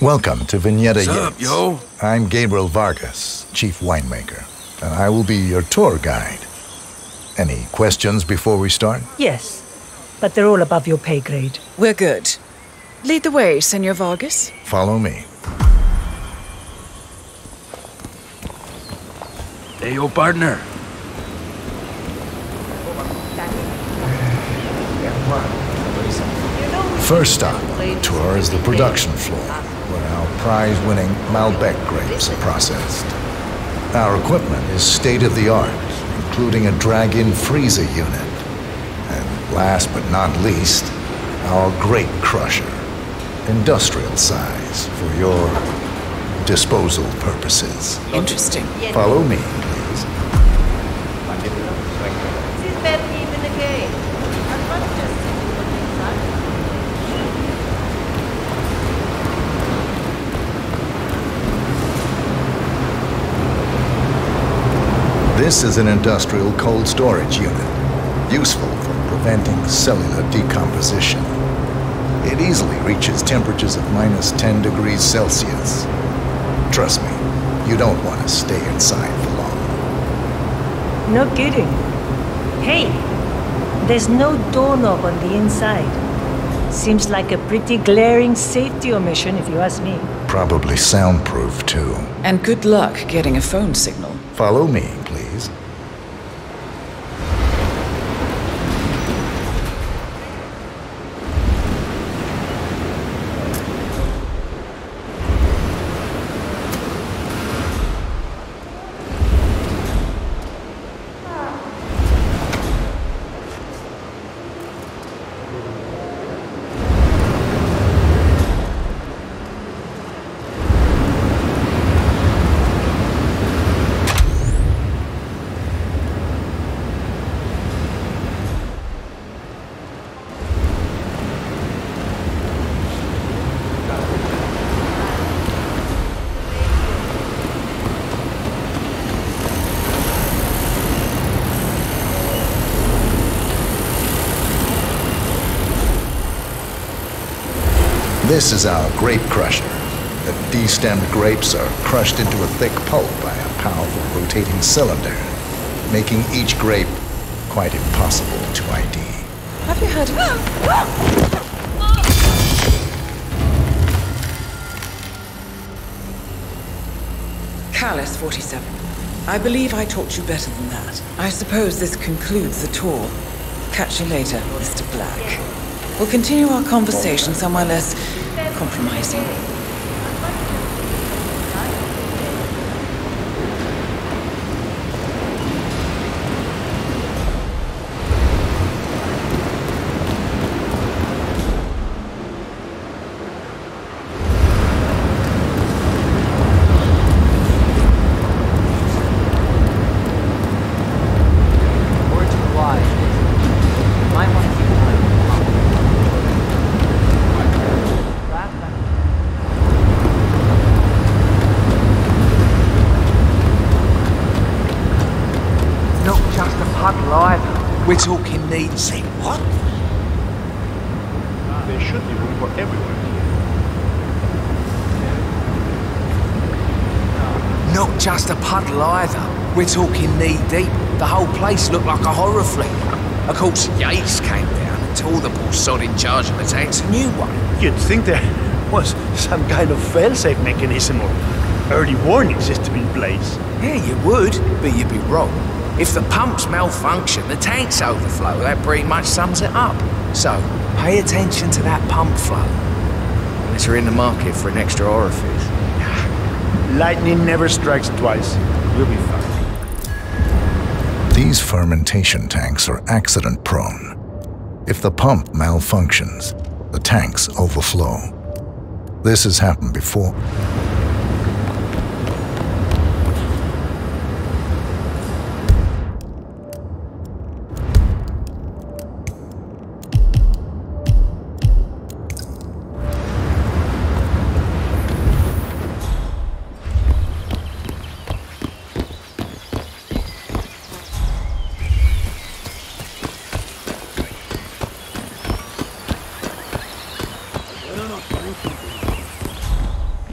Welcome to Vignetta What's up, Yates. yo? I'm Gabriel Vargas, chief winemaker, and I will be your tour guide. Any questions before we start? Yes, but they're all above your pay grade. We're good. Lead the way, Senor Vargas. Follow me. Hey, yo, partner. First stop, tour is the production floor, where our prize-winning Malbec grapes are processed. Our equipment is state-of-the-art, including a drag-in freezer unit. And last but not least, our grape crusher. industrial size for your disposal purposes. Interesting. Follow me, please. This is an industrial cold storage unit, useful for preventing cellular decomposition. It easily reaches temperatures of -10 degrees Celsius. Trust me, you don't want to stay inside for long. No kidding. Hey, there's no doorknob on the inside. Seems like a pretty glaring safety omission if you ask me. Probably soundproof, too. And good luck getting a phone signal. Follow me, please. This is our grape crusher. The destemmed grapes are crushed into a thick pulp by a powerful rotating cylinder, making each grape quite impossible to ID. Have you heard of... Callus 47. I believe I taught you better than that. I suppose this concludes the tour. Catch you later, Mr. Black. We'll continue our conversation somewhere less compromising. We're talking need. Say what? There should be room for everyone here. Not just a puddle either. We're talking knee deep. The whole place looked like a horror flick. Of course, Yates came down and tore the poor sod in charge of the tank's a new one. You'd think there was some kind of fail-safe mechanism or early warning system in place. Yeah, you would, but you'd be wrong. If the pumps malfunction, the tanks overflow. That pretty much sums it up. So, pay attention to that pump flow. Unless you're in the market for an extra orifice. Lightning never strikes twice. We'll be fine. These fermentation tanks are accident-prone. If the pump malfunctions, the tanks overflow. This has happened before.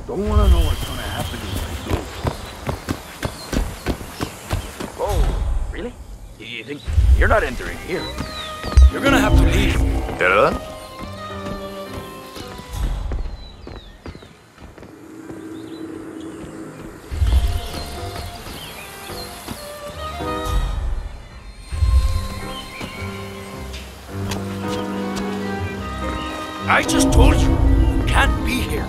Don't want to know what's going to happen if I do. Whoa, really? You think you're not entering here? You're gonna have to leave. ¿Verdad? I just told you, you can't be here.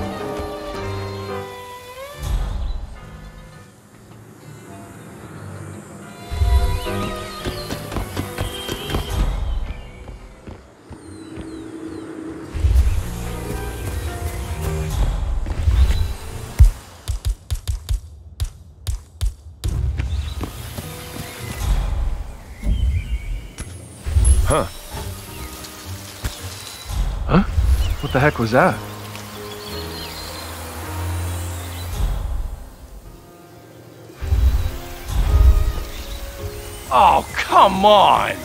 Huh. Huh? What the heck was that? Oh, come on!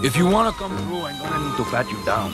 If you want to come through, I'm gonna need to pat you down.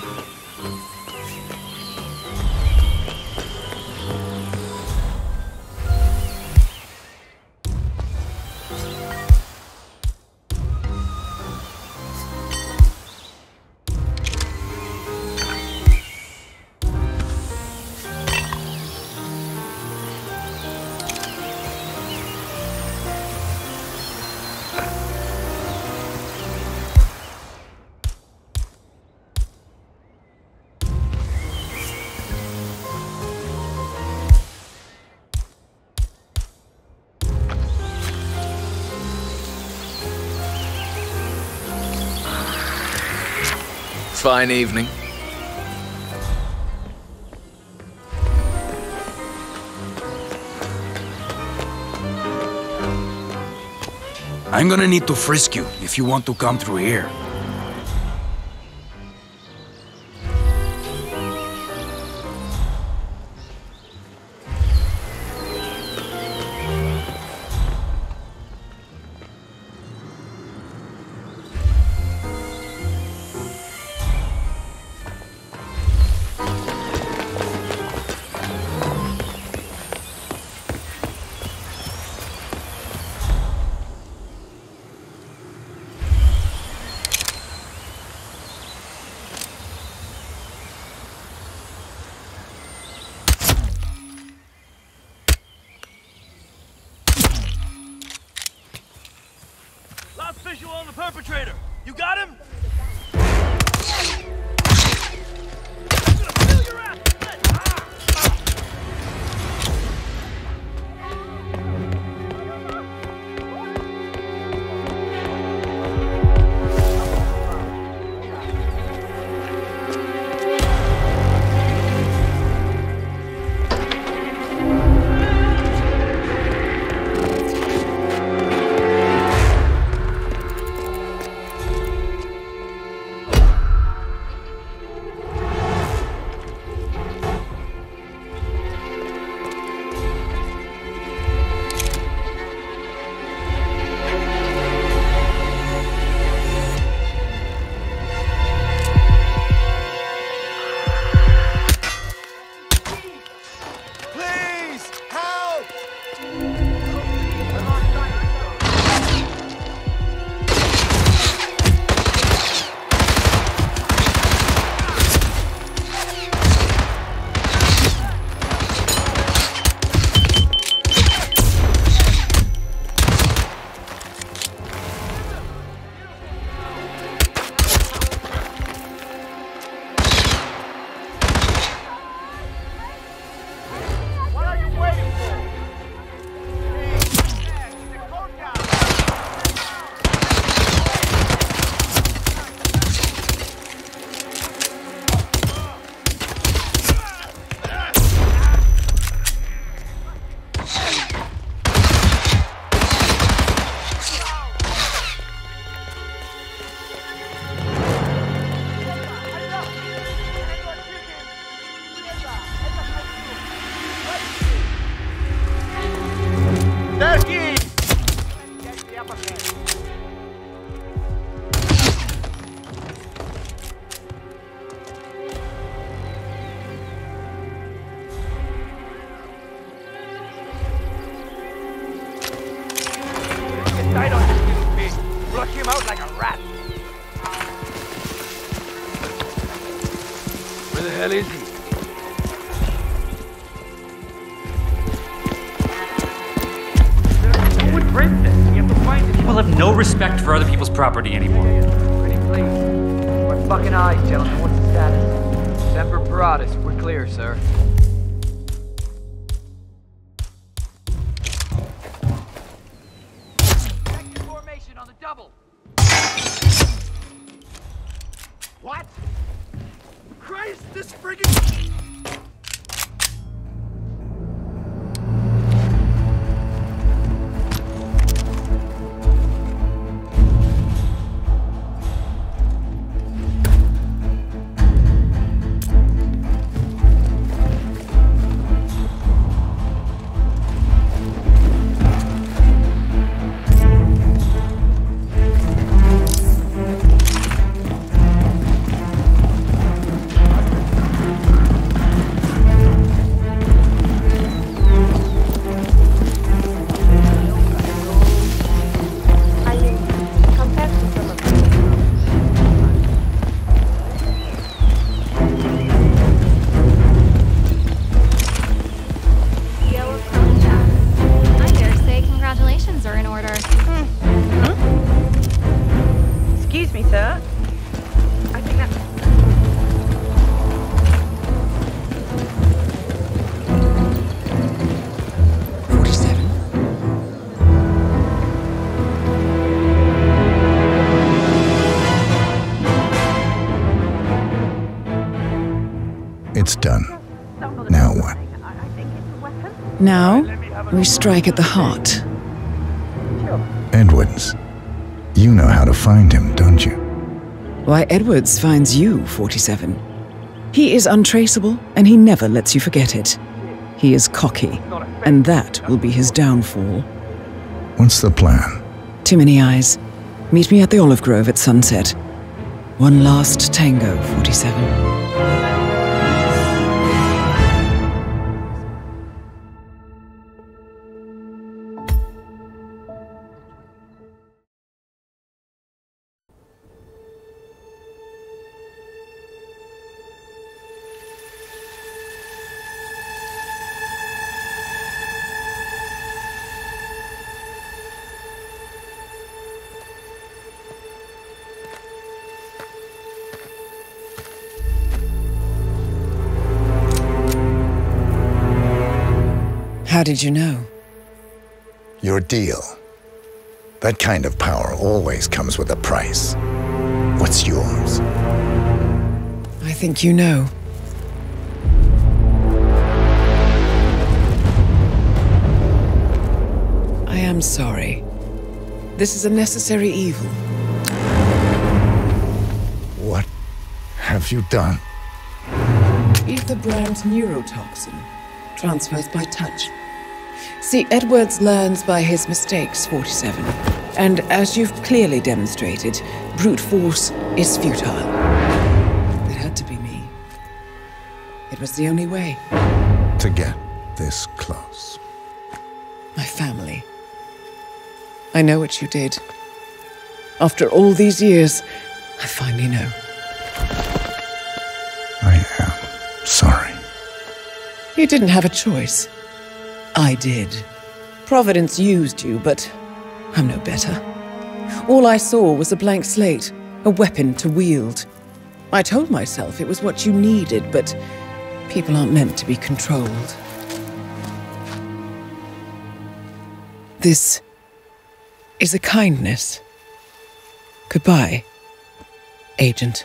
Fine evening. I'm gonna need to frisk you if you want to come through here. Visual on the perpetrator. You got him? Respect for other people's property anymore. Pretty please. What fucking eyes, gentlemen? What's the status? Semper Paratus. We're clear, sir. It's done. Now what? Now, we strike at the heart. Edwards. You know how to find him, don't you? Why, Edwards finds you, 47. He is untraceable, and he never lets you forget it. He is cocky, and that will be his downfall. What's the plan? Too many eyes. Meet me at the olive grove at sunset. One last tango, 47. How did you know? Your deal. That kind of power always comes with a price. What's yours? I think you know. I am sorry. This is a necessary evil. What have you done? Ether brand neurotoxin. Transfers by touch. See, Edwards learns by his mistakes, 47. And as you've clearly demonstrated, brute force is futile. It had to be me. It was the only way. To get this close. My family. I know what you did. After all these years, I finally know. I am sorry. You didn't have a choice. I did. Providence used you, but I'm no better. All I saw was a blank slate, a weapon to wield. I told myself it was what you needed, but people aren't meant to be controlled. This is a kindness. Goodbye, Agent.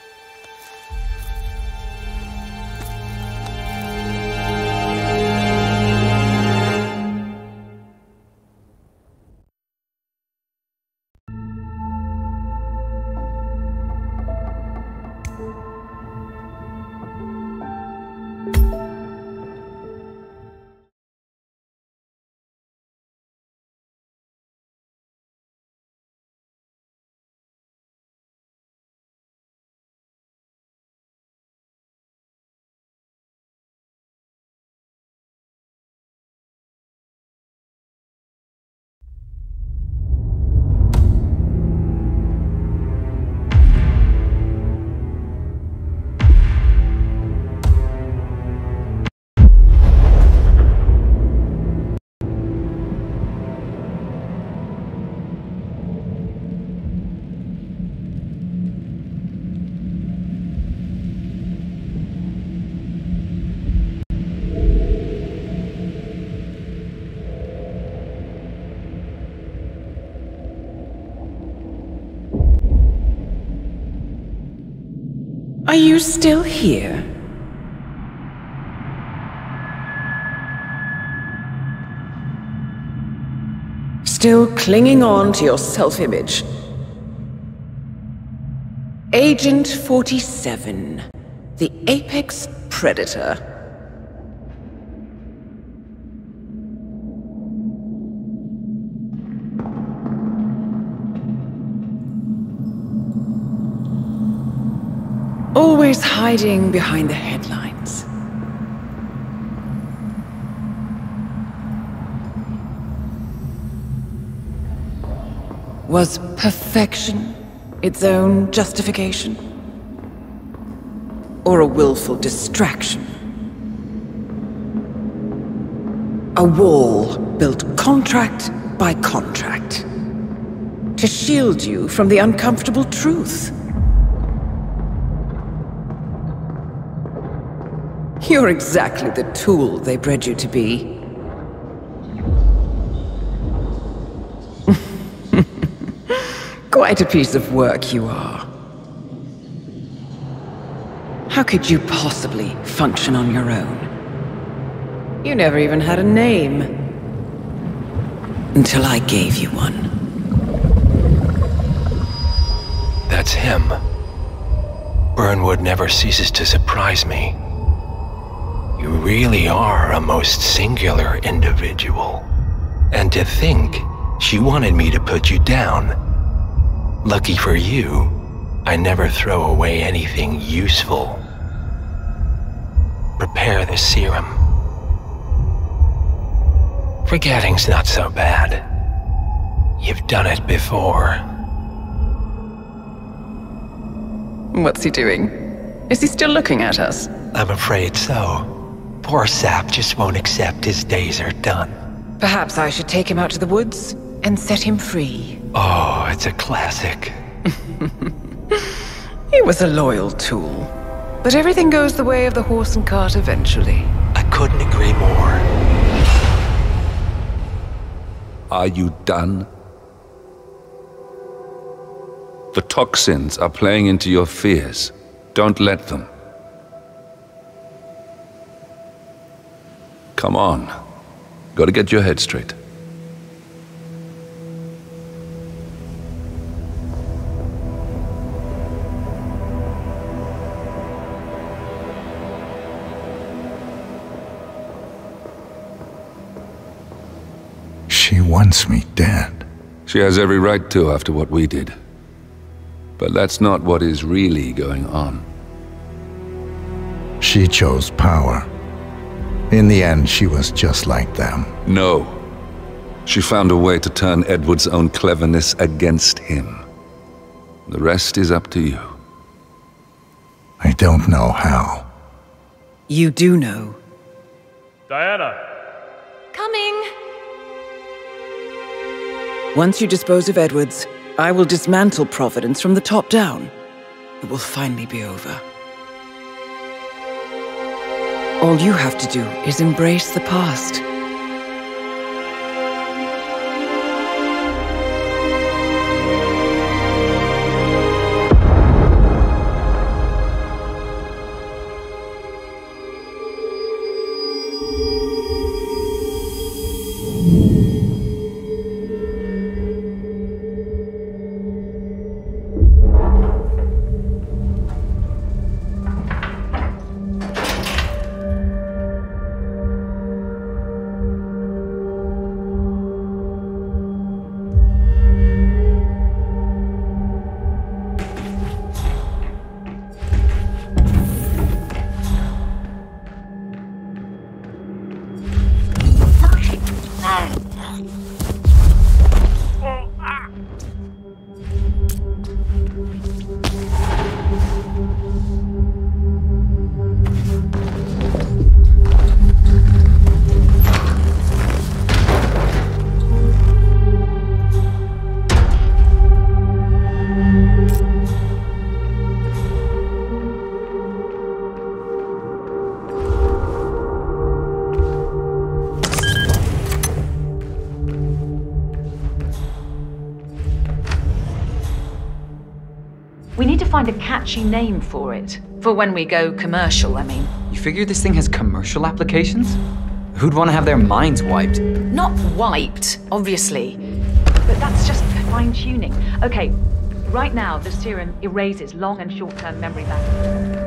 Are you still here? Still clinging on to your self-image. Agent 47, the apex predator. Always hiding behind the headlines. Was perfection its own justification? Or a willful distraction? A wall built contract by contract to shield you from the uncomfortable truth. You're exactly the tool they bred you to be. Quite a piece of work you are. How could you possibly function on your own? You never even had a name. Until I gave you one. That's him. Burnwood never ceases to surprise me. You really are a most singular individual. And to think she wanted me to put you down. Lucky for you, I never throw away anything useful. Prepare the serum. Forgetting's not so bad. You've done it before. What's he doing? Is he still looking at us? I'm afraid so. Poor sap just won't accept his days are done. Perhaps I should take him out to the woods and set him free. Oh, it's a classic. He was a loyal tool. But everything goes the way of the horse and cart eventually. I couldn't agree more. Are you done? The toxins are playing into your fears. Don't let them. Come on. Gotta get your head straight. She wants me dead. She has every right to after what we did. But that's not what is really going on. She chose power. In the end, she was just like them. No. She found a way to turn Edward's own cleverness against him. The rest is up to you. I don't know how. You do know. Diana! Coming! Once you dispose of Edwards, I will dismantle Providence from the top down. It will finally be over. All you have to do is embrace the past. We need to find a catchy name for it. For when we go commercial, I mean. You figure this thing has commercial applications? Who'd want to have their minds wiped? Not wiped, obviously. That's just fine-tuning. Okay, right now the serum erases long and short-term memory backups.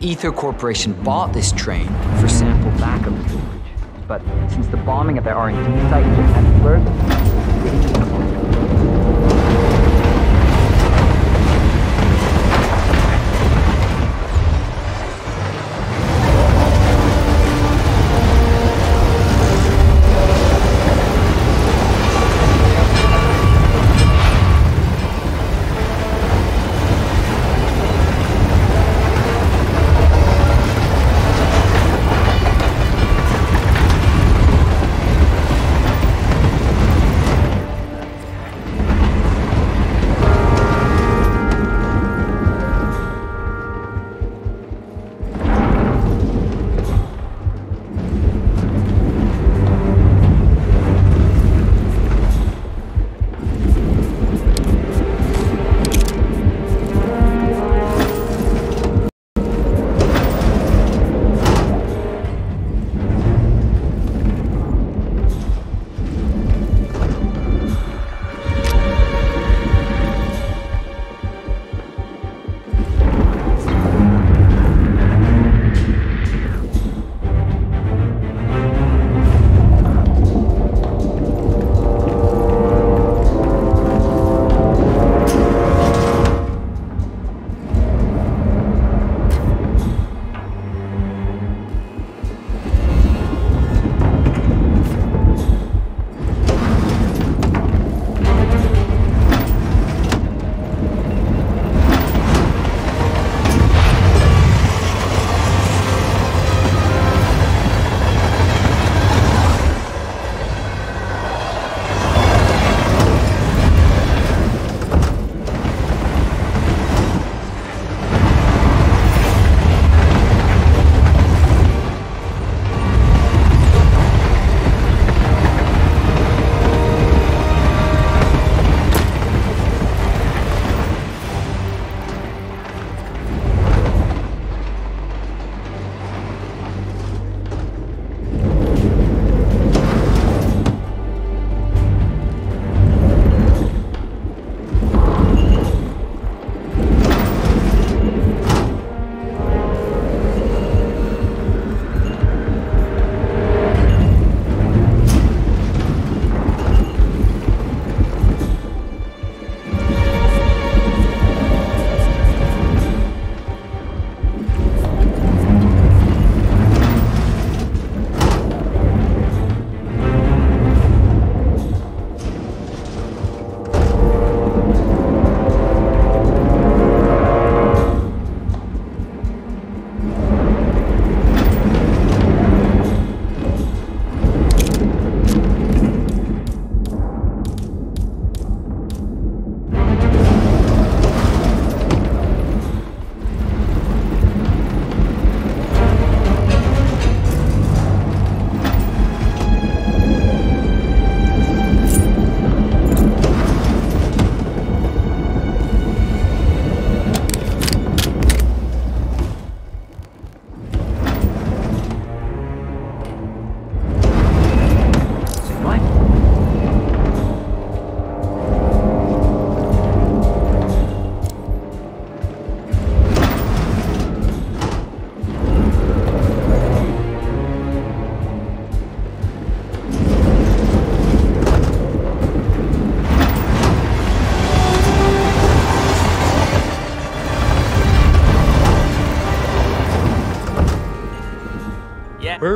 Ether Corporation bought this train for sample backup storage. But since the bombing of their R&D site in Johannesburg, they didn't need more.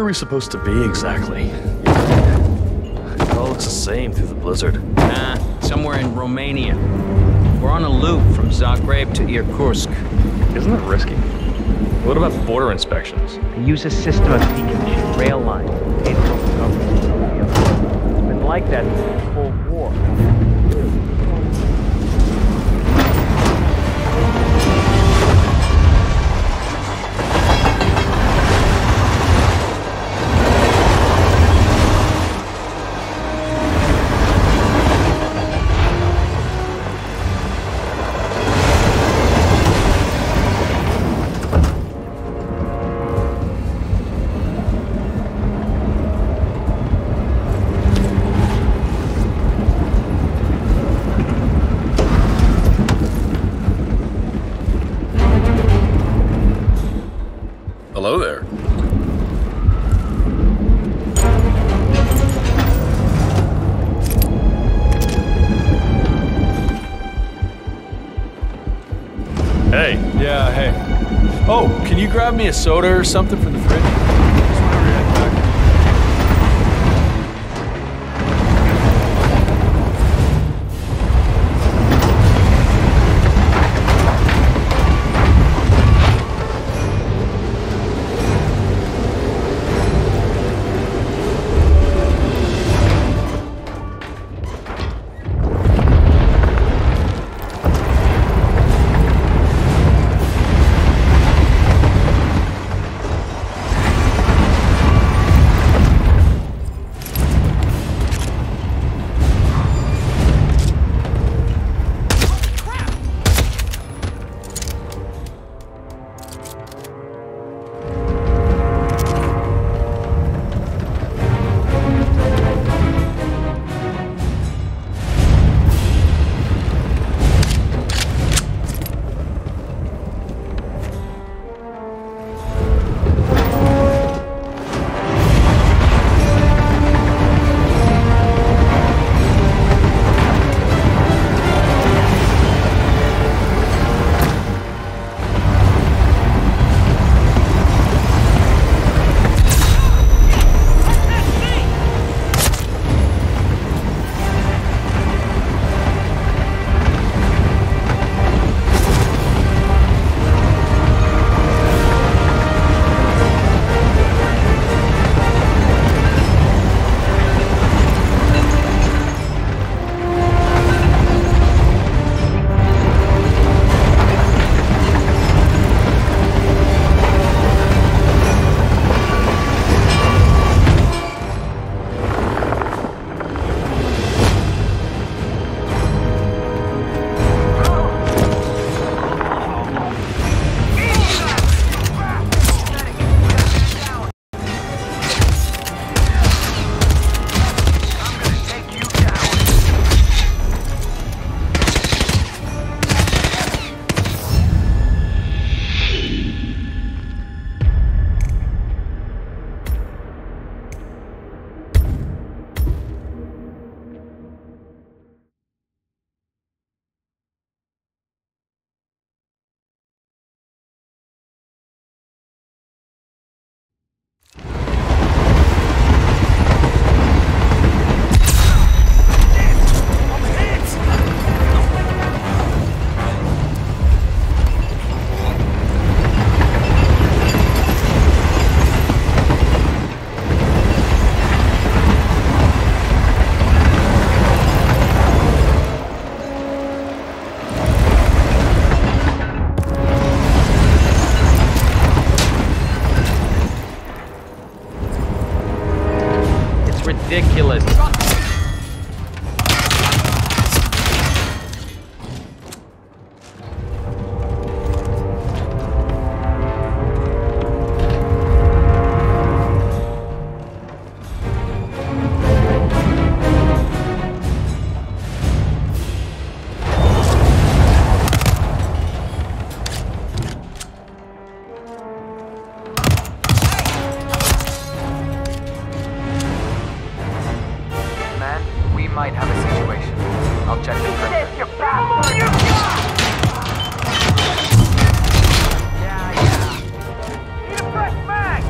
we supposed to be exactly? It all looks the same through the blizzard. Nah, somewhere in Romania. We're on a loop from Zagreb to Irkutsk. Isn't that risky? What about border inspections? They use a system of beacons, rail lines, and government. It's been like that since the Cold War. Hello there. Hey. Yeah, hey. Oh, can you grab me a soda or something from the fridge? Just whenever you're heading back. ridiculous. Might have a situation. I'll check the printer. Yeah. Need a fresh mag!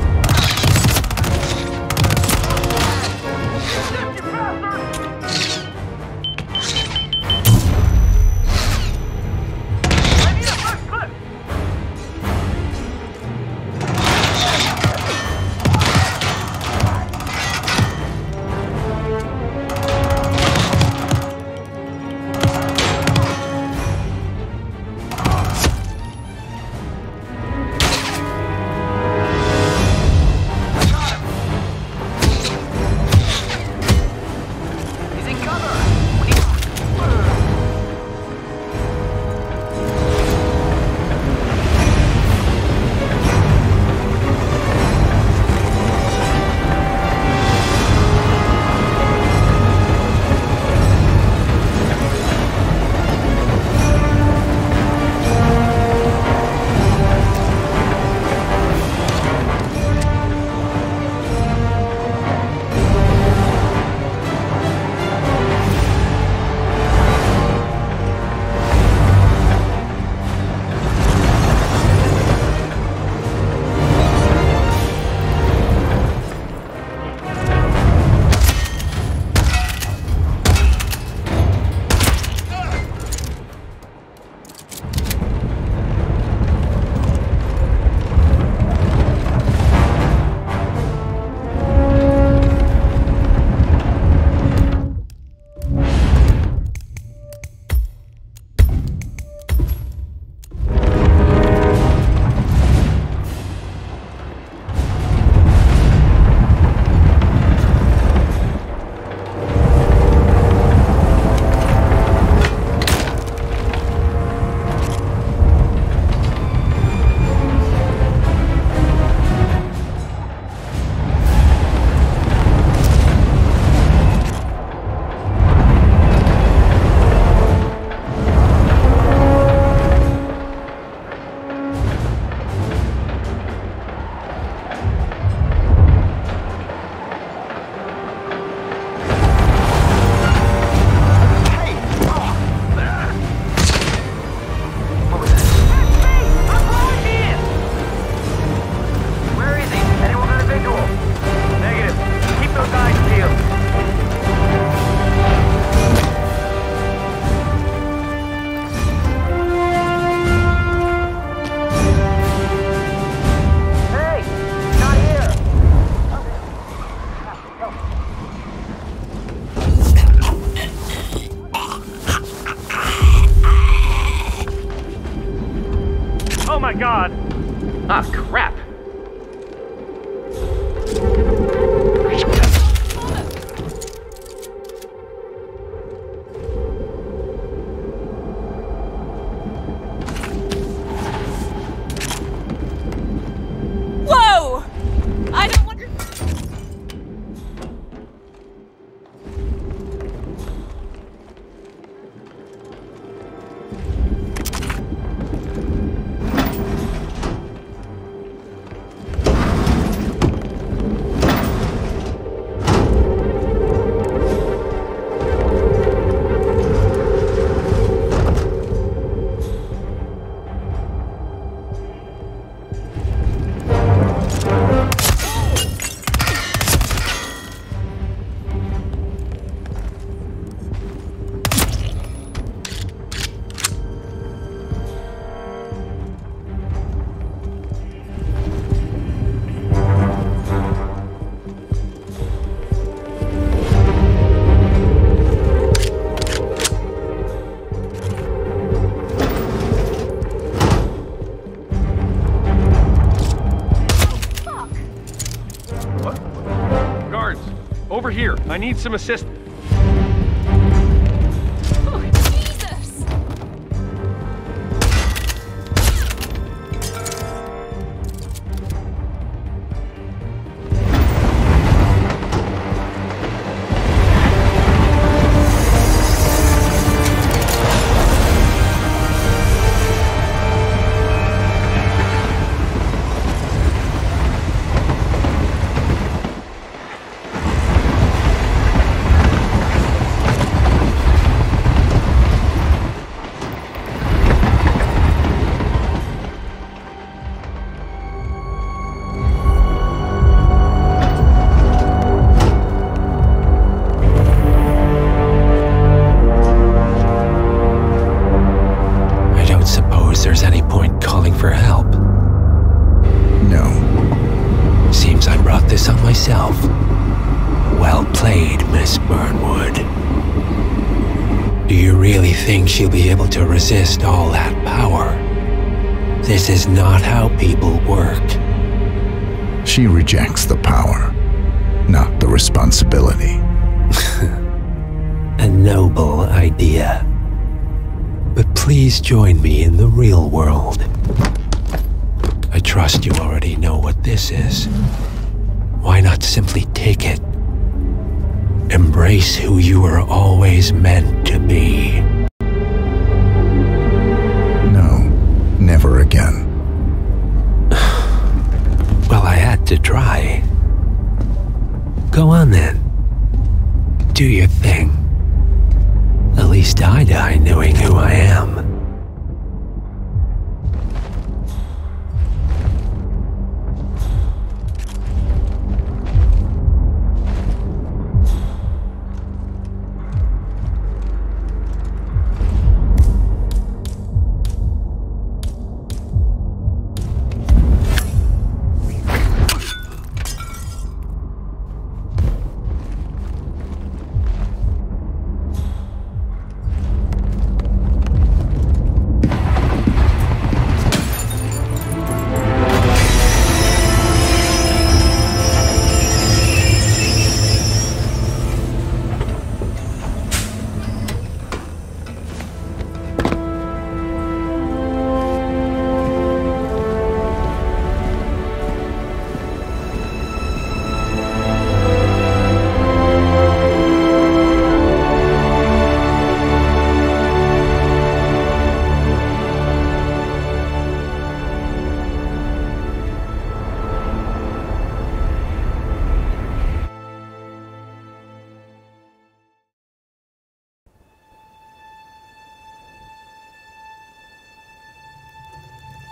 God! Ah, crap! Whoa! I don't want... Over here. I need some assistance. She'll be able to resist all that power. This is not how people work. She rejects the power, not the responsibility. A noble idea. But please join me in the real world. I trust you already know what this is. Why not simply take it? Embrace who you were always meant to be. Never again. Well, I had to try. Go on then. Do your thing. At least I die knowing who I am.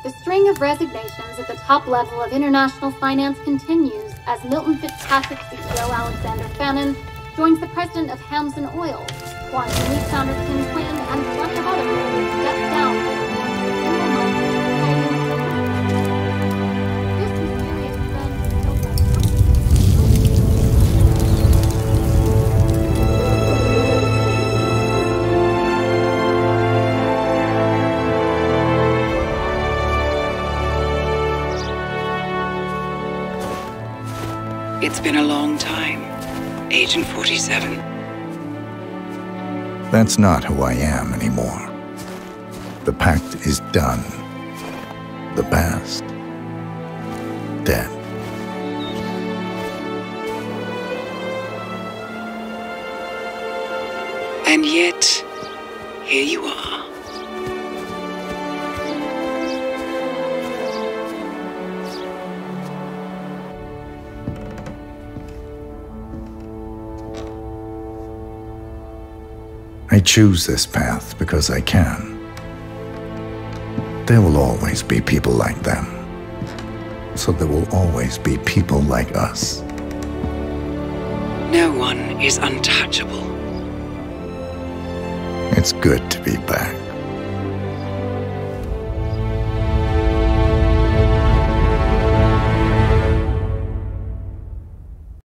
The string of resignations at the top level of international finance continues as Milton Fitzpatrick CEO Alexander Fannin joins the president of Hamson Oil, Quantum Leap founder Tim Quinn, and plenty of other people step down from the board of single month This mysterious trend is still been a long time, Agent 47. That's not who I am anymore. The pact is done. The past, dead. And yet, here you are. I choose this path because I can. There will always be people like them. So there will always be people like us. No one is untouchable. It's good to be back.